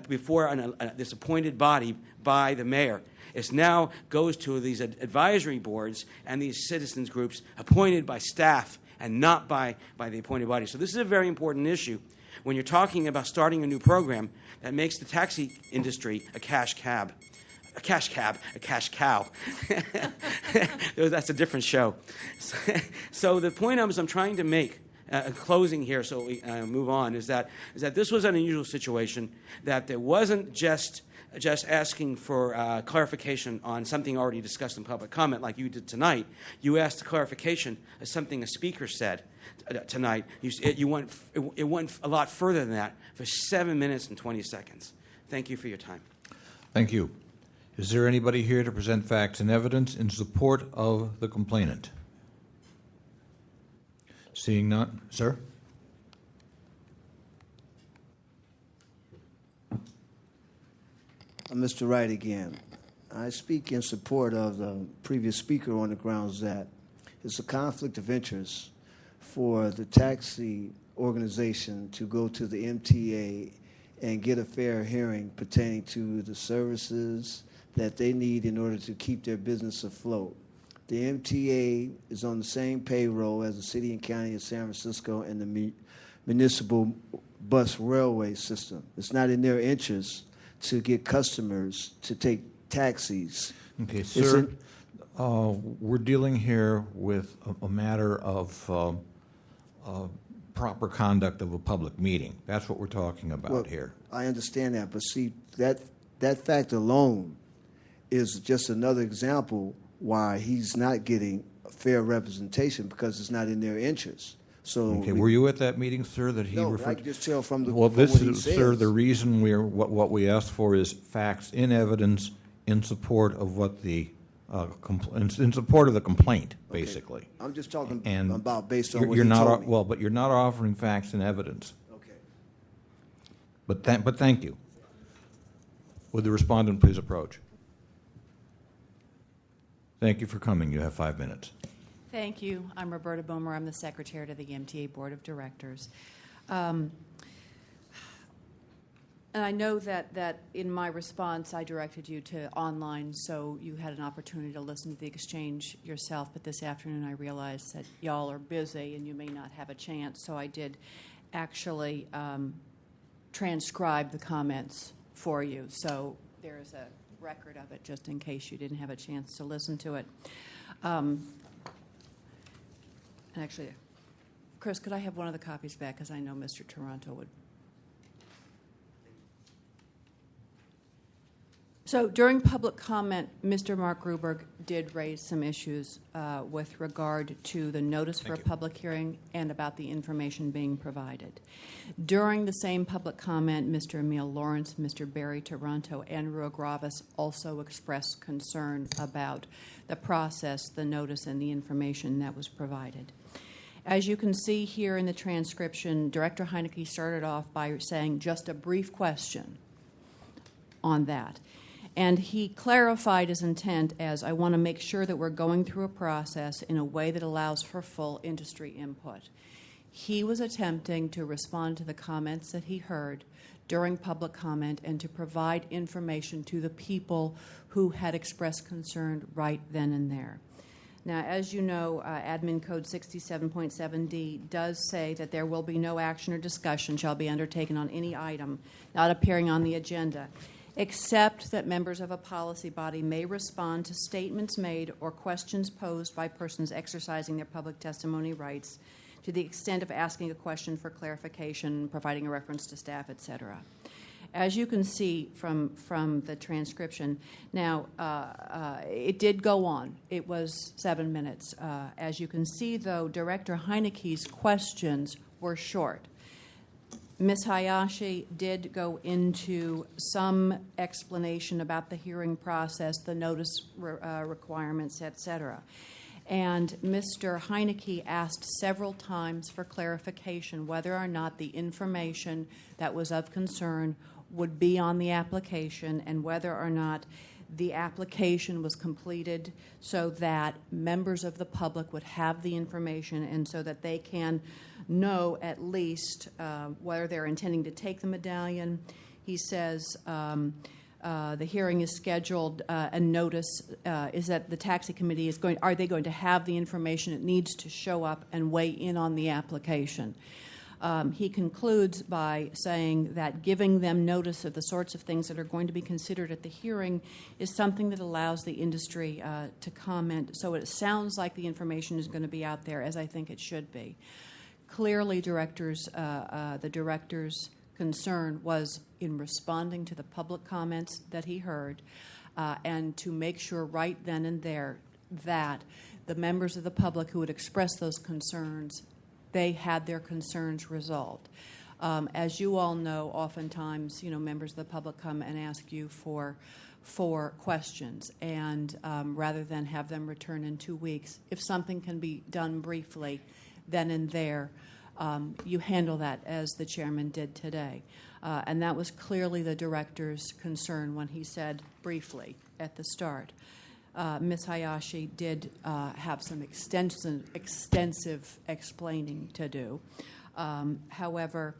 before this appointed body by the mayor. It now goes to these advisory boards and these citizens groups appointed by staff and not by the appointed body. So this is a very important issue when you're talking about starting a new program that makes the taxi industry a cash cow. That's a different show. So the point I'm trying to make, closing here so we move on, is that this was an unusual situation, that there wasn't just asking for clarification on something already discussed in public comment like you did tonight. You asked clarification of something a speaker said tonight. It went a lot further than that for 7 minutes and 20 seconds. Thank you for your time. Thank you. Is there anybody here to present facts and evidence in support of the complainant? Seeing none. Sir? Mr. Wright again. I speak in support of the previous speaker on the grounds that it's a conflict of interest for the taxi organization to go to the MTA and get a fair hearing pertaining to the services that they need in order to keep their business afloat. The MTA is on the same payroll as the city and county of San Francisco and the municipal bus railway system. It's not in their interest to get customers to take taxis. Okay, sir, we're dealing here with a matter of proper conduct of a public meeting. That's what we're talking about here. I understand that, but see, that fact alone is just another example why he's not getting a fair representation, because it's not in their interest. So okay, were you at that meeting, sir, that he referred? No, I can just tell from the well, from this what he is, says. sir, the reason what we asked for is facts in evidence in support of what the in support of the complaint, basically. Okay. I'm just talking and about based on what you're he not told me. well, but you're not offering facts and evidence. Okay. But thank you. Would the respondent please approach? Thank you for coming. You have 5 minutes. Thank you. I'm Roberta Bomer. I'm the secretary to the MTA Board of Directors. And I know that in my response I directed you to online, so you had an opportunity to listen to the exchange yourself, but this afternoon I realized that y'all are busy and you may not have a chance, so I did actually transcribe the comments for you. So there is a record of it just in case you didn't have a chance to listen to it. And actually, Chris, could I have one of the copies back, because I know Mr. Toronto would. So during public comment, Mr. Mark Gruberg did raise some issues with regard to the notice for a public hearing and about the information being provided. During the same public comment, Mr. Emil Lawrence, Mr. Barry Toronto, and Rua Gravis also expressed concern about the process, the notice, and the information that was provided. As you can see here in the transcription, Director Heineke started off by saying just a brief question on that. And he clarified his intent as, I want to make sure that we're going through a process in a way that allows for full industry input. He was attempting to respond to the comments that he heard during public comment and to provide information to the people who had expressed concern right then and there. Now, as you know, Admin Code 67.7D does say that there will be no action or discussion shall be undertaken on any item not appearing on the agenda, except that members of a policy body may respond to statements made or questions posed by persons exercising their public testimony rights to the extent of asking a question for clarification, providing a reference to staff, etc. As you can see from the transcription, now it did go on. It was 7 minutes. As you can see, though, Director Heineke's questions were short. Ms. Hayashi did go into some explanation about the hearing process, the notice requirements, etc. And Mr. Heineke asked several times for clarification whether or not the information that was of concern would be on the application and whether or not the application was completed so that members of the public would have the information and so that they can know at least whether they're intending to take the medallion. He says the hearing is scheduled and notice is that the taxi committee is are they going to have the information it needs to show up and weigh in on the application. He concludes by saying that giving them notice of the sorts of things that are going to be considered at the hearing is something that allows the industry to comment. So it sounds like the information is going to be out there, as I think it should be. Clearly, the director's concern was in responding to the public comments that he heard and to make sure right then and there that the members of the public who would express those concerns, they had their concerns resolved. As you all know, oftentimes, members of the public come and ask you for questions, and rather than have them return in 2 weeks, if something can be done briefly, then and there, you handle that as the chairman did today. And that was clearly the director's concern when he said briefly at the start. Ms. Hayashi did have some extensive explaining to do. However,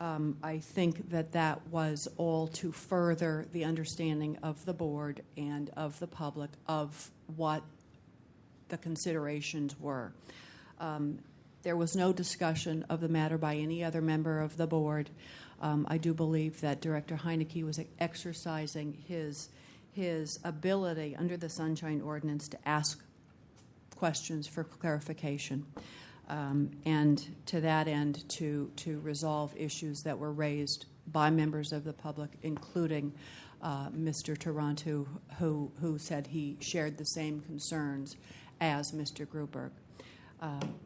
I think that was all to further the understanding of the board and of the public of what the considerations were. There was no discussion of the matter by any other member of the board. I do believe that Director Heineke was exercising his ability under the Sunshine Ordinance to ask questions for clarification, and to that end to resolve issues that were raised by members of the public, including Mr. Taranto, who said he shared the same concerns as Mr. Gruberg.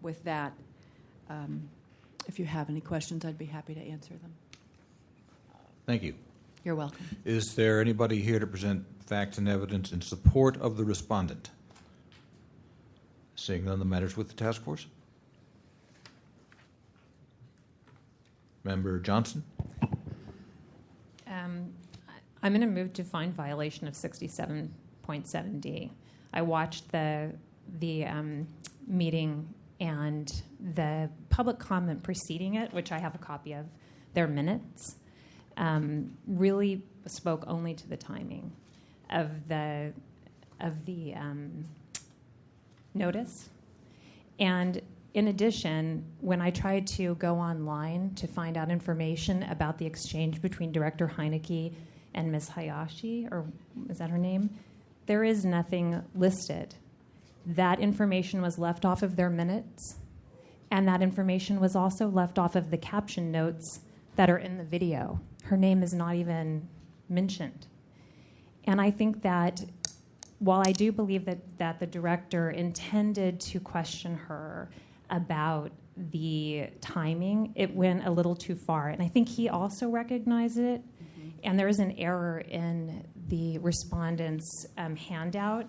With that, if you have any questions, I'd be happy to answer them. Thank you. You're welcome. Is there anybody here to present facts and evidence in support of the respondent? Seeing none, the matters with the task force. Member Johnson. I'm going to move to find violation of 67.7D. I watched the meeting and the public comment preceding it, which I have a copy of their minutes, really spoke only to the timing of the notice. And in addition, when I tried to go online to find out information about the exchange between Director Heineke and Ms. Hayashi, or is that her name? There is nothing listed. That information was left off of their minutes, and that information was also left off of the caption notes that are in the video. Her name is not even mentioned. And I think that while I do believe that the director intended to question her about the timing, it went a little too far. And I think he also recognized it. Mm-hmm. And there is an error in the respondent's handout.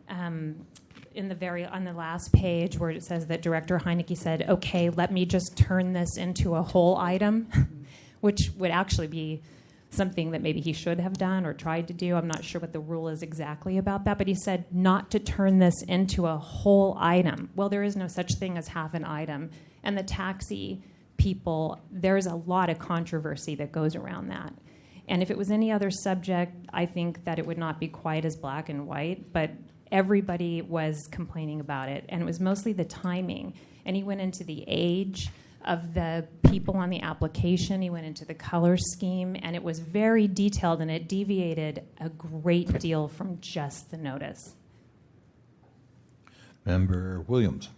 On the last page where it says that Director Heineke said, okay, let me just turn this into a whole item, which would actually be something that maybe he should have done or tried to do. I'm not sure what the rule is exactly about that, but he said not to turn this into a whole item. Well, there is no such thing as half an item. And the taxi people, there's a lot of controversy that goes around that. And if it was any other subject, I think that it would not be quite as black and white, but everybody was complaining about it, and it was mostly the timing. And he went into the age of the people on the application. He went into the color scheme, and it was very detailed, and it deviated a great deal from just the notice. Member Williams.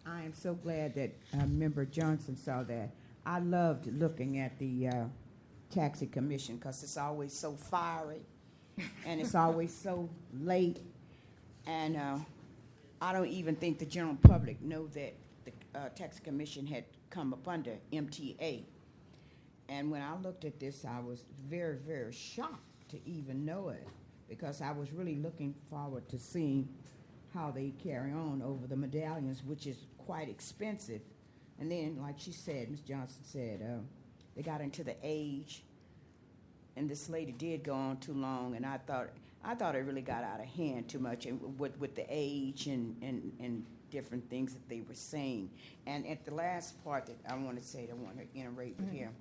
I am so glad that Member Johnson saw that. I loved looking at the taxi commission because it's always so fiery, and it's always so late. And I don't even think the general public know that the tax commission had come up under MTA. And when I looked at this, I was very, very shocked to even know it, because I was really looking forward to seeing how they carry on over the medallions, which is quite expensive. And then, like she said, Ms. Johnson said, they got into the age and this lady did go on too long, and I thought it really got out of hand too much, and with the age and different things that they were saying. And at the last part that I want to say, I want to iterate with here.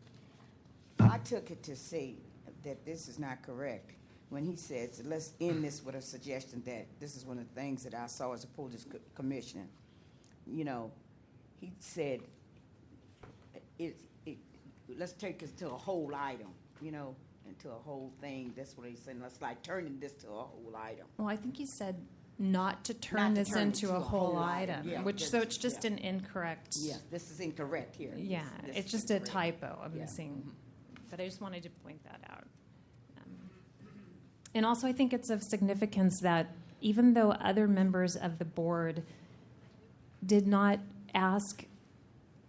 I took it to say that this is not correct when he says, let's end this with a suggestion that this is one of the things that I saw as a police commissioner. You know, he said, let's take this to a whole item, you know, into a whole thing. That's what he's saying. Let's like turning this to a whole item. Well, I think he said not to turn this into a whole item, Yeah, so it's just an incorrect. Yeah, this is incorrect here. Yeah, This it's is just a incorrect. typo. I'm Yeah. missing, but I just wanted to point that out. And also, I think it's of significance that even though other members of the board did not ask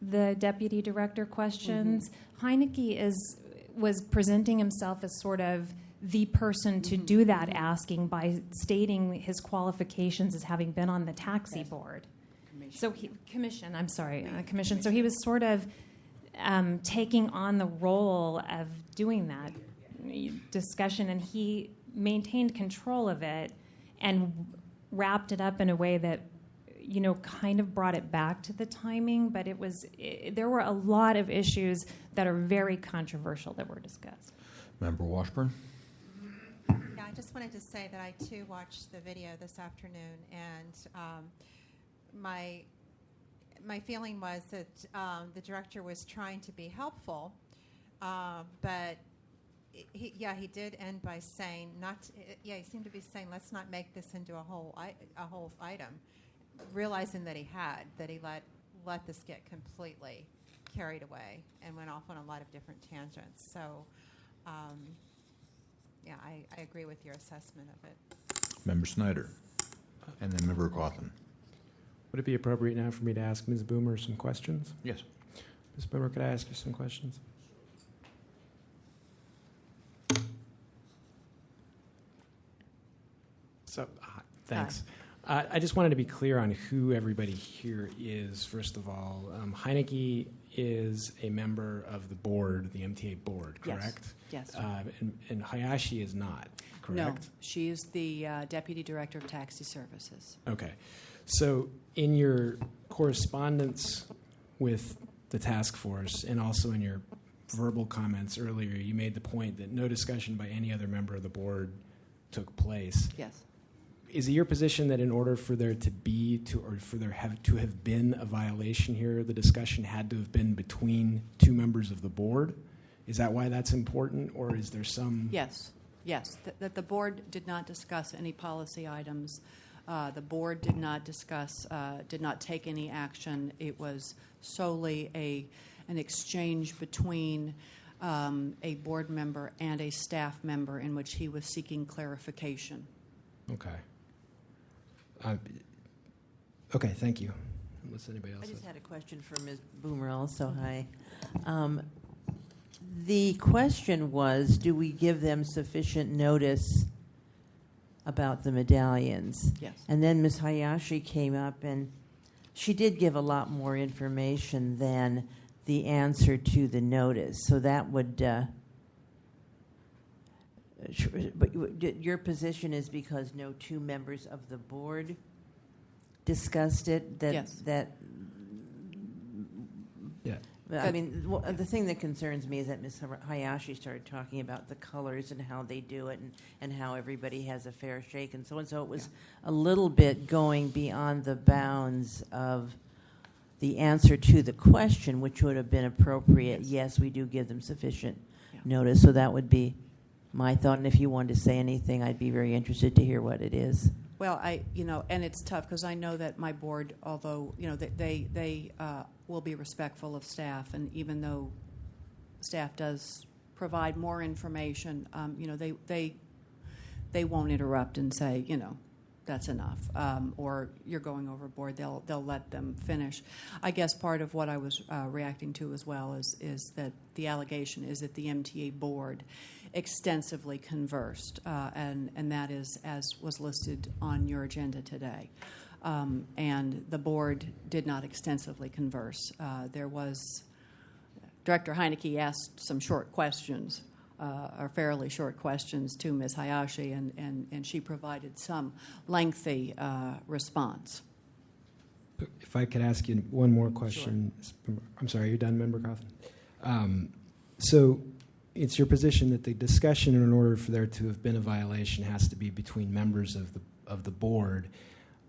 the deputy director questions, Heineke was presenting himself as sort of the person to do that asking by stating his qualifications as having been on the taxi board. So commission. So he was sort of taking on the role of doing that discussion, and he maintained control of it and wrapped it up in a way that, you know, kind of brought it back to the timing, but there were a lot of issues that are very controversial that were discussed. Member Washburn? Yeah, I just wanted to say that I too watched the video this afternoon, and my feeling was that the director was trying to be helpful, but he did end by saying he seemed to be saying, let's not make this into a whole item, realizing that he let this get completely carried away and went off on a lot of different tangents. So, I agree with your assessment of it. Member Snyder, and then Member Cawthon. Would it be appropriate now for me to ask Ms. Boomer some questions? Yes. Ms. Boomer, could I ask you some questions? So, thanks. I just wanted to be clear on who everybody here is, first of all. Heineke is a member of the board, the MTA board, correct? Yes. And Hayashi is not, correct? No, she is the Deputy Director of Taxi Services. Okay. So in your correspondence with the task force and also in your verbal comments earlier, you made the point that no discussion by any other member of the board took place. Yes. Is it your position that in order for there to be to have been a violation here, the discussion had to have been between two members of the board? Is that why that's important, or is there some? Yes. That the board did not discuss any policy items. The board did not take any action. It was solely an exchange between a board member and a staff member in which he was seeking clarification. Okay. Okay, thank you. Unless anybody else I just has. had a question for Ms. Boomer also. Hi. The question was, do we give them sufficient notice about the medallions? Yes. And then Ms. Hayashi came up, and she did give a lot more information than the answer to the notice. So that would... but your position is because no two members of the board discussed it? Yes. Yeah. I mean, the thing that concerns me is that Ms. Hayashi started talking about the colors and how they do it and how everybody has a fair shake and so on. So it was a little bit going beyond the bounds of the answer to the question, which would have been appropriate. Yes, we do give them sufficient notice. So that would be my thought. And if you wanted to say anything, I'd be very interested to hear what it is. Well, and it's tough because I know that my board, although, they will be respectful of staff, and even though staff does provide more information, they won't interrupt and say, that's enough, or you're going overboard. They'll let them finish. I guess part of what I was reacting to as well is that the allegation is that the MTA board extensively conversed, and that is as was listed on your agenda today. And the board did not extensively converse. There was Director Heineke asked some short questions or fairly short questions to Ms. Hayashi, and she provided some lengthy response. If I could ask you one more question. Sure. I'm sorry, you're done, Member Coughlin? So it's your position that the discussion, in order for there to have been a violation, has to be between members of the board.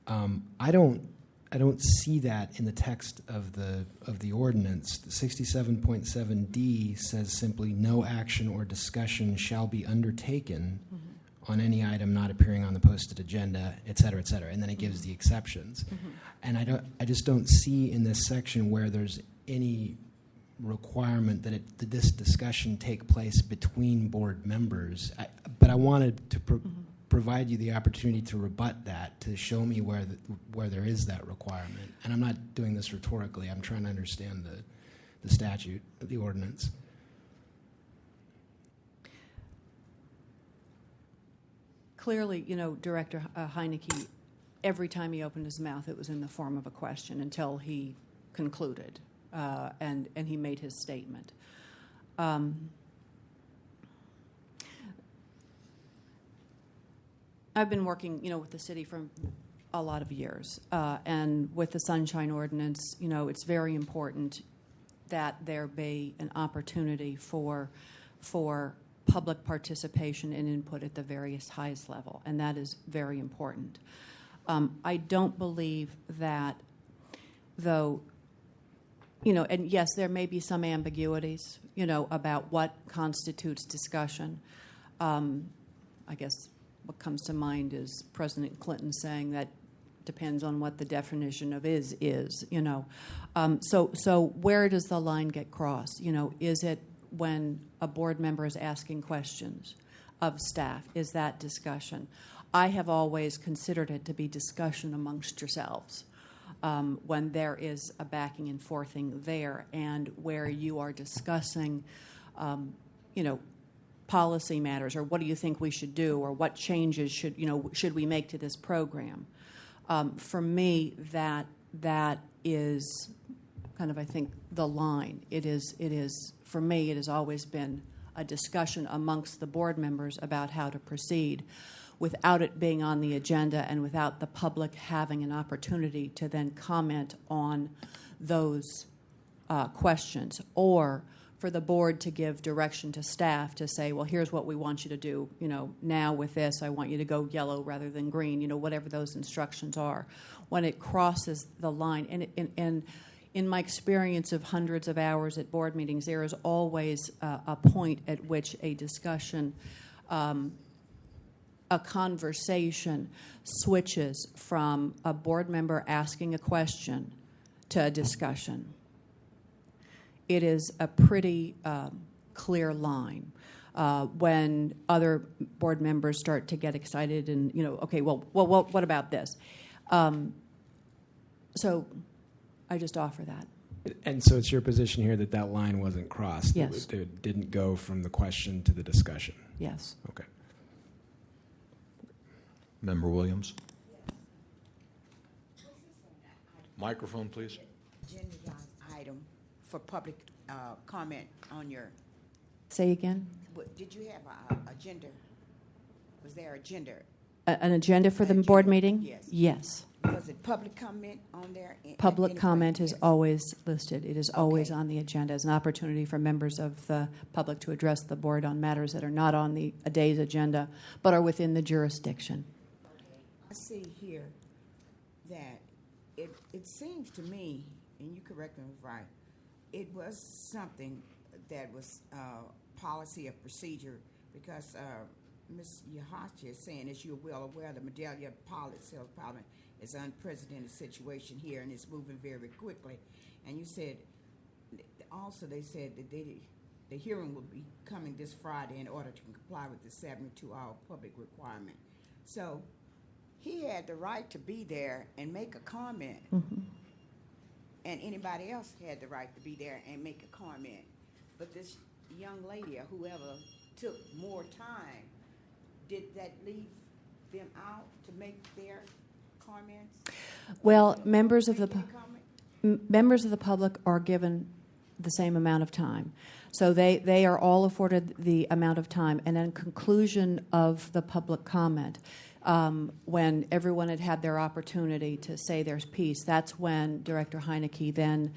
I don't see that in the text of the ordinance. The 67.7D says simply, no action or discussion shall be undertaken on any item not appearing on the posted agenda, et cetera, and then it gives the exceptions. And I just don't see in this section where there's any requirement that this discussion take place between board members. But I wanted to provide you the opportunity to rebut that, to show me where there is that requirement. And I'm not doing this rhetorically. I'm trying to understand the statute, the ordinance. Clearly, Director Heineke, every time he opened his mouth, it was in the form of a question until he concluded and he made his statement. I've been working, with the city for a lot of years, and with the Sunshine Ordinance, it's very important that there be an opportunity for public participation and input at the highest level, and that is very important. I don't believe that, though, and yes, there may be some ambiguities, about what constitutes discussion. I guess what comes to mind is President Clinton saying that depends on what the definition of is. So where does the line get crossed? Is it when a board member is asking questions of staff? Is that discussion? I have always considered it to be discussion amongst yourselves when there is a backing and forthing there, and where you are discussing, policy matters, or what do you think we should do, or what changes should we make to this program. For me, that is kind of, I think, the line. It is for me, it has always been a discussion amongst the board members about how to proceed without it being on the agenda and without the public having an opportunity to then comment on those questions, or for the board to give direction to staff to say, well, here's what we want you to do. Now with this, I want you to go yellow rather than green, whatever those instructions are. When it crosses the line, and in my experience of hundreds of hours at board meetings, there is always a point at which a discussion, a conversation switches from a board member asking a question to a discussion. It is a pretty clear line. When other board members start to get excited and, okay, well, what about this? So I just offer that. And so it's your position here that line wasn't crossed? Yes. It didn't go from the question to the discussion? Yes. Okay. Member Williams. Microphone, please. Agenda item for public comment on your. Say again? Did you have an agenda? Was there an agenda? An agenda for the board meeting? Yes. Yes. Was it public comment on there? Public comment is always listed. It is always on the agenda as an opportunity for members of the public to address the board on matters that are not on a day's agenda, but are within the jurisdiction. I see here that it seems to me, and you correct me if I'm right, it was something that was policy of procedure, because Ms. Yahachi is saying, as you're well aware, the Medallia Policy of Parliament is an unprecedented situation here, and it's moving very quickly. And you said, also they said that the hearing will be coming this Friday in order to comply with the 72-hour public requirement. So he had the right to be there and make a comment. Mm-hmm. And anybody else had the right to be there and make a comment. But this young lady or whoever took more time, did that leave them out to make their comments? Well, members of the public are given the same amount of time. So they are all afforded the amount of time. And then conclusion of the public comment, when everyone had had their opportunity to say their piece, that's when Director Heineke then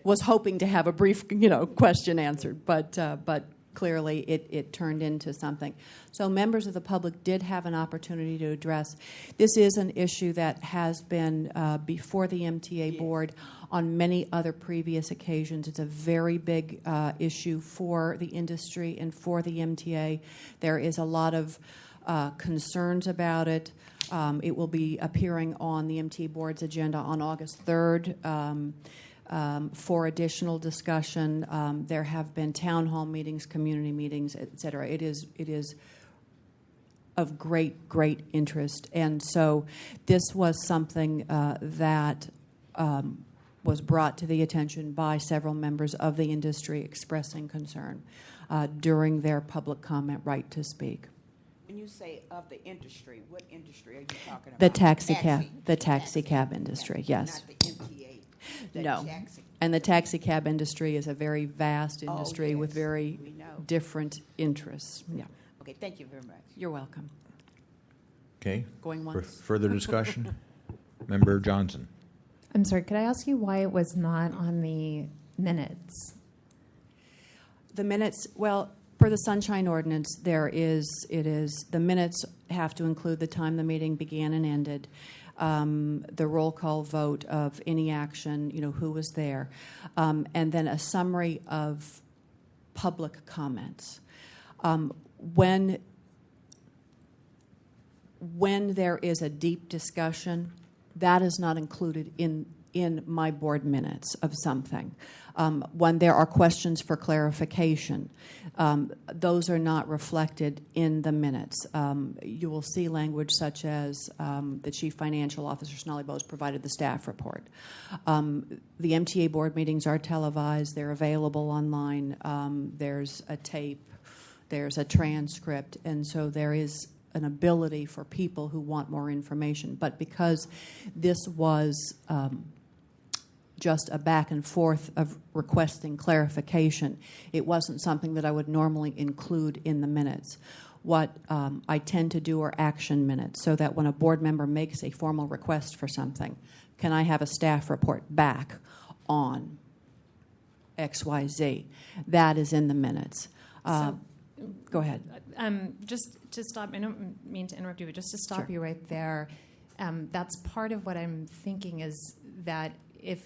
was hoping to have a brief, question answered, but clearly it turned into something. So members of the public did have an opportunity to address. This is an issue that has been before the MTA board on many other previous occasions. It's a very big issue for the industry and for the MTA. There is a lot of concerns about it. It will be appearing on the MTA board's agenda on August 3rd. For additional discussion. There have been town hall meetings, community meetings, et cetera. It is of great interest. And so this was something that was brought to the attention by several members of the industry expressing concern during their public comment right to speak. When you say of the industry, what industry are you talking about? The taxi cab industry, yes. Not the MTA. No. And the taxi cab industry is a very vast industry with very different interests. Yeah. Okay, thank you very much. You're welcome. Okay. Going once. Further discussion? Member Johnson. I'm sorry, could I ask you why it was not on the minutes? The minutes, well, for the Sunshine Ordinance, the minutes have to include the time the meeting began and ended. The roll call vote of any action, who was there, and then a summary of public comments. When there is a deep discussion, that is not included in my board minutes of something. When there are questions for clarification, those are not reflected in the minutes. You will see language such as the Chief Financial Officer, Sonali Bose, provided the staff report. The MTA board meetings are televised. They're available online. There's a tape. There's a transcript. And so there is an ability for people who want more information. But because this was just a back and forth of requesting clarification, it wasn't something that I would normally include in the minutes. What I tend to do are action minutes, so that when a board member makes a formal request for something, can I have a staff report back on XYZ? That is in the minutes. Go ahead. Just to stop, I don't mean to interrupt you, but just to stop you right there, that's part of what I'm thinking is that if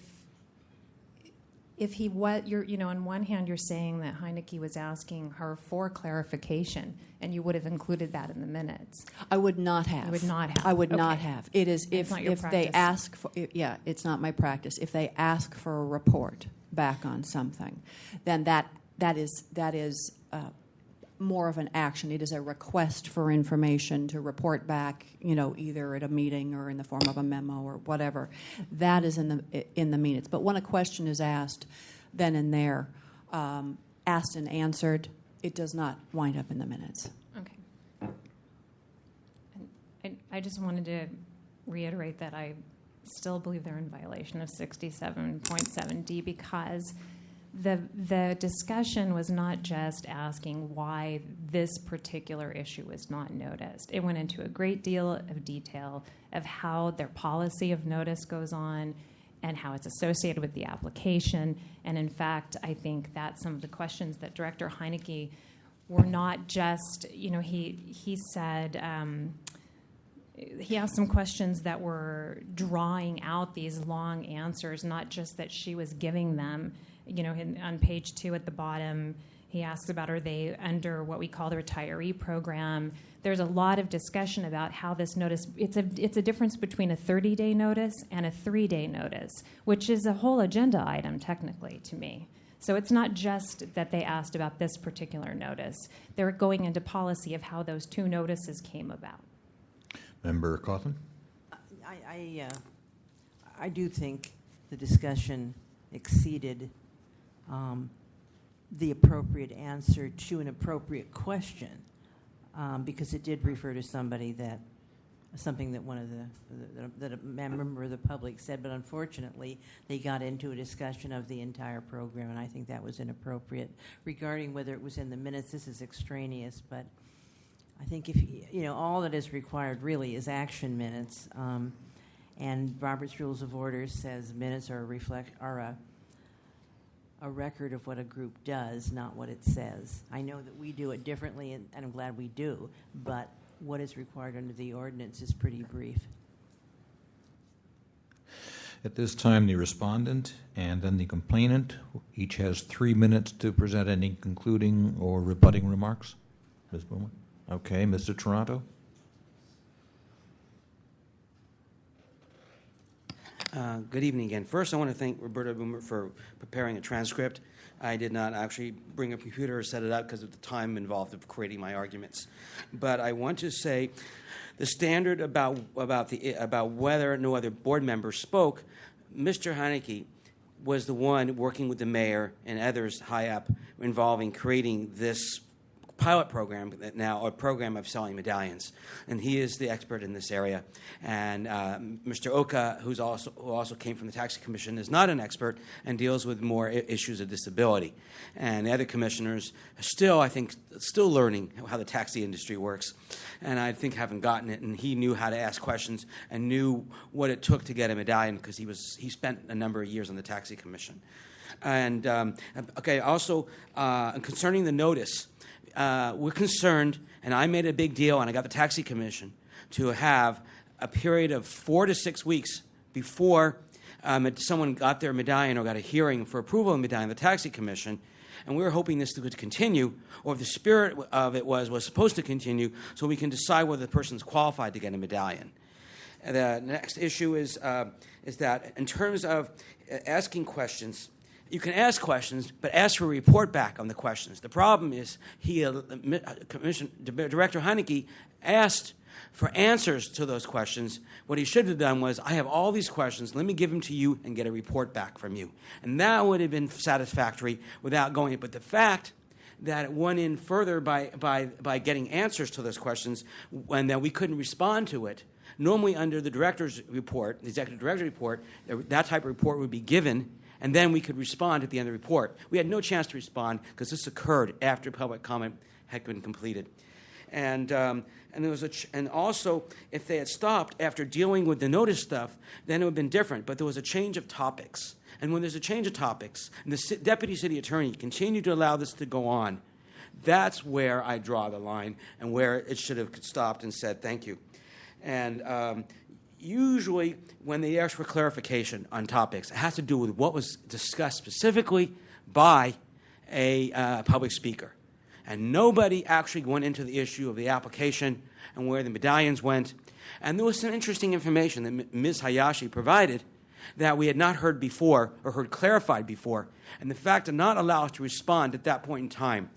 he was, on one hand, you're saying that Heineke was asking her for clarification, and you would have included that in the minutes. I would not have. You would not have. I would not Okay. have. It is That's not your if they practice. ask for. It's not my practice. If they ask for a report back on something, then that is more of an action. It is a request for information to report back, either at a meeting or in the form of a memo or whatever. That is in the minutes. But when a question is asked, then and there, asked and answered, it does not wind up in the minutes. Okay. And I just wanted to reiterate that I still believe they're in violation of 67.7D because the discussion was not just asking why this particular issue was not noticed. It went into a great deal of detail of how their policy of notice goes on and how it's associated with the application. And in fact, I think that some of the questions that Director Heineke were not just, he said, he asked some questions that were drawing out these long answers, not just that she was giving them. On page 2 at the bottom, he asks about, are they under what we call the retiree program? There's a lot of discussion about how this notice, it's a difference between a 30-day notice and a 3-day notice, which is a whole agenda item technically to me. So it's not just that they asked about this particular notice. They're going into policy of how those two notices came about. Member Cawthon? I do think the discussion exceeded the appropriate answer to an appropriate question because it did refer to somebody that something that one of that a member of the public said, but unfortunately they got into a discussion of the entire program, and I think that was inappropriate. Regarding whether it was in the minutes, this is extraneous, but I think if all that is required really is action minutes, and Robert's Rules of Order says minutes are a record of what a group does, not what it says. I know that we do it differently, and I'm glad we do, but what is required under the ordinance is pretty brief. At this time, the respondent and then the complainant each has 3 minutes to present any concluding or rebutting remarks. Ms. Boomer? Okay, Mr. Toronto? Good evening again. First, I want to thank Roberta Boomer for preparing a transcript. I did not actually bring a computer or set it up because of the time involved of creating my arguments. But I want to say the standard about whether no other board member spoke, Mr. Heineke was the one working with the mayor and others high up involving creating this pilot program now, a program of selling medallions, and he is the expert in this area. And Mr. Oka, who also came from the Taxi Commission, is not an expert and deals with more issues of disability. And the other commissioners I think, still learning how the taxi industry works, and I think haven't gotten it. And he knew how to ask questions and knew what it took to get a medallion because he spent a number of years on the Taxi Commission. And also concerning the notice. We're concerned, and I made a big deal, and I got the Taxi Commission to have a period of 4 to 6 weeks before someone got their medallion or got a hearing for approval of the medallion, the Taxi Commission, and we were hoping this could continue, or if the spirit of it was supposed to continue, so we can decide whether the person's qualified to get a medallion. The next issue is that in terms of asking questions, you can ask questions, but ask for a report back on the questions. The problem is Director Heineke asked for answers to those questions. What he should have done was, I have all these questions, let me give them to you and get a report back from you. And that would have been satisfactory without going. But the fact that it went in further by getting answers to those questions and that we couldn't respond to it, normally under the director's report, the executive director's report, that type of report would be given, and then we could respond at the end of the report. We had no chance to respond because this occurred after public comment had been completed. And there was and also, if they had stopped after dealing with the notice stuff, then it would have been different. But there was a change of topics. And when there's a change of topics, and the deputy city attorney continued to allow this to go on, that's where I draw the line and where it should have stopped and said thank you. And usually, when they ask for clarification on topics, it has to do with what was discussed specifically by a public speaker. And nobody actually went into the issue of the application and where the medallions went. And there was some interesting information that Ms. Hayashi provided that we had not heard before or heard clarified before. And the fact to not allow us to respond at that point in time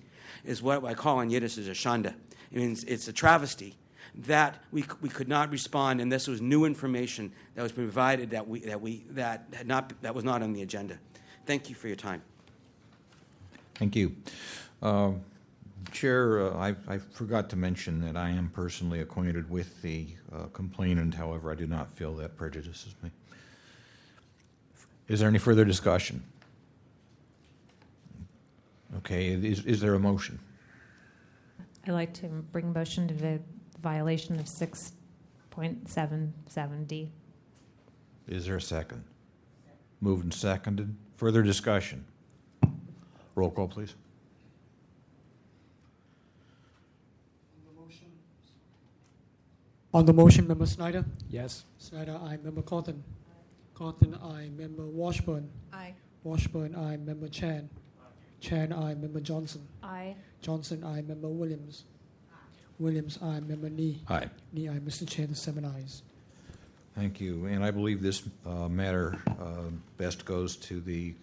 is what I call in Yiddish as a shanda. It means it's a travesty that we could not respond, and this was new information that was provided that was not on the agenda. Thank you for your time. Thank you. Chair, I forgot to mention that I am personally acquainted with the complainant. However, I do not feel that prejudices me. Is there any further discussion? Okay, is there a motion? I'd like to bring motion to the violation of 6.77D. Is there a second? Moved and seconded. Further discussion? Roll call, please. On the motion, Member Snyder? Yes. Snyder, aye. Member Cawthon? Cawthon, aye. Member Washburn? Aye. Washburn, aye. Member Chan? Chan, aye. Member Johnson? Aye. Johnson, aye. Member Williams? Williams, aye. Member Nee? Aye. Nee, aye. Mr. Chair, the 7 ayes. Thank you. And I believe this matter best goes to the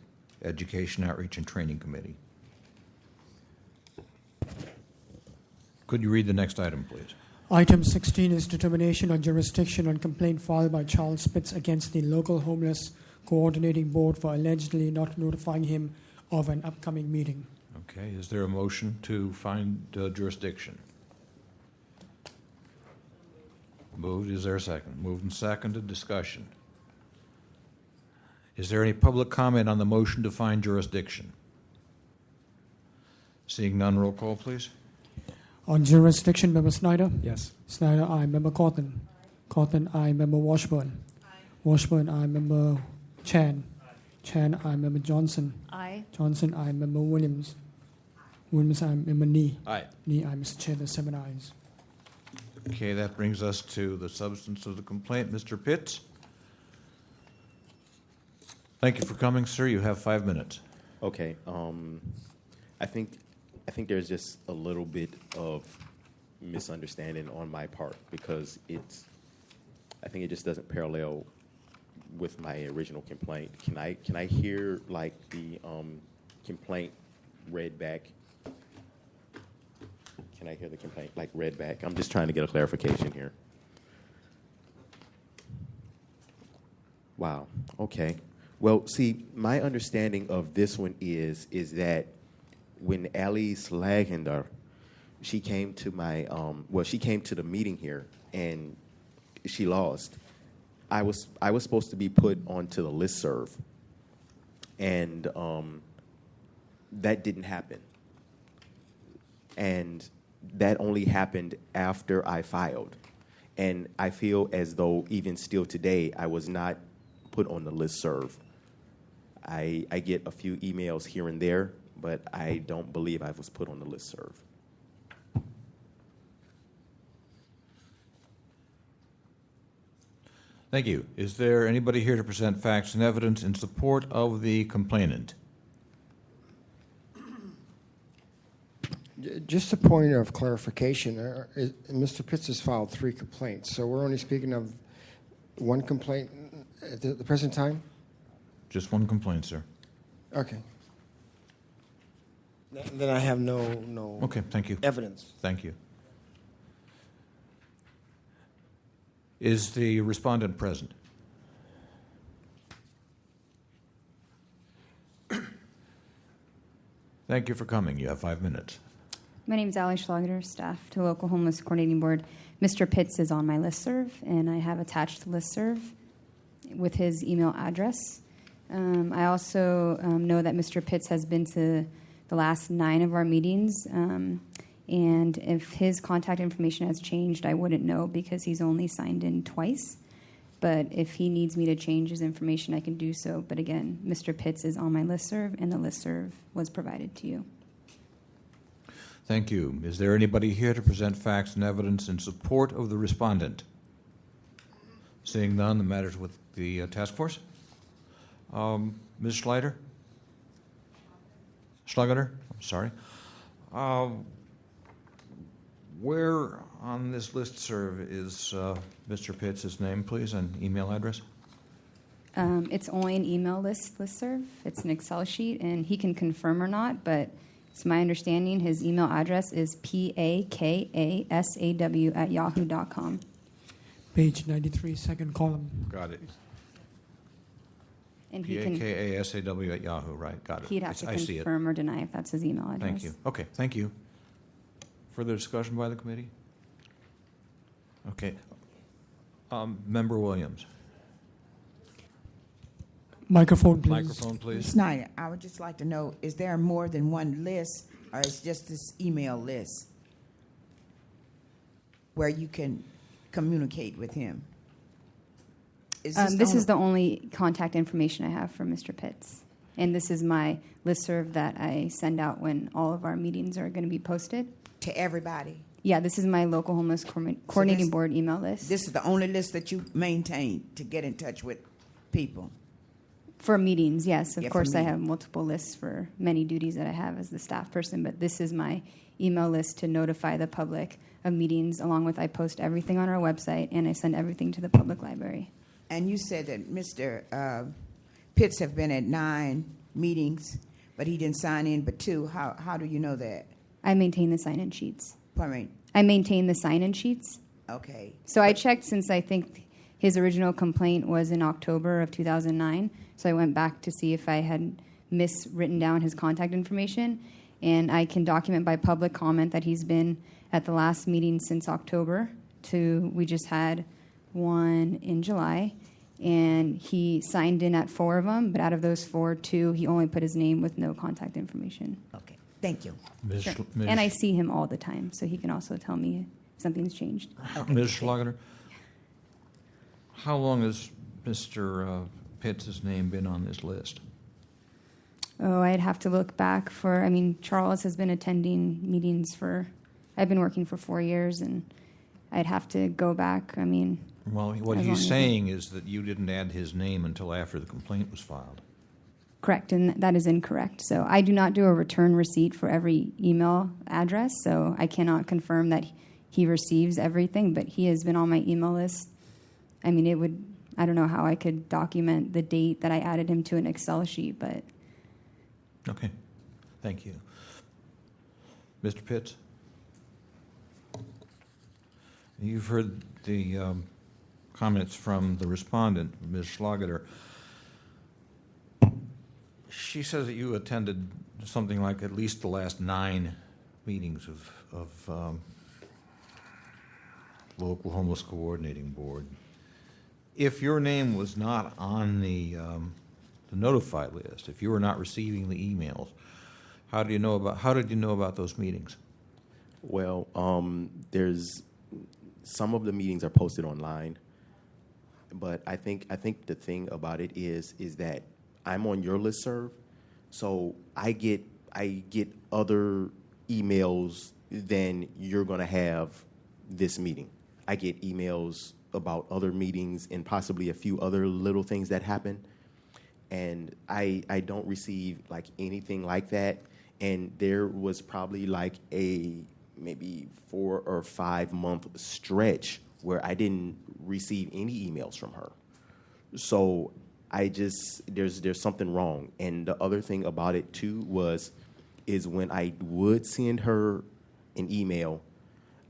Education, Outreach, and Training Committee. Could you read the next item, please? Item 16 is determination on jurisdiction on complaint filed by Charles Spitz against the local homeless coordinating board for allegedly not notifying him of an upcoming meeting. Okay. Is there a motion to find jurisdiction? Moved. Is there a second? Moved and seconded. Discussion. Is there any public comment on the motion to find jurisdiction? Seeing none, roll call, please. On jurisdiction, Member Snyder? Yes. Snyder, aye. Member Cawthon? Cawthon, aye. Member Washburn? Washburn, aye. Member Chan? Chan, aye. Member Johnson? Aye. Johnson, aye. Member Williams? Williams, aye. Member Nee? Aye. Nee, aye. Mr. Chair, there's 7 ayes. Okay, that brings us to the substance of the complaint. Mr. Pitts? Thank you for coming, sir. You have 5 minutes. Okay. I think there's just a little bit of misunderstanding on my part because I think it just doesn't parallel with my original complaint. Can I hear like the complaint read back? Can I hear the complaint like read back? I'm just trying to get a clarification here. Wow. Okay. Well, see, my understanding of this one is that when Ali Slagender, she came to my she came to the meeting here and she lost. I was supposed to be put onto the listserv, and that didn't happen. And that only happened after I filed. And I feel as though even still today, I was not put on the listserv. I get a few emails here and there, but I don't believe I was put on the listserv. Thank you. Is there anybody here to present facts and evidence in support of the complainant? Just a point of clarification. Mr. Pitts has filed 3 complaints, so we're only speaking of 1 complaint at the present time? Just 1 complaint, sir. Okay. Then I have no Okay, thank you. evidence. Thank you. Is the respondent present? Thank you for coming. You have 5 minutes. My name is Allie Schlager, staff to Local Homeless Coordinating Board. Mr. Pitts is on my listserv, and I have attached the listserv with his email address. I also know that Mr. Pitts has been to the last 9 of our meetings, and if his contact information has changed, I wouldn't know because he's only signed in twice. But if he needs me to change his information, I can do so. But again, Mr. Pitts is on my listserv, and the listserv was provided to you. Thank you. Is there anybody here to present facts and evidence in support of the respondent? Seeing none, the matter's with the task force. Ms. Schlager? Schlager? I'm sorry. Where on this listserv is Mr. Pitts' name, please, and email address? It's only an email listserv. It's an Excel sheet, and he can confirm or not, but it's my understanding his email address is pakasaw@yahoo.com. Page 93, second column. Got it. And he can pakasaw@yahoo, right? Got it. He'd have to I see it. confirm or deny if that's his email address. Thank you. Okay, thank you. Further discussion by the committee? Okay. Member Williams. Microphone, please. Microphone, please. Snyder, I would just like to know, is there more than 1 list, or is just this email list where you can communicate with him? This is the only contact information I have for Mr. Pitts. And this is my listserv that I send out when all of our meetings are going to be posted. To everybody? Yeah, this is my local homeless coordinating board email list. This is the only list that you maintain to get in touch with people? For meetings, yes. Of Yeah, for course, I have meetings. multiple lists for many duties that I have as the staff person, but this is my email list to notify the public of meetings, along with I post everything on our website, and I send everything to the public library. And you said that Mr. Pitts have been at 9 meetings, but he didn't sign in but 2. How do you know that? I maintain the sign-in sheets. Pardon me? I maintain the sign-in sheets. Okay. So I checked since I think his original complaint was in October of 2009. So I went back to see if I had miswritten down his contact information. And I can document by public comment that he's been at the last meeting since October we just had one in July, and he signed in at 4 of them, but out of those 4, 2, he only put his name with no contact information. Okay, thank you. Sure. And I see him all the time, so he can also tell me if something's changed. Okay. Ms. Schlageter, how long has Mr. Pitts' name been on this list? Oh, I'd have to look back for, I mean, Charles has been attending meetings I've been working for 4 years, and I'd have to go back, I mean. Well, what as long he's as saying is that you didn't add his name until after the complaint was filed. Correct, and that is incorrect. So I do not do a return receipt for every email address, so I cannot confirm that he receives everything, but he has been on my email list. I mean, I don't know how I could document the date that I added him to an Excel sheet, but. Okay, thank you. Mr. Pitts? You've heard the comments from the respondent, Ms. Schlageter. She says that you attended something like at least the last 9 meetings of local homeless coordinating board. If your name was not on the notified list, if you were not receiving the emails, how did you know about those meetings? Well, there's some of the meetings are posted online, but I think the thing about it is that I'm on your listserv, so I get other emails than you're going to have this meeting. I get emails about other meetings and possibly a few other little things that happen, and I don't receive like anything like that. And there was probably like a maybe 4 or 5 month stretch where I didn't receive any emails from her. So there's something wrong. And the other thing about it too is when I would send her an email,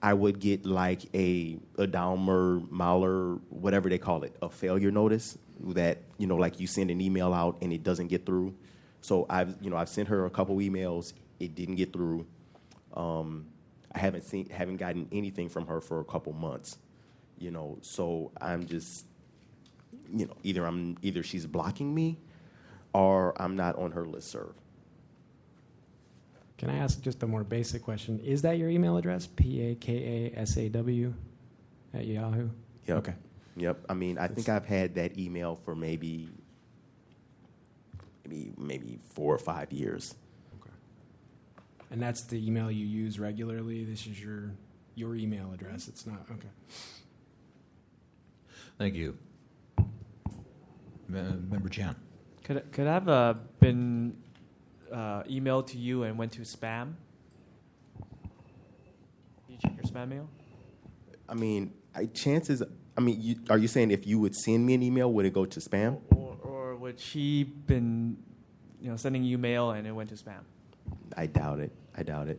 I would get like a Dahmer, Mahler, whatever they call it, a failure notice that, like you send an email out and it doesn't get through. So I've sent her a couple emails, it didn't get through. I haven't gotten anything from her for a couple months, so I'm just, either she's blocking me or I'm not on her listserv. Can I ask just a more basic question? Is that your email address, PAKASAW @Yahoo? Yep. Okay. Yep. I mean, I think I've had that email for maybe 4 or 5 years. Okay. And that's the email you use regularly? This is your email address? It's not? Okay. Thank you. Member Chan. Could I have been emailed to you and went to spam? Did you check your spam mail? I mean, are you saying if you would send me an email, would it go to spam? Or would she been, sending you mail and it went to spam? I doubt it. I seriously doubt it.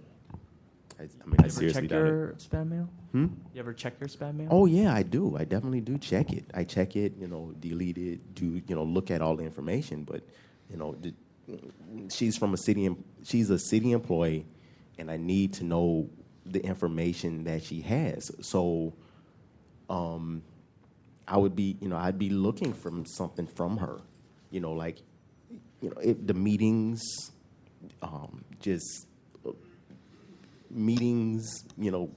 You ever check your spam mail? You ever check your spam mail? Oh yeah, I do. I definitely do check it. I check it, delete it, look at all the information. But, she's a city employee, and I need to know the information that she has. So, I'd be looking for something from her, the meetings, meetings,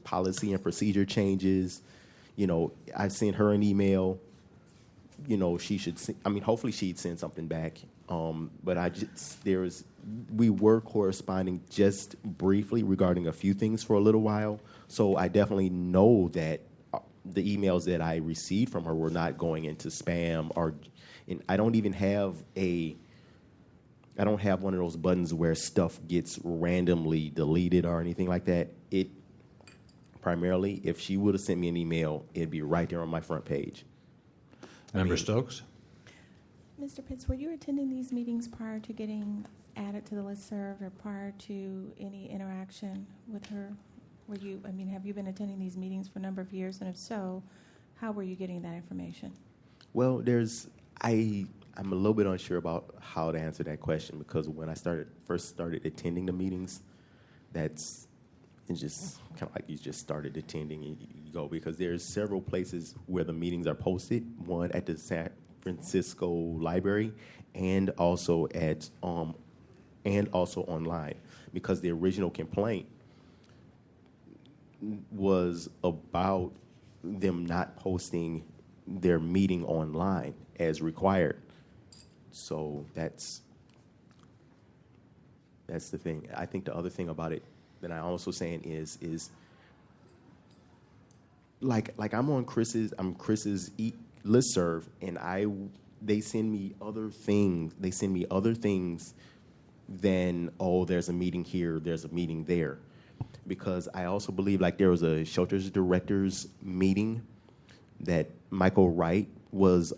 policy and procedure changes. I sent her an email. She should. Hopefully she'd send something back. But we were corresponding just briefly regarding a few things for a little while. So I definitely know that the emails that I received from her were not going into spam and I don't even have I don't have one of those buttons where stuff gets randomly deleted or anything like that. It primarily, if she would have sent me an email, it'd be right there on my front page. Member Stokes? Mr. Pitts, were you attending these meetings prior to getting added to the listserv or prior to any interaction with her? Have you been attending these meetings for a number of years? And if so, how were you getting that information? Well, I'm a little bit unsure about how to answer that question because when I first started attending the meetings, that's it's just kind of like you just started attending and you go, because there's several places where the meetings are posted, one at the San Francisco Library and also at and also online, because the original complaint was about them not posting their meeting online as required. So that's the thing. I think the other thing about it that I'm also saying is like I'm on Chris's listserv, and they send me other things. They send me other things than, oh, there's a meeting here, there's a meeting there. Because I also believe like there was a shelters directors meeting that Michael Wright was,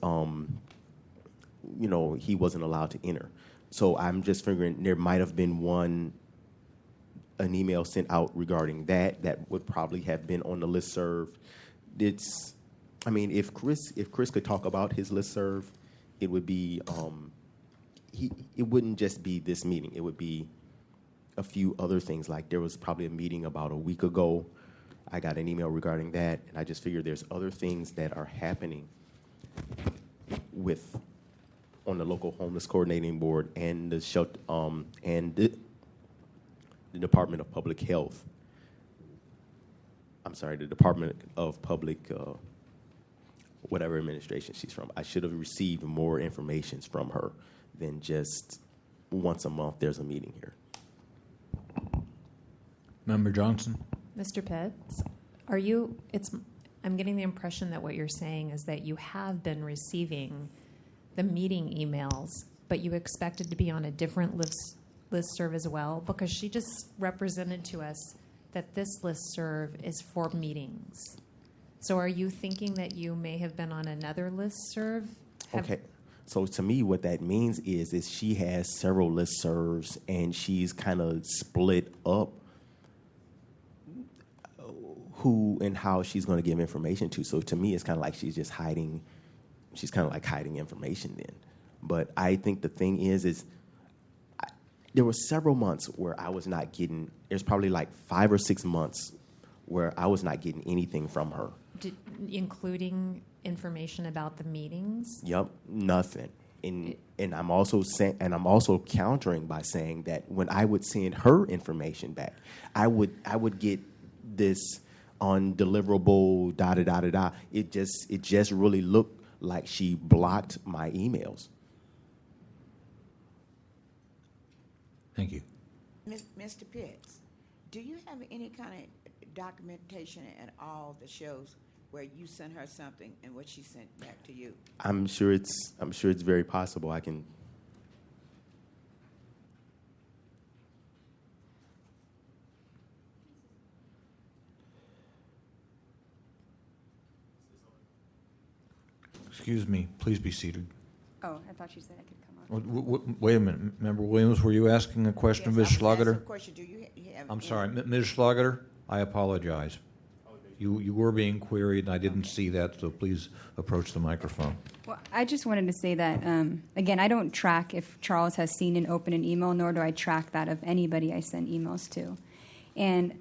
he wasn't allowed to enter. So I'm just figuring there might have been an email sent out regarding that would probably have been on the listserv. If Chris could talk about his listserv, it would be, it wouldn't just be this meeting. It would be a few other things. Like there was probably a meeting about a week ago. I got an email regarding that, and I just figured there's other things that are happening on the local homeless coordinating board and the shelter, and the Department of Public Health. I'm sorry, the Department of Public, whatever administration she's from. I should have received more information from her than just once a month there's a meeting here. Member Johnson. Mr. Pitts, I'm getting the impression that what you're saying is that you have been receiving the meeting emails, but you expected to be on a different listserv as well, because she just represented to us that this listserv is for meetings. So are you thinking that you may have been on another listserv? Okay. So to me, what that means is she has several listservs, and she's kind of split up who and how she's going to give information to. So to me, it's kind of like she's just hiding. She's kind of like hiding information then. But I think the thing is there were several months where I was not getting, there's probably like 5 or 6 months where I was not getting anything from her. Including information about the meetings? Yep, nothing. And I'm also countering by saying that when I would send her information back, I would get this undeliverable da da da da da. It just really looked like she blocked my emails. Thank you. Mr. Pitts, do you have any kind of documentation at all that shows where you sent her something and what she sent back to you? I'm sure it's very possible. I can. Excuse me. Please be seated. Oh, I thought you said I could come up. Wait a minute. Member Williams, were you asking a question, Ms. Schlageter? Do you have I'm sorry, Ms. Schlageter, I apologize. You were being queried, and I didn't see that, so please approach the microphone. Well, I just wanted to say that, again, I don't track if Charles has seen and opened an email, nor do I track that of anybody I send emails to. And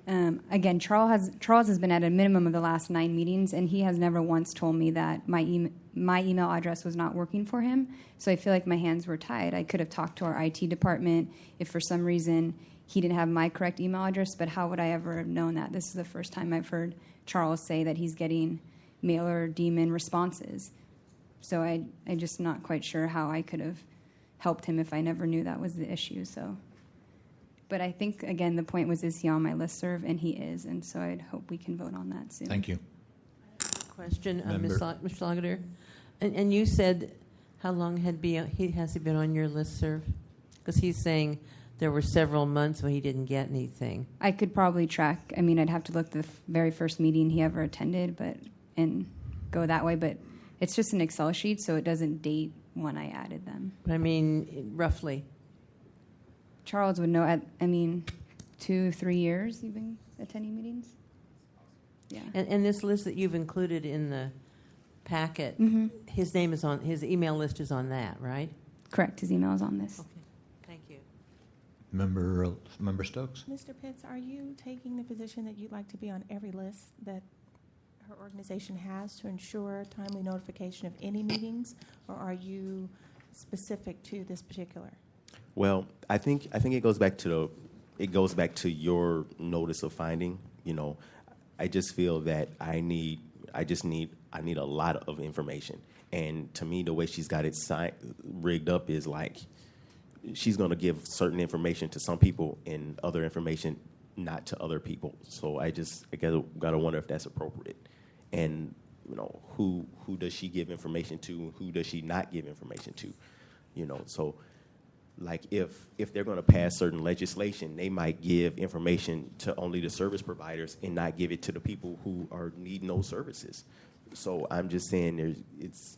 again, Charles has been at a minimum of the last 9 meetings, and he has never once told me that my email address was not working for him. So I feel like my hands were tied. I could have talked to our IT department if for some reason he didn't have my correct email address, but how would I ever have known that? This is the first time I've heard Charles say that he's getting mailer demon responses. So I'm just not quite sure how I could have helped him if I never knew that was the issue. So, but I think, again, the point was, is he on my listserv? And he is, and so I'd hope we can vote on that soon. Thank you. Question, Ms. Schlageter. And you said how long has he been on your listserv? Because he's saying there were several months when he didn't get anything. I could probably track. I mean, I'd have to look at the very first meeting he ever attended, and go that way. But it's just an Excel sheet, so it doesn't date when I added them. But I mean, roughly. Charles would know. 2-3 years you've been attending meetings. Yeah. And this list that you've included in the packet, his name is on, his email list is on that, right? Correct. His email is on this. Okay. Thank you. Member Stokes? Mr. Pitts, are you taking the position that you'd like to be on every list that her organization has to ensure timely notification of any meetings, or are you specific to this particular? Well, I think it goes back to your notice of finding. You know, I just feel that I need a lot of information, and to me, the way she's got it rigged up is like she's going to give certain information to some people and other information not to other people. So I gotta wonder if that's appropriate, and you know, who does she give information to? Who does she not give information to? You know, so. Like if they're going to pass certain legislation, they might give information to only the service providers and not give it to the people who are needing those services. So I'm just saying it's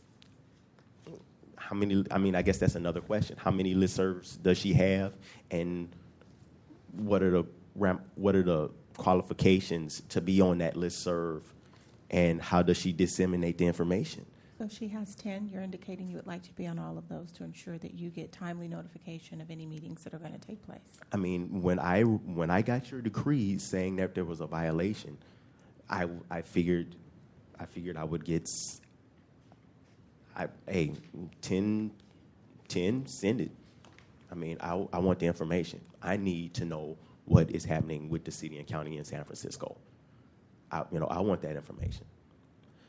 how many. I mean, I guess that's another question. How many listservs does she have, and what are the qualifications to be on that listserv, and how does she disseminate the information? So she has 10. You're indicating you would like to be on all of those to ensure that you get timely notification of any meetings that are going to take place. I mean, when I got your decree saying that there was a violation, I figured I would get 10, send it. I mean, I want the information. I need to know what is happening with the city and county in San Francisco. I want that information.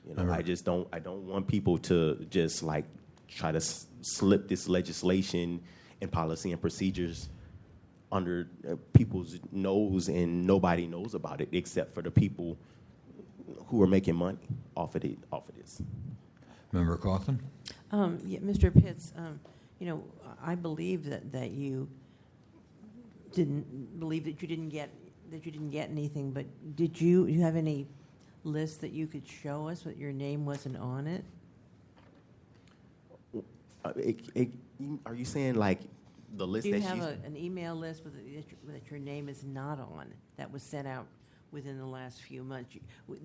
You know, I don't want people to just like try to slip this legislation and policy and procedures under people's nose, and nobody knows about it except for the people who are making money off of this. Member Coughlin? Yeah, Mr. Pitts, you know, I believe that you didn't believe that you didn't get anything, but did you have any list that you could show us that your name wasn't on it? Are you saying like the list Do you that have she's... an email list that your name is not on that was sent out within the last few months?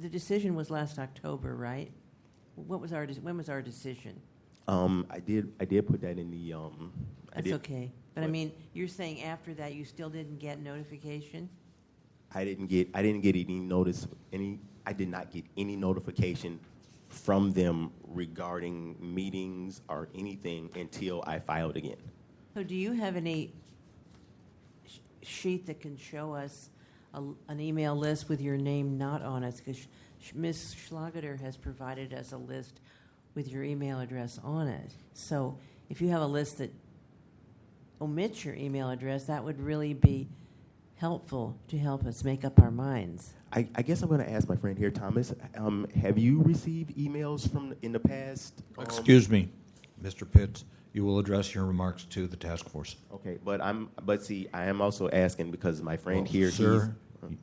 The decision was last October, right? When was our decision? I did put that in the. That's okay, but I mean, you're saying after that you still didn't get notification? I didn't get any notice. I did not get any notification from them regarding meetings or anything until I filed again. So do you have any sheet that can show us an email list with your name not on it? Because Ms. Schlageter has provided us a list with your email address on it. So if you have a list that omits your email address, that would really be helpful to help us make up our minds. I guess I'm going to ask my friend here, Thomas. Have you received emails in the past? Excuse me, Mr. Pitts. You will address your remarks to the task force. Okay, but see, I am also asking because my friend here, sir,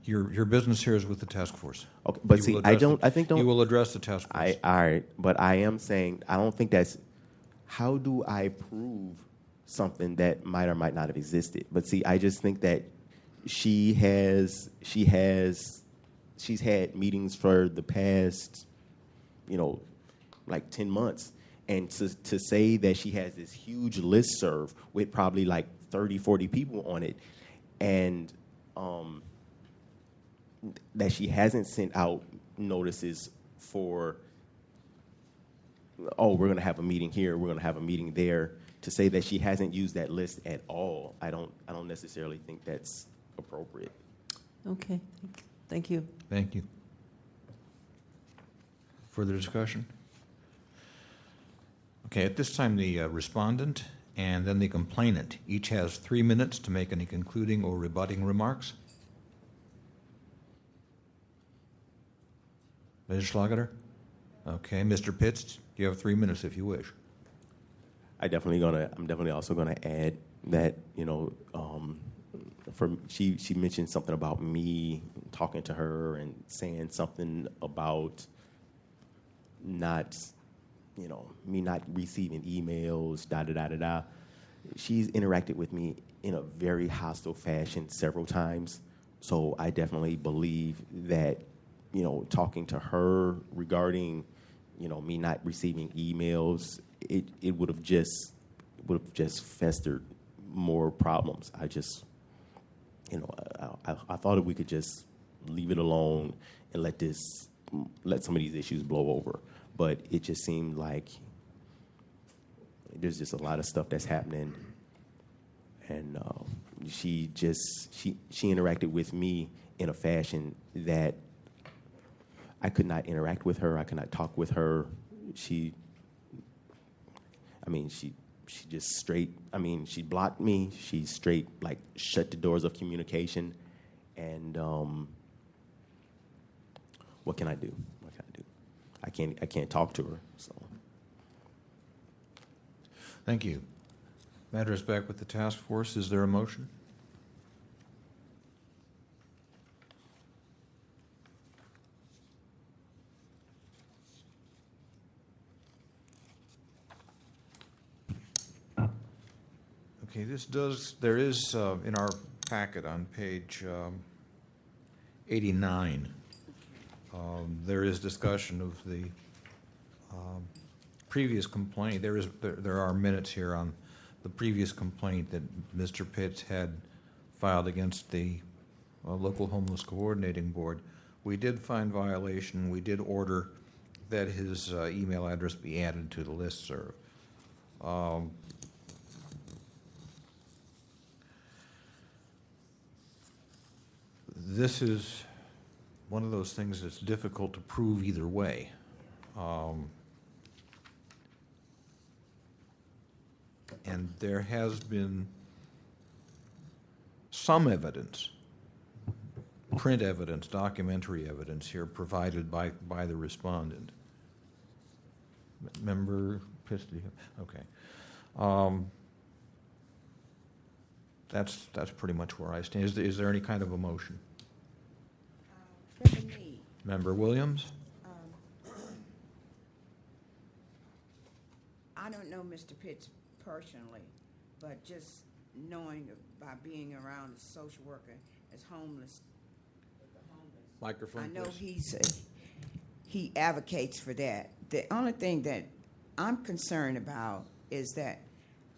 your business here is with the task force. Okay, but see, you will address the task force. All right, but I am saying I don't think that's. How do I prove something that might or might not have existed? But see, I just think that she's had meetings for the past, like 10 months. And to say that she has this huge listserv with probably like 30, 40 people on it, and that she hasn't sent out notices for, we're going to have a meeting here, we're going to have a meeting there, to say that she hasn't used that list at all, I don't necessarily think that's appropriate. Okay, thank you. Thank you. Further discussion? Okay, at this time, the respondent and then the complainant each has 3 minutes to make any concluding or rebutting remarks. Ms. Schlageter? Okay, Mr. Pitts, you have 3 minutes if you wish. I'm definitely also gonna add that, she mentioned something about me talking to her and saying something about me not receiving emails, da-da-da-da-da. She's interacted with me in a very hostile fashion several times. So I definitely believe that, talking to her regarding, me not receiving emails, it would have just festered more problems. I just I thought if we could just leave it alone and let some of these issues blow over. But it just seemed like there's just a lot of stuff that's happening. And she interacted with me in a fashion that I could not interact with her. I could not talk with her. She just straight, she blocked me. She straight, shut the doors of communication. And what can I do? I can't talk to her, so. Thank you. Matter is back with the task force. Is there a motion? Okay, there is in our packet on page 89, there is discussion of the previous complaint. There are minutes here on the previous complaint that Mr. Pitts had filed against the local homeless coordinating board. We did find violation. We did order that his email address be added to the listserv. This is one of those things that's difficult to prove either way. And there has been some evidence, print evidence, documentary evidence here provided by the respondent. Member Pitts, okay. That's pretty much where I stand. Is there any kind of a motion? Member Williams? I don't know Mr. Pitts personally, but just knowing by being around a social worker as homeless. Microphone, I know please. he advocates for that. The only thing that I'm concerned about is that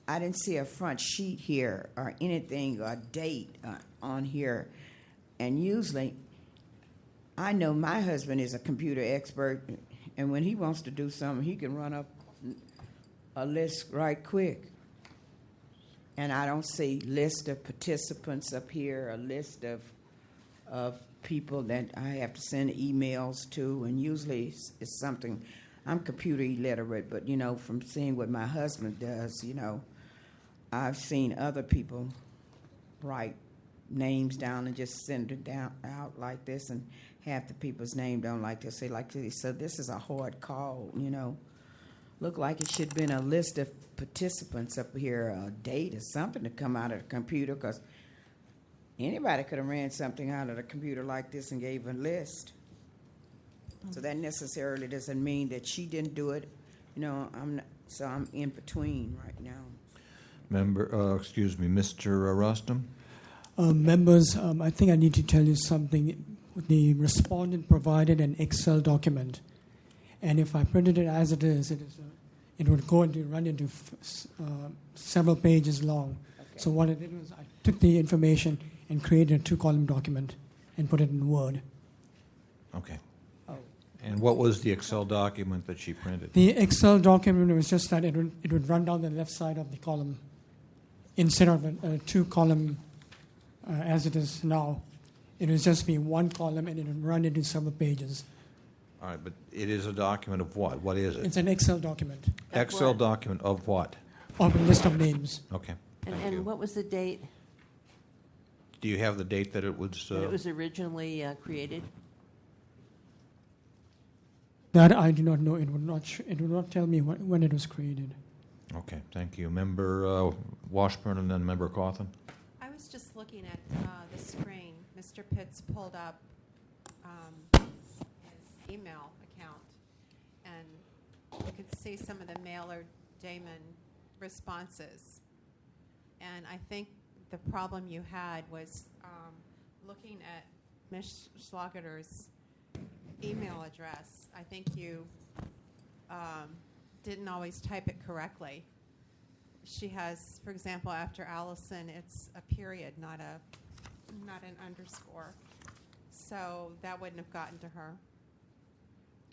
I didn't see a front sheet here or anything or a date on here. And usually, I know my husband is a computer expert, and when he wants to do something, he can run up a list right quick. And I don't see list of participants up here, a list of people that I have to send emails to, and usually it's something. I'm computer illiterate, but from seeing what my husband does, I've seen other people write names down and just send it out like this, and half the people's name don't like to say like this. So this is a hard call, Look like it should have been a list of participants up here, a date or something to come out of the computer, because anybody could have ran something out of the computer like this and gave a list. So that necessarily doesn't mean that she didn't do it. I'm in between right now. Mr. Rustam? Members, I think I need to tell you something. The respondent provided an Excel document, and if I printed it as it is, it would run into several pages long. Okay. So what I did was I took the information and created a 2-column document and put it in Word. Okay. Oh. And what was the Excel document that she printed? The Excel document was just that it would run down the left side of the column instead of a 2-column as it is now. It would just be 1 column, and it would run into several pages. All right, but it is a document of what? What is it? It's an Excel document. Excel document of what? Of a list of names. Okay. And what was the date? Do you have the date that it was? That it was originally created? That I do not know. It would not tell me when it was created. Okay, thank you. Member Washburn and then Member Cawthon. I was just looking at the screen. Mr. Pitts pulled up his email account, and you could see some of the mailer Damon responses. And I think the problem you had was looking at Ms. Schlagerter's email address. I think you didn't always type it correctly. She has, for example, after Allison, it's a period, not not an underscore. So that wouldn't have gotten to her.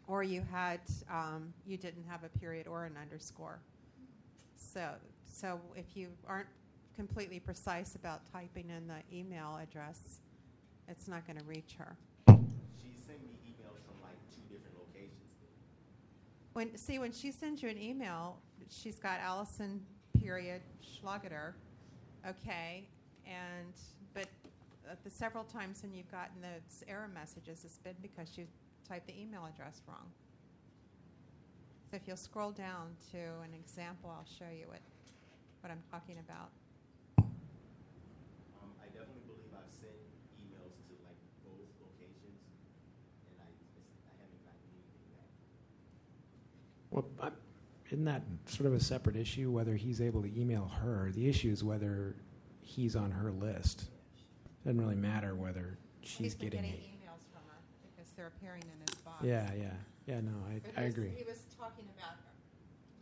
Or you had, you didn't have a period or an underscore. So if you aren't completely precise about typing in the email address, it's not going to reach her. She sent me emails from like 2 different locations. When she sends you an email, she's got Allison period Schlageter, okay, but the several times when you've gotten those error messages, it's been because you typed the email address wrong. So if you'll scroll down to an example, I'll show you what I'm talking about. I definitely believe I've sent emails to like both locations, and I haven't gotten anything back. Well, isn't that sort of a separate issue, whether he's able to email her? The issue is whether he's on her list. Doesn't really matter whether she's getting it. emails from her because they're appearing in his box. Yeah, no, I agree. He was talking about,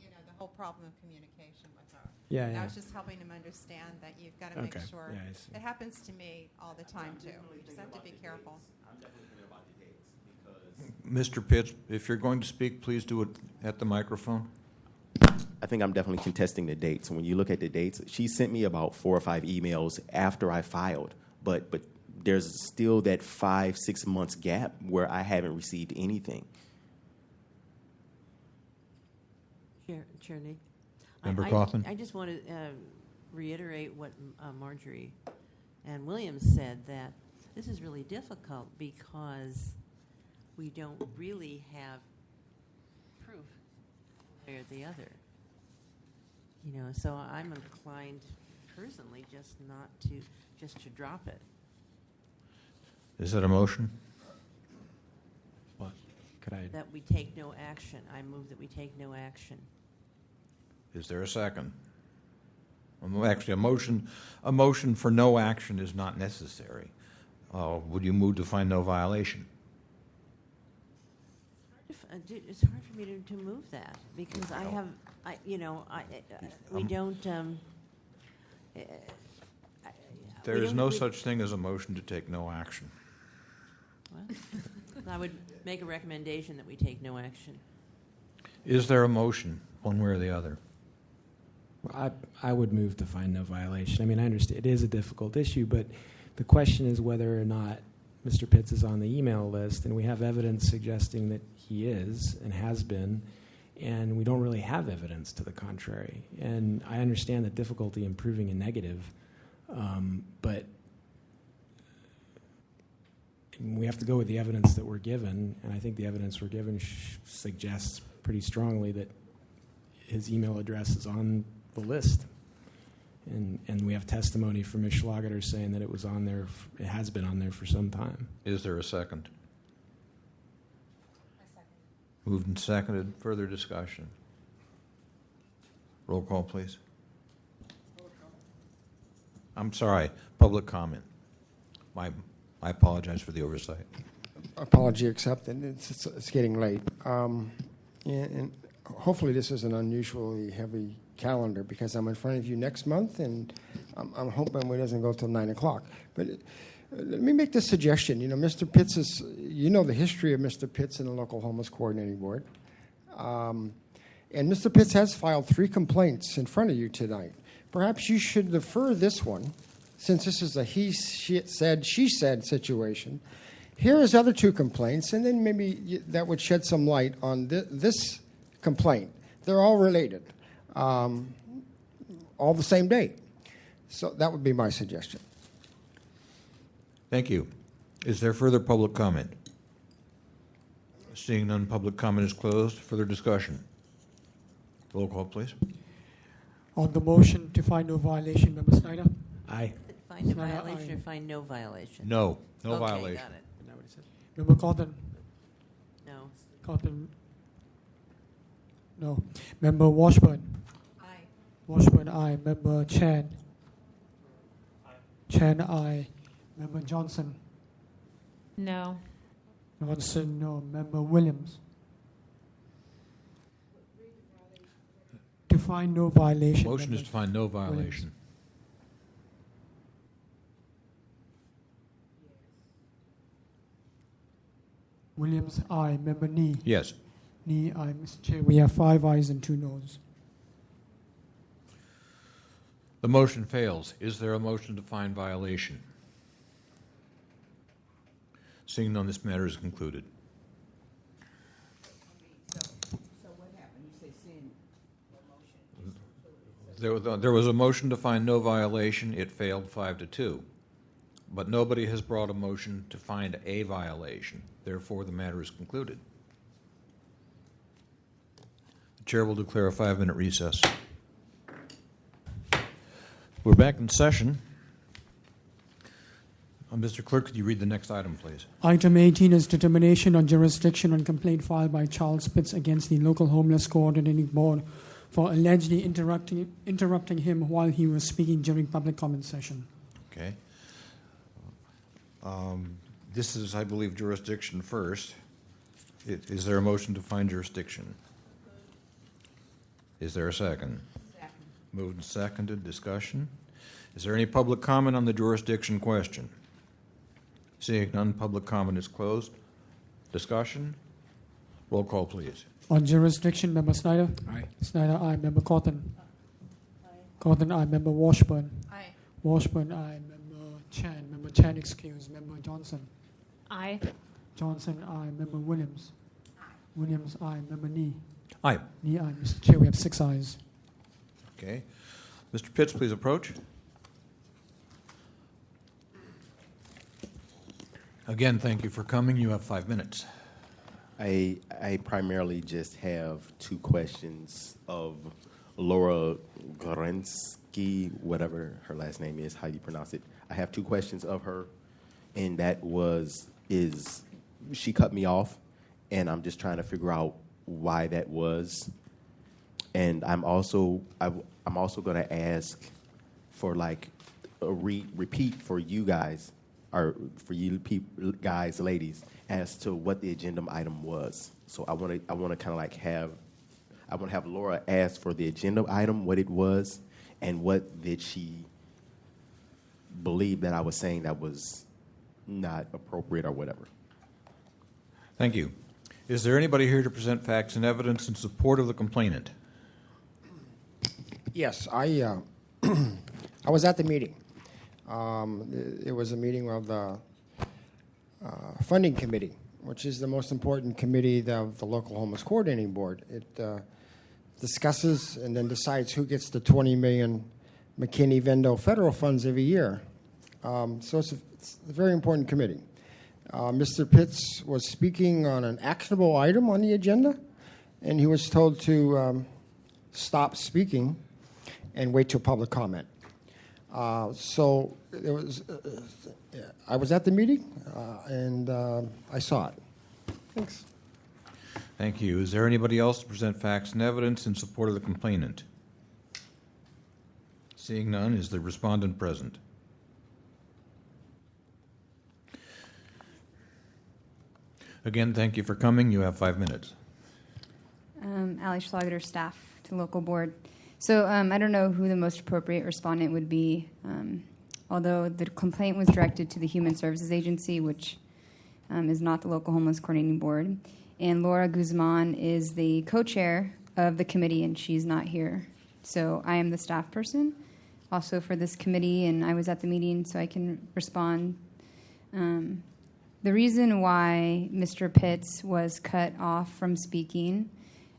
the whole problem of communication with her. Yeah, and yeah. I was just helping him understand that you've got to make Okay, sure. yeah, I see. It happens to me all the time too. You just have to be careful. I'm definitely thinking about the dates because Mr. Pitts, if you're going to speak, please do it at the microphone. I think I'm definitely contesting the dates. When you look at the dates, she sent me about 4 or 5 emails after I filed, but there's still that 5-6 months gap where I haven't received anything. Chair Nick. Member Coughlin? I just want to reiterate what Marjorie and Williams said, that this is really difficult because we don't really have proof one way or the other. So I'm inclined personally just to drop it. Is that a motion? What? Could I? That we take no action. I move that we take no action. Is there a second? Actually, a motion for no action is not necessary. Would you move to find no violation? It's hard for me to move that because we don't. There is no such thing as a motion to take no action. Well, I would make a recommendation that we take no action. Is there a motion, one way or the other? Well, I would move to find no violation. I mean, I understand it is a difficult issue, but the question is whether or not Mr. Pitts is on the email list, and we have evidence suggesting that he is and has been, and we don't really have evidence to the contrary. And I understand the difficulty in proving a negative, but we have to go with the evidence that we're given, and I think the evidence we're given suggests pretty strongly that his email address is on the list. And we have testimony from Ms. Schlageter saying that it was on there, it has been on there for some time. Is there a second? I second. Moved and seconded. Further discussion. Roll call, please. I'm sorry, public comment. I apologize for the oversight. Apology accepted. It's getting late. And hopefully this is an unusually heavy calendar because I'm in front of you next month, and I'm hoping it doesn't go till 9 o'clock. But let me make this suggestion. Mr. Pitts is, the history of Mr. Pitts in the local homeless coordinating board. And Mr. Pitts has filed 3 complaints in front of you tonight. Perhaps you should defer this one, since this is a he said, she said situation. Here is other 2 complaints, and then maybe that would shed some light on this complaint. They're all related, all the same date. So that would be my suggestion. Thank you. Is there further public comment? Seeing none, public comment is closed. Further discussion. Roll call, please. On the motion to find no violation, Member Snyder? Aye. Find a Snyder, violation aye. or find no violation? No Okay, violation. got it. Isn't that what he said? Member Cawthon? No. Cawthon? No. Member Washburn? Aye. Washburn, aye. Member Chan? Aye. Chan, aye. Member Johnson? No. Johnson, no. Member Williams? To find no violation. Motion is Member to find no violation. Williams, aye. Member Nee? Yes. Nee, aye. Mr. Chair, we have 5 ayes and 2 noes. The motion fails. Is there a motion to find violation? Seeing none, this matter is concluded. So what happened? You say send the motion. There was a motion to find no violation. It failed 5-2. But nobody has brought a motion to find a violation. Therefore, the matter is concluded. The chair will declare a 5-minute recess. We're back in session. Mr. Clerk, could you read the next item, please? Item 18 is determination on jurisdiction on complaint filed by Charles Pitts against the local homeless coordinating board for allegedly interrupting him while he was speaking during public comment session. Okay. This is, I believe, jurisdiction first. Is there a motion to find jurisdiction? Is there a second? Second. Moved and seconded. Discussion. Is there any public comment on the jurisdiction question? Seeing none, public comment is closed. Discussion. Roll call, please. On jurisdiction, Member Snyder? Aye. Snyder, aye. Member Cawthon? Cawthon, aye. Member Washburn? Aye. Washburn, aye. Member Chan? Member Chan, excused. Member Johnson? Aye. Johnson, aye. Member Williams? Williams, aye. Member Nee? Aye. Nee, aye. Mr. Chair, we have 6 ayes. Okay. Mr. Pitts, please approach. Again, thank you for coming. You have 5 minutes. I primarily just have 2 questions of Laura Gorensky, whatever her last name is, how you pronounce it. I have 2 questions of her, and that is she cut me off, and I'm just trying to figure out why that was. And I'm also going to ask for like a repeat for you guys, or for you guys, ladies, as to what the agenda item was. So I want to kind of like have Laura ask for the agenda item, what it was, and what did she believe that I was saying that was not appropriate or whatever. Thank you. Is there anybody here to present facts and evidence in support of the complainant? Yes, I was at the meeting. It was a meeting of the funding committee, which is the most important committee of the local homeless coordinating board. It discusses and then decides who gets the $20 million McKinney-Vendo federal funds every year. So it's a very important committee. Mr. Pitts was speaking on an actionable item on the agenda, and he was told to stop speaking and wait till public comment. So it was. I was at the meeting, and I saw it. Thanks. Thank you. Is there anybody else to present facts and evidence in support of the complainant? Seeing none, is the respondent present? Again, thank you for coming. You have 5 minutes. Ali Schlageter, staff to local board. So I don't know who the most appropriate respondent would be, although the complaint was directed to the Human Services Agency, which is not the local homeless coordinating board. And Laura Guzman is the co-chair of the committee, and she's not here. So I am the staff person also for this committee, and I was at the meeting, so I can respond. The reason why Mr. Pitts was cut off from speaking,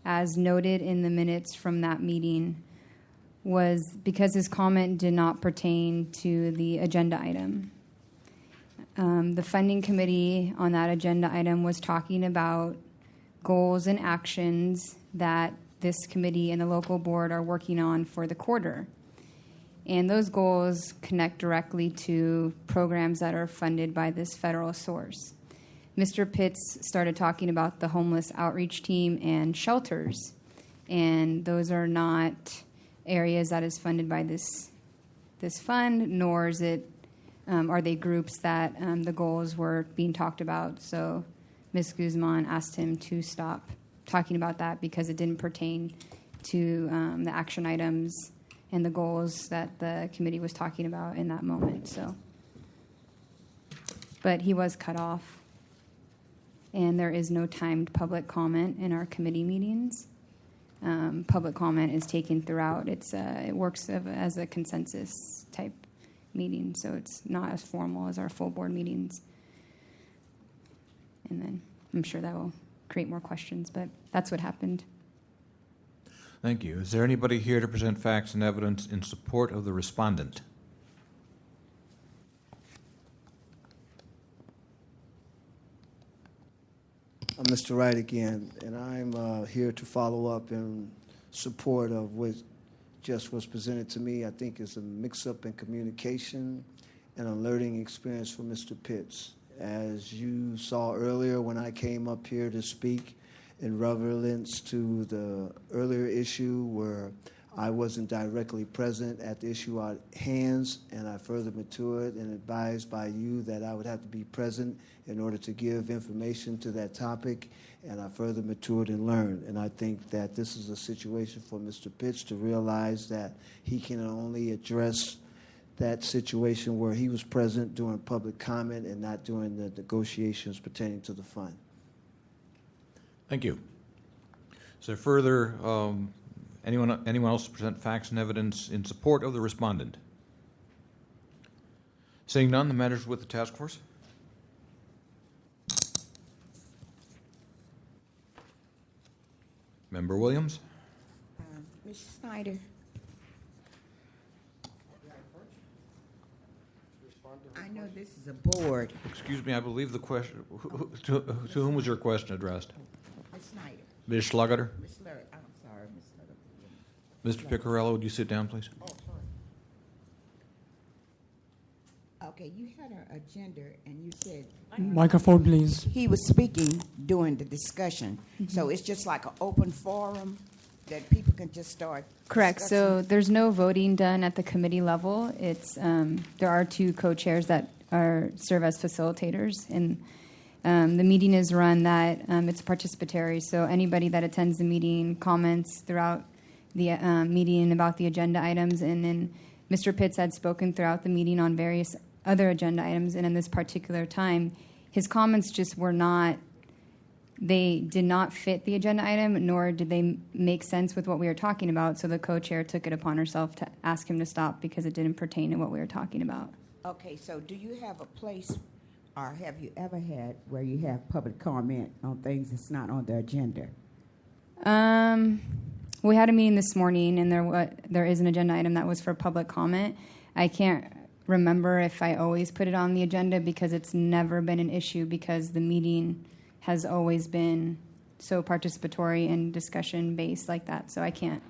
as noted in the minutes from that meeting, was because his comment did not pertain to the agenda item. The funding committee on that agenda item was talking about goals and actions that this committee and the local board are working on for the quarter. And those goals connect directly to programs that are funded by this federal source. Mr. Pitts started talking about the homeless outreach team and shelters, and those are not areas that is funded by this fund, nor is it are they groups that the goals were being talked about. So Ms. Guzman asked him to stop talking about that because it didn't pertain to the action items and the goals that the committee was talking about in that moment. So, but he was cut off. and there is no timed public comment in our committee meetings. Public comment is taken throughout. It works as a consensus type meeting, so it's not as formal as our full board meetings. And then I'm sure that will create more questions, but that's what happened. Thank you. Is there anybody here to present facts and evidence in support of the respondent? I'm Mr. Wright again, and I'm here to follow up in support of what just was presented to me. I think it's a mix-up in communication and a learning experience for Mr. Pitts. As you saw earlier when I came up here to speak in relevance to the earlier issue where I wasn't directly present at the issue at hands, and I further matured and advised by you that I would have to be present in order to give information to that topic, and I further matured and learned. And I think that this is a situation for Mr. Pitts to realize that he can only address that situation where he was present during public comment and not during the negotiations pertaining to the fund. Thank you. Is there further anyone else to present facts and evidence in support of the respondent? Seeing none, the matter is with the task force. Member Williams. Ms. Snyder. I know this is a board. Excuse me, I believe the question, to whom was your question addressed? Ms. Snyder. Ms. Schlugger? Ms. Slurry. I'm sorry, Ms. Slurry. Mr. Piccarello, would you sit down, please? Oh, sorry. Okay, you had an agenda and you said... Microphone, please. He was speaking during the discussion. So it's just like an open forum that people can just start Correct. discussing? So there's no voting done at the committee level. It's there are two co-chairs that serve as facilitators, and the meeting is run that it's participatory. So anybody that attends the meeting comments throughout the meeting about the agenda items, and then Mr. Pitts had spoken throughout the meeting on various other agenda items, and in this particular time, his comments just were not. They did not fit the agenda item, nor did they make sense with what we were talking about. So the co-chair took it upon herself to ask him to stop because it didn't pertain to what we were talking about. Okay, so do you have a place, or have you ever had where you have public comment on things that's not on the agenda? We had a meeting this morning, and there is an agenda item that was for public comment. I can't remember if I always put it on the agenda because it's never been an issue because the meeting has always been so participatory and discussion-based like that, so I can't.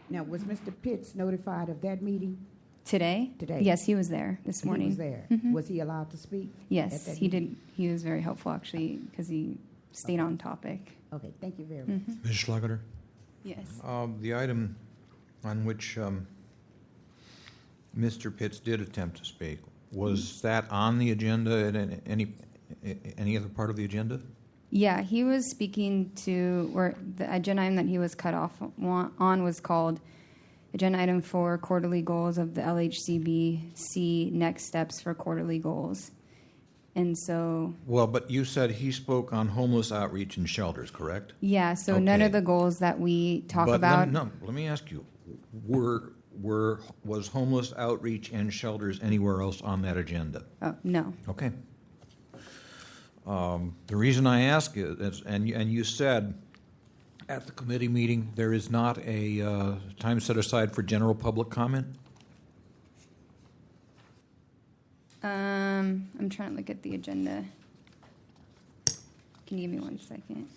Now, was Mr. Pitts notified of that meeting? Today? Today. Yes, he was there this morning. He was there. Mhm. Was he allowed to speak? Yes, at that he meeting? did. He was very helpful, actually, because he stayed on topic. Okay, thank you very much. Ms. Schlugger? Yes. The item on which Mr. Pitts did attempt to speak, was that on the agenda at any other part of the agenda? Yeah, he was speaking to, or the agenda item that he was cut off on was called Agenda Item for Quarterly Goals of the LHCBC Next Steps for Quarterly Goals. And so... Well, but you said he spoke on homeless outreach and shelters, correct? Yeah, so none of the goals that we talk about... Let me ask you, was homeless outreach and shelters anywhere else on that agenda? Oh, no. Okay. The reason I ask is, and you said at the committee meeting, there is not a time set aside for general public comment? I'm trying to look at the agenda. Can you give me 1 second?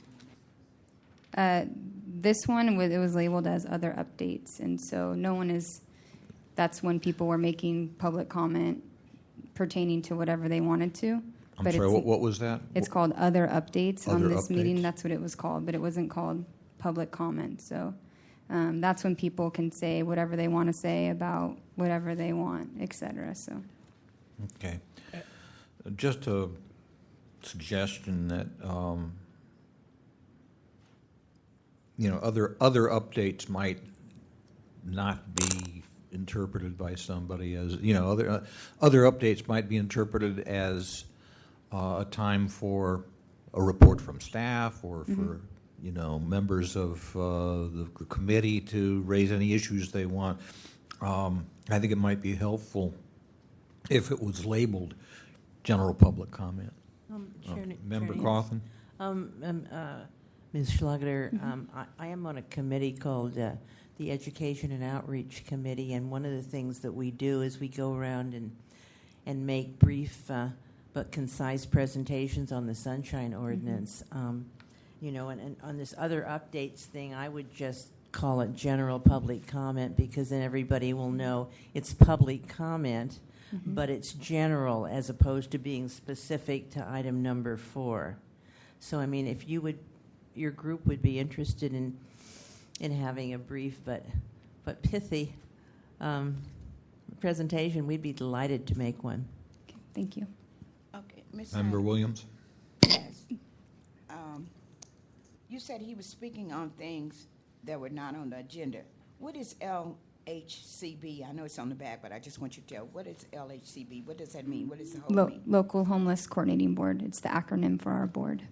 This one, it was labeled as other updates, and so that's when people were making public comment pertaining to whatever they wanted to. I'm sorry, what was that? It's called other updates on Other this meeting. updates. That's what it was called, but it wasn't called public comment. So that's when people can say whatever they want to say about whatever they want, et cetera. So. Okay. Just a suggestion that other updates might not be interpreted by somebody as other updates might be interpreted as a time for a report from staff or Mm-hmm. for members of the committee to raise any issues they want. I think it might be helpful if it was labeled general public comment. Member Cawthon? Ms. Schlager, I am on a committee called the Education and Outreach Committee, and one of the things that we do is we go around and make brief but concise presentations on the Sunshine Ordinance. And on this other updates thing, I would just call it general public comment, because then everybody will know it's public comment, but it's general as opposed to being specific to item number 4. So, I mean, if your group would be interested in having a brief but pithy presentation, we'd be delighted to make one. Okay, thank you. Okay, Ms. Member Williams? Yes. You said he was speaking on things that were not on the agenda. What is LHCB? I know it's on the back, but I just want you to tell. What is LHCB? What does that mean? What does the whole mean? Local Homeless Coordinating Board. It's the acronym for our board.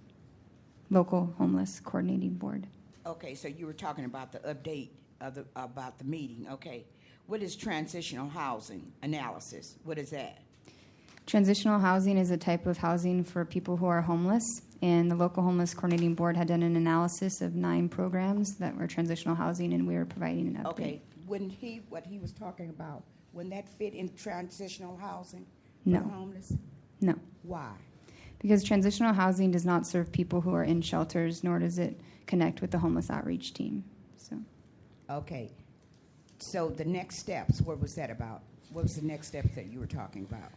Local Homeless Coordinating Board. Okay, so you were talking about the update about the meeting. Okay. What is transitional housing analysis? What is that? Transitional housing is a type of housing for people who are homeless, and the Local Homeless Coordinating Board had done an analysis of 9 programs that were transitional housing, and we were providing an update. Okay, what he was talking about, wouldn't that fit in transitional housing No. for homeless? No. Why? Because transitional housing does not serve people who are in shelters, nor does it connect with the homeless outreach team. So. Okay, so the next steps, what was that about? What was the next steps that you were talking about?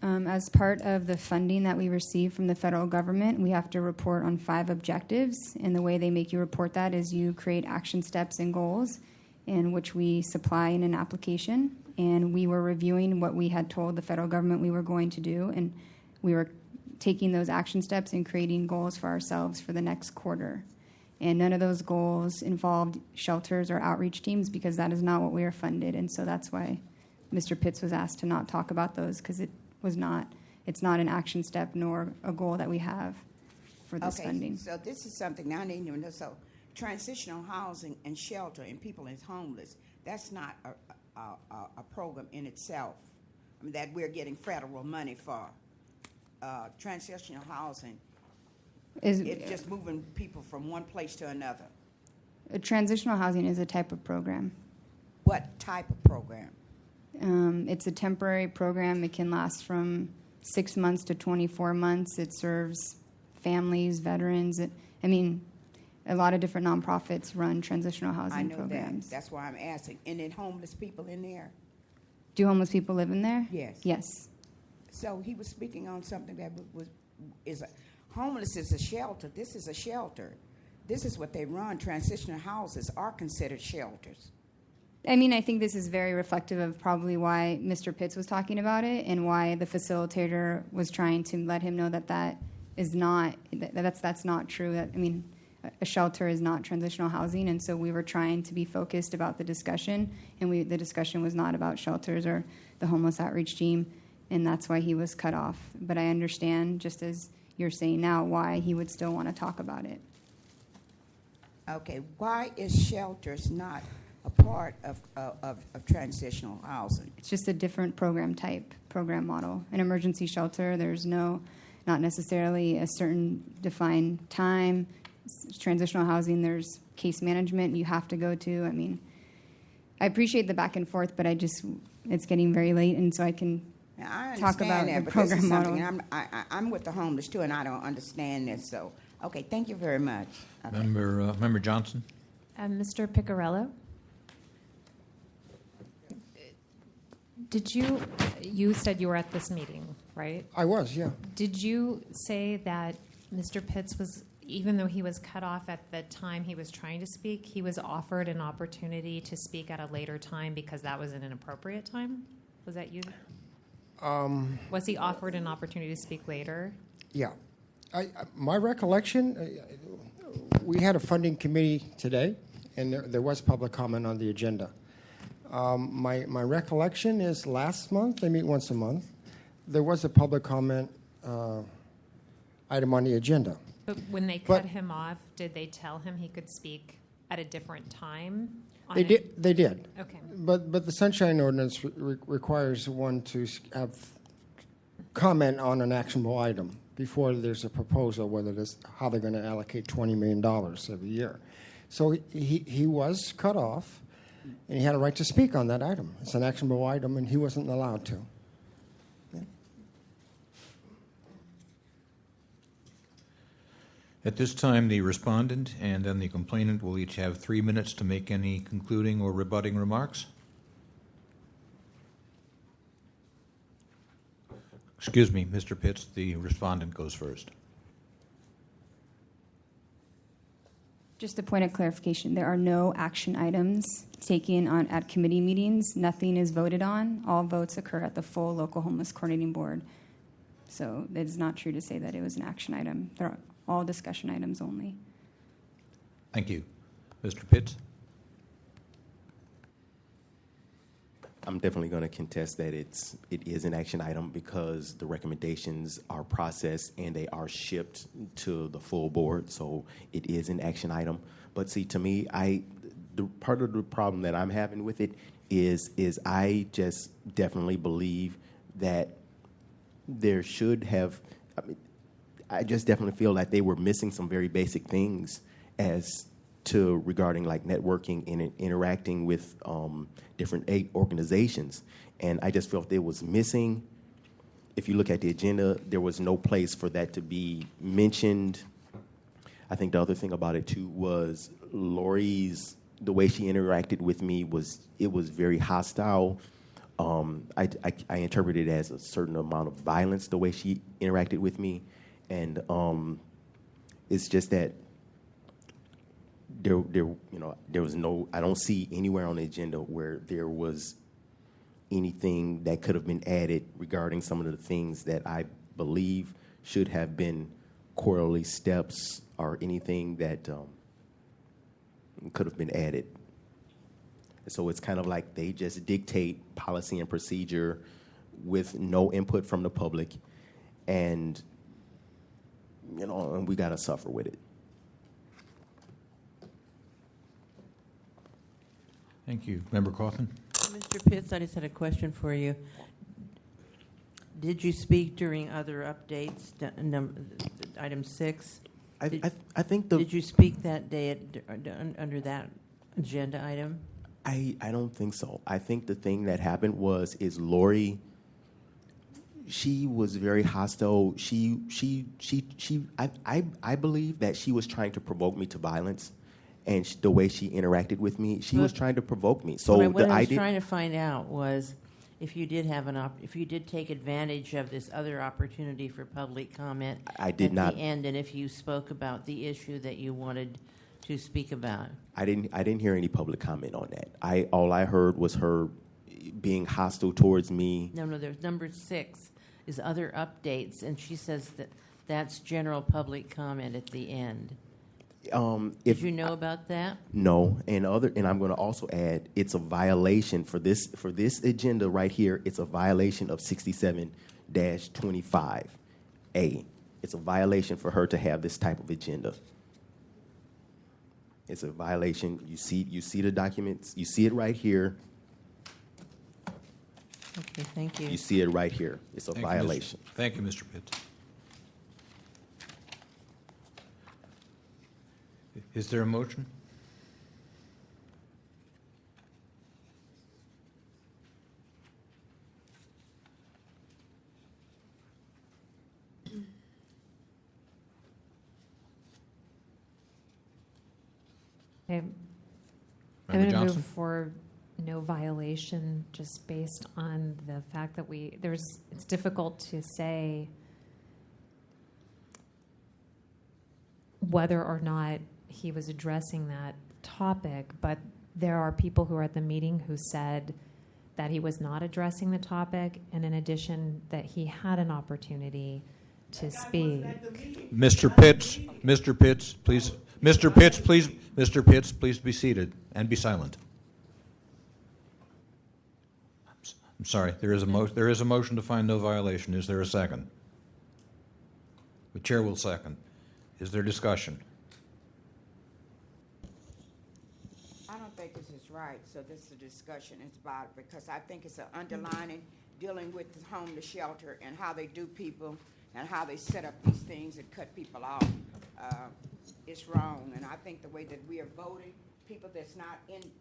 As part of the funding that we receive from the federal government, we have to report on 5 objectives, and the way they make you report that is you create action steps and goals, in which we supply in an application, and we were reviewing what we had told the federal government we were going to do, and we were taking those action steps and creating goals for ourselves for the next quarter. And none of those goals involved shelters or outreach teams, because that is not what we are funded, and so that's why Mr. Pitts was asked to not talk about those, because it's not an action step nor a goal that we have for this funding. So this is something now I need to know. So transitional housing and shelter and people is homeless, that's not a program in itself. I mean, that we're getting federal money for. Transitional housing, it's just moving people from one place to another. Transitional housing is a type of program. What type of program? It's a temporary program. It can last from 6 months to 24 months. It serves families, veterans. A lot of different nonprofits run transitional housing programs. That's why I'm asking. And then homeless people in there? Do homeless people live in there? Yes. Yes. So he was speaking on something that homeless is a shelter. This is a shelter. This is what they run. Transitional houses are considered shelters. I think this is very reflective of probably why Mr. Pitts was talking about it and why the facilitator was trying to let him know that is not, that's not true. A shelter is not transitional housing, and so we were trying to be focused about the discussion, and the discussion was not about shelters or the homeless outreach team, and that's why he was cut off. But I understand, just as you're saying now, why he would still want to talk about it. Okay, why is shelters not a part of transitional housing? It's just a different program model. An emergency shelter, there's not necessarily a certain defined time. Transitional housing, there's case management you have to go to. I appreciate the back and forth, but it's getting very late, and so I can talk about that, the program model. I'm with the homeless too, and I don't understand this. So, okay, thank you very much. Okay. Member Johnson. Mr. Piccarello, you said you were at this meeting, right? I was, yeah. Did you say that Mr. Pitts was, even though he was cut off at the time he was trying to speak, he was offered an opportunity to speak at a later time because that was an inappropriate time? Was that you? Was he offered an opportunity to speak later? Yeah. My recollection, we had a funding committee today, and there was public comment on the agenda. My recollection is last month, they meet once a month, there was a public comment item on the agenda. But when they cut him off, did they tell him he could speak at a different time? They did. Okay. But the Sunshine Ordinance requires one to have comment on an actionable item before there's a proposal, whether it's how they're going to allocate $20 million every year. So he was cut off, and he had a right to speak on that item. It's an actionable item, and he wasn't allowed to. Yeah. At this time, the respondent and then the complainant will each have 3 minutes to make any concluding or rebutting remarks. Excuse me, Mr. Pitts, the respondent goes first. Just a point of clarification, there are no action items taken on at committee meetings. Nothing is voted on. All votes occur at the full local homeless coordinating board. So it is not true to say that it was an action item. They're all discussion items only. Thank you. Mr. Pitts? I'm definitely going to contest that it is an action item because the recommendations are processed and they are shipped to the full board, so it is an action item. But see, to me, the part of the problem that I'm having with it is I just definitely believe that there should have. I just definitely feel like they were missing some very basic things as to regarding like networking and interacting with different aid organizations. And I just felt it was missing. If you look at the agenda, there was no place for that to be mentioned. I think the other thing about it too was Lori's, the way she interacted with me was very hostile. I interpreted it as a certain amount of violence, the way she interacted with me. And it's just that there was no, I don't see anywhere on the agenda where there was anything that could have been added regarding some of the things that I believe should have been quarterly steps or anything that could have been added. So it's kind of like they just dictate policy and procedure with no input from the public, and and we got to suffer with it. Thank you. Member Coffin? Mr. Pitts, I just had a question for you. Did you speak during other updates, item 6? I think Did you speak that day under that agenda item? I don't think so. I think the thing that happened is Lori, she was very hostile. I believe that she was trying to provoke me to violence, and the way she interacted with me, she was trying to provoke me. So what I was trying to find out was if you did have if you did take advantage of this other opportunity for public comment. I did not. At the end, and if you spoke about the issue that you wanted to speak about. I didn't hear any public comment on that. All I heard was her being hostile towards me. No, there's number 6 is other updates, and she says that's general public comment at the end. Did you know about that? No, and I'm going to also add it's a violation for this agenda right here. It's a violation of 67-25A. It's a violation for her to have this type of agenda. It's a violation. You see the documents. You see it right here. Okay, thank you. You see it right here. It's a violation. Thank you, Mr. Pitts. Is there a motion? I'm going to move for no violation, just based on the fact that it's difficult to say whether or not he was addressing that topic, but there are people who were at the meeting who said that he was not addressing the topic, and in addition, that he had an opportunity to speak. Mr. Pitts, please. Mr. Pitts, please be seated and be silent. I'm sorry. There is a motion to find no violation. Is there a second? The chair will second. Is there discussion? I don't think this is right, so this is a discussion. It's about it because I think it's an underlining dealing with the homeless shelter and how they do people and how they set up these things and cut people off. It's wrong, and I think the way that we are voting, people that's not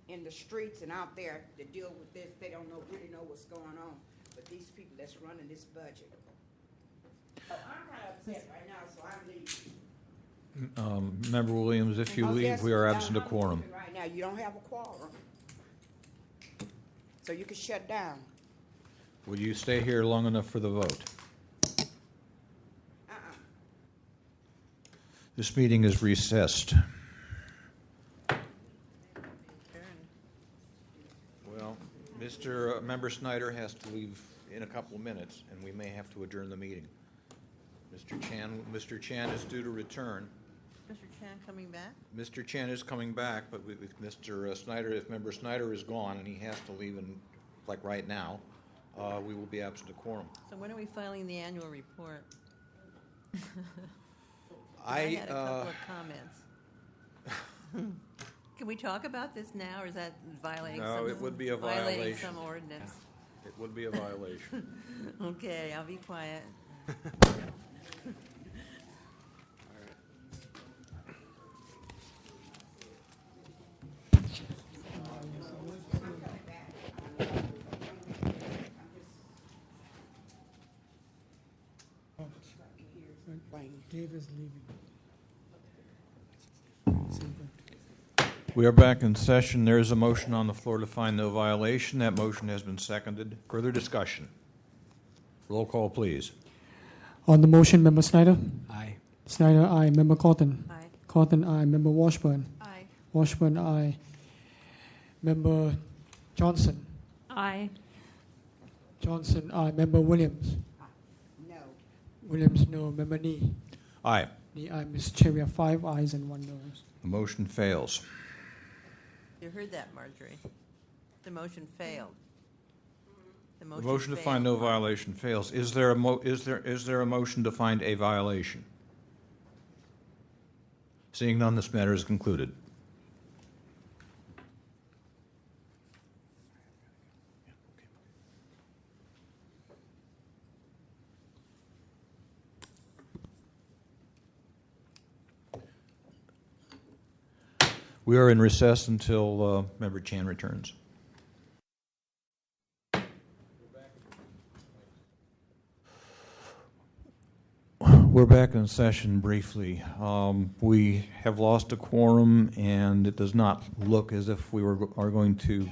in the streets and out there to deal with this, they don't really know what's going on. But these people that's running this budget. Oh, I'm kind of upset right now, so I'm leaving. Member Williams, if you leave, we are absent a quorum. Right now, you don't have a quorum, so you can shut down. Will you stay here long enough for the vote? This meeting is recessed. Well, Member Snyder has to leave in a couple of minutes, and we may have to adjourn the meeting. Mr. Chan is due to return. Mr. Chan coming back? Mr. Chan is coming back, but with Mr. Snyder, if Member Snyder is gone and he has to leave like right now, we will be absent a quorum. So when are we filing the annual report? I had a couple of comments. Can we talk about this now, or is that violating No, it would be a violating violation. some ordinance? It would be a violation. Okay, I'll be quiet. Dave is leaving. We are back in session. There is a motion on the floor to find no violation. That motion has been seconded. Further discussion? Roll call, please. On the motion, Member Snyder? Aye. Snyder, aye. Member Cotton? Aye. Cotton, aye. Member Washburn? Aye. Washburn, aye. Member Johnson? Aye. Johnson, aye. Member Williams? No. Williams, no. Member Nee? Aye. Nee, aye. Mr. Chair, we have 5 ayes and 1 no. The motion fails. You heard that, Marjorie. The motion failed. The motion to find no violation fails. Is there a motion to find a violation? Seeing none, this matter is concluded. We are in recess until Member Chan returns. We're back in session briefly. We have lost a quorum, and it does not look as if we are going to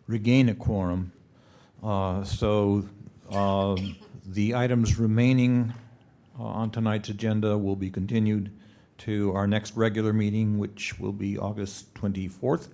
regain a quorum. So the items remaining on tonight's agenda will be continued to our next regular meeting, which will be August 24th.